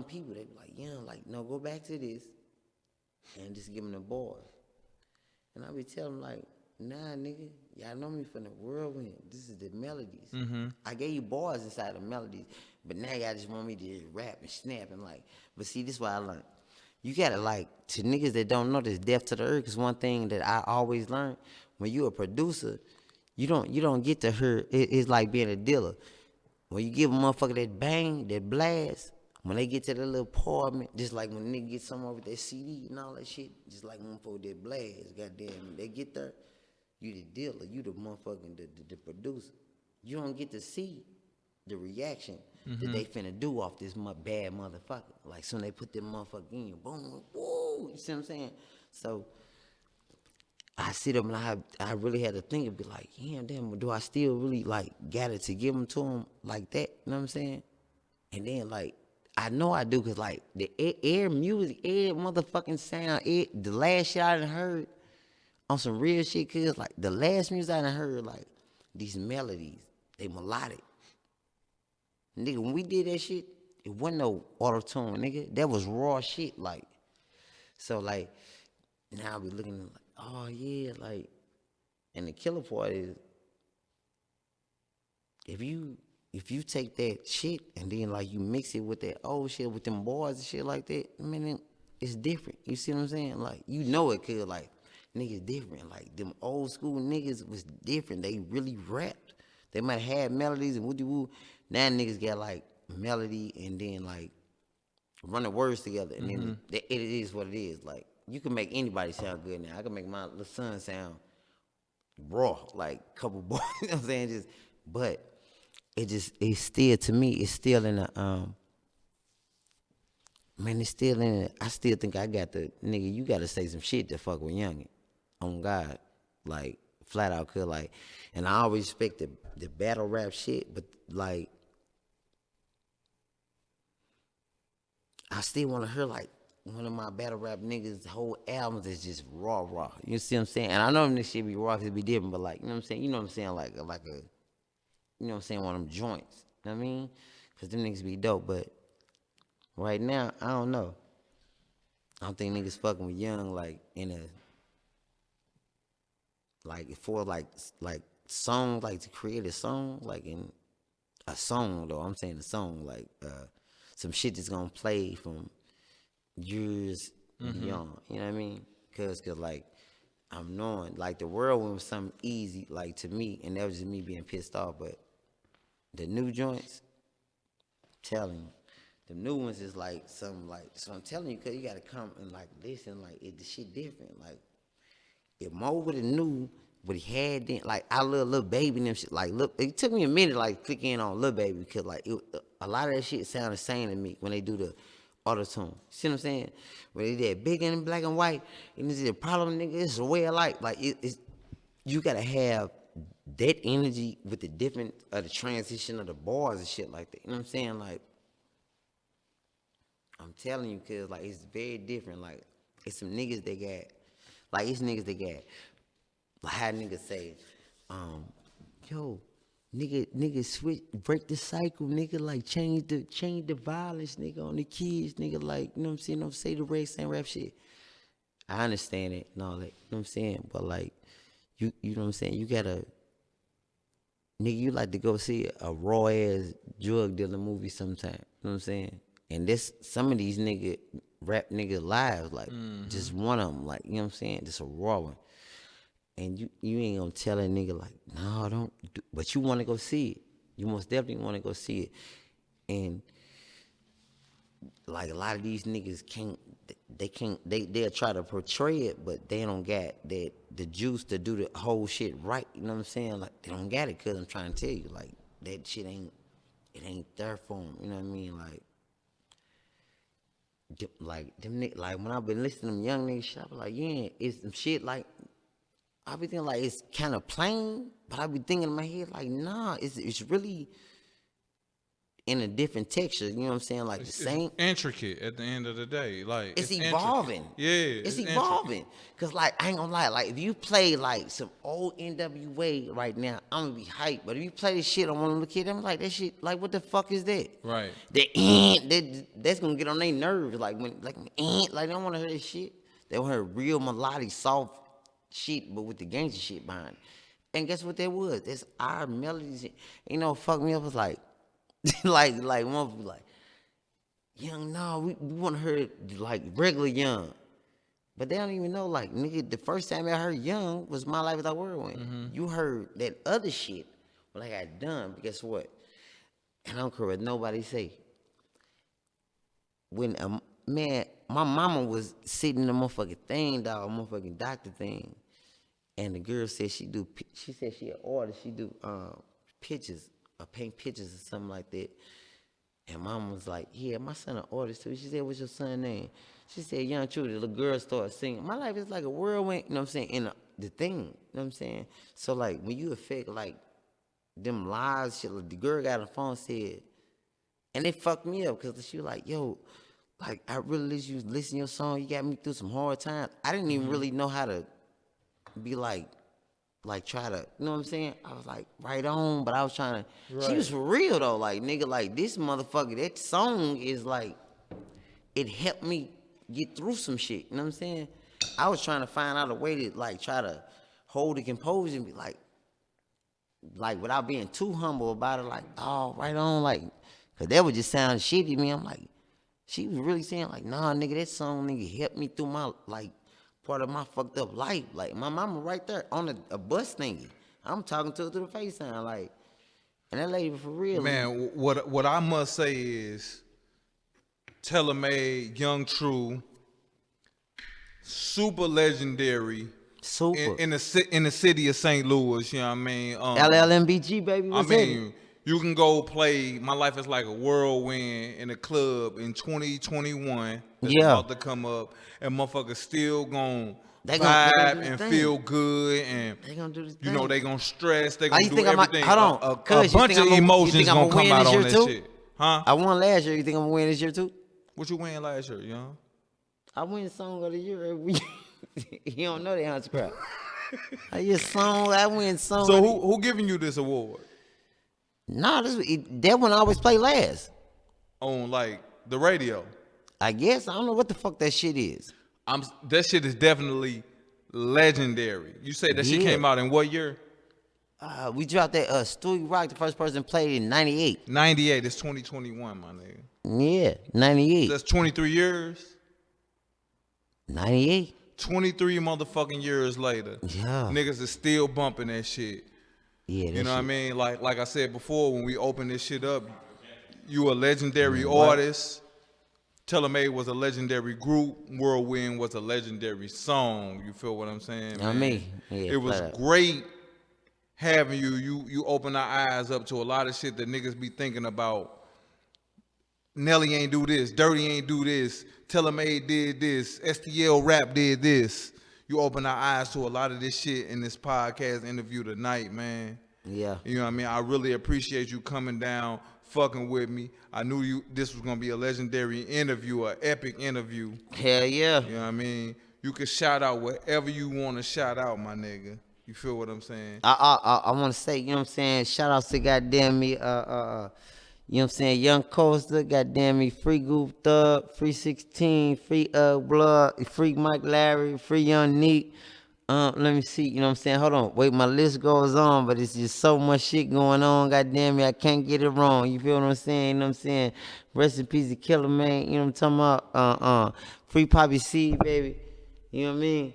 people, they be like, yeah, like, no, go back to this and just give them the bars. And I be telling them, like, nah, nigga, y'all know me from the whirlwind. This is the melodies. Mm-hmm. I gave you bars inside the melodies, but now y'all just want me to just rap and snap and like. But see, this is what I learned. You gotta like, to niggas that don't know this, deaf to the earth. Cause one thing that I always learned, when you a producer, you don't get to hear. It's like being a dealer. When you give a motherfucker that bang, that blast, when they get to the little apartment, just like when nigga get somewhere with that CD and all that shit, just like motherfucker that blast, goddamn, they get there, you the dealer, you the motherfucking the producer. You don't get to see the reaction that they finna do off this bad motherfucker. Like soon they put them motherfucker in, boom, woo, you see what I'm saying? So I sit up and I really had to think and be like, yeah, damn, do I still really like got it to give them to them like that? You know what I'm saying? And then like, I know I do, cause like the air music, air motherfucking sound, the last shit I done heard on some real shit, cause like the last music I done heard, like these melodies, they melodic. Nigga, when we did that shit, it wasn't no auto-tune, nigga. That was raw shit, like. So like, now I be looking like, oh yeah, like, and the killer part is, if you take that shit and then like you mix it with that old shit with them bars and shit like that, I mean, it's different. You see what I'm saying? Like, you know it, cause like niggas different. Like them old school niggas was different. They really rapped. They might have had melodies and woody woo. Now niggas got like melody and then like run the words together, and then it is what it is. Like you can make anybody sound good now. I can make my little son sound raw, like couple boys. You know what I'm saying? But it's still, to me, it's still in the man, it's still in it. I still think I got the nigga. You got to say some shit to fuck with Youngin. On God, like flat out, cause like, and I always respect the battle rap shit, but like, I still want to hear like one of my battle rap niggas' whole albums is just raw. You see what I'm saying? And I know this shit be raw, cause it be different, but like, you know what I'm saying? You know what I'm saying? Like a, you know what I'm saying? One of them joints. You know what I mean? Cause them niggas be dope, but right now, I don't know. I don't think niggas fucking with Young like in a like for like song, like to create a song, like in a song though. I'm saying a song like some shit that's gonna play from years beyond. You know what I mean? Cause like I'm knowing like the world was something easy like to me, and that was just me being pissed off. But the new joints, telling you. The new ones is like something like, so I'm telling you, cause you gotta come and like listen, like the shit different. Like if Mo would have knew what he had then, like I love Lil Baby and them shit. Like look, it took me a minute like click in on Lil Baby, because like a lot of that shit sound the same to me when they do the auto tune. See what I'm saying? When they did big and black and white, and this is a problem, nigga. It's a way of life. Like it's you gotta have that energy with the different the transition of the bars and shit like that. You know what I'm saying? Like. I'm telling you, cause like it's very different. Like it's some niggas they got, like it's niggas they got. Like how niggas say, yo, nigga switch, break the cycle, nigga. Like change the violence, nigga, on the kids, nigga. Like you know what I'm saying? Don't say the same rap shit. I understand it, no, like you know what I'm saying. But like you know what I'm saying. You gotta, nigga, you like to go see a raw ass drug dealer movie sometime. You know what I'm saying? And this, some of these rap nigga lives, like just one of them, like, you know what I'm saying? Just a raw one. And you ain't gonna tell a nigga like, no, don't do, but you wanna go see it. You most definitely wanna go see it. And like a lot of these niggas they'll try to portray it, but they don't got the juice to do the whole shit right. You know what I'm saying? Like they don't got it, cause I'm trying to tell you, like that shit ain't there for them. You know what I mean? Like them niggas, like when I've been listening to them young niggas shit, I be like, yeah, it's some shit like I be thinking like it's kind of plain, but I be thinking in my head like, nah, it's really in a different texture. You know what I'm saying? Like the same.
It's intricate at the end of the day. Like
it's evolving.
Yeah,
it's evolving. Cause like I ain't gonna lie, like if you play like some old NWA right now, I'm gonna be hyped. But if you play this shit on one of the kids, I'm like that shit. Like what the fuck is that?
Right.
That's gonna get on their nerves. Like when like they don't want to hear this shit. They want to hear real melodic, soft shit, but with the gangster shit behind it. And guess what that was? That's our melodies. You know, fuck me up was like. like one be like, Young, no, we want to hear like regular Young, but they don't even know like nigga. The first time I heard Young was My Life Without Whirlwind. You heard that other shit when I got done. But guess what? And I don't care what nobody say. When man, my mama was sitting in the motherfucking thing, dog, motherfucking doctor thing, and the girl said she said she an artist, she do pictures. Paint pictures or something like that. And mom was like, yeah, my son an artist too. She said, what's your son's name? She said, Jung Tru. The little girl started singing. My life is like a whirlwind, you know what I'm saying, in the thing, you know what I'm saying? So like when you affect like them lives, shit, like, the girl got on the phone said, and it fucked me up because she was like, yo, like I really let you listen to your song. You got me through some hard times. I didn't even really know how to be like try to, you know what I'm saying? I was like, right on, but I was trying to, She was for real though, like, nigga, like, this motherfucker, that song is like, it helped me get through some shit, you know what I'm saying? I was trying to find out a way to, like, try to hold the composure and be like, without being too humble about it, like, oh, right on, like, cause that would just sound shitty to me. I'm like, she was really saying, like, nah, nigga, that song, nigga, helped me through my, like, part of my fucked up life. Like my mama right there on a bus thingy. I'm talking to her through the FaceTime, like, and that lady for real.
Man, what I must say is Telemade, Jung Tru, super legendary.
Super.
In the city of St. Louis, you know what I mean?
LLMBG, baby.
I mean, you can go play My Life is Like a Whirlwind in a club in 2021. That's about to come up, and motherfuckers still gonna vibe and feel good, and
they gonna do this
you know they gonna stress, they gonna
you
do
think
everything.
Hold on,
a bunch of emotions gonna come out on that shit. Huh?
I won last year. You think I'm gonna win this year too?
What you win last year, you know?
I win Song of the Year every year. You don't know that Hunter crap. I win song.
So who giving you this award?
Nah, that one I always play last.
On like the radio.
I guess I don't know what the fuck that shit is.
That shit is definitely legendary. You say that shit came out in what year?
We dropped that Stewie Rock, the first person played in 98.
98, it's 2021, my nigga.
Yeah, 98.
That's 23 years.
98.
23 motherfucking years later.
Yeah.
Niggas is still bumping that shit.
Yeah,
you know what I mean? Like I said before, when we opened this shit up, you a legendary artist. Telemade was a legendary group. Whirlwind was a legendary song. You feel what I'm saying?
I mean, yeah,
it was great having you. You open our eyes up to a lot of shit that niggas be thinking about. Nelly ain't do this. Dirty ain't do this. Telemade did this. STL Rap did this. You open our eyes to a lot of this shit in this podcast interview tonight, man.
Yeah.
You know what I mean? I really appreciate you coming down, fucking with me. I knew this was gonna be a legendary interview, an epic interview.
Hell yeah.
You know what I mean? You can shout out whatever you want to shout out, my nigga. You feel what I'm saying?
I want to say, you know what I'm saying? Shout out to goddamn me, you know what I'm saying? Young Coaster, goddamn me, Free Goof Thug, Free 16, Free Blood, Free Mike Larry, Free Young Neat. Let me see, you know what I'm saying? Hold on, wait, my list goes on, but it's just so much shit going on, goddamn me, I can't get it wrong. You feel what I'm saying? You know what I'm saying? Rest in peace to Killer Man, you know what I'm talking about? Free Poppy C, baby. You know what I mean?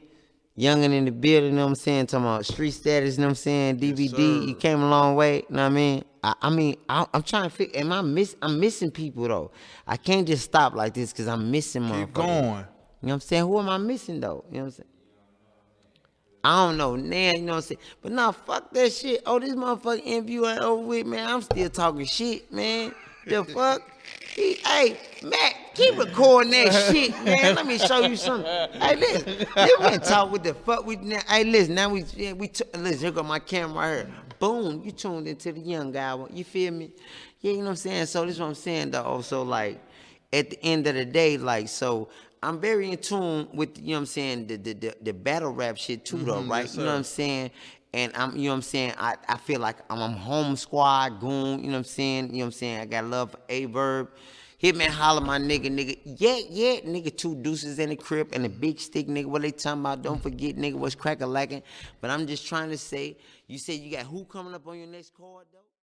Youngin' in the building, you know what I'm saying? Talking about Street Status, you know what I'm saying? DVD,
yes,
you came a long way, you know what I mean? I'm trying to figure, I'm missing people though. I can't just stop like this because I'm missing motherfuckers.
Keep going.
You know what I'm saying? Who am I missing though? You know what I'm saying? I don't know now, you know what I'm saying? But nah, fuck that shit. Oh, this motherfucking interview ain't over with, man. I'm still talking shit, man. The fuck? Hey, Matt, keep recording that shit, man. Let me show you something. Hey, listen, we can talk with the fuck we now. Hey, listen, now listen, here go my camera right here. Boom, you tuned into the young guy. You feel me? Yeah, you know what I'm saying? So this is what I'm saying, though. Also, like, at the end of the day, like, so I'm very in tune with, you know what I'm saying, the battle rap shit too, though, right?
Yes,
you know what I'm saying? And you know what I'm saying? I feel like I'm home squad, goon, you know what I'm saying? You know what I'm saying? I got love for A-Verb. Hitman holler my nigga. Yeah, nigga, 2 deuces in the crib and a big stick, nigga. What they talking about? Don't forget, nigga, what's crack-a-lacking. But I'm just trying to say, you said you got who coming up on your next card, though?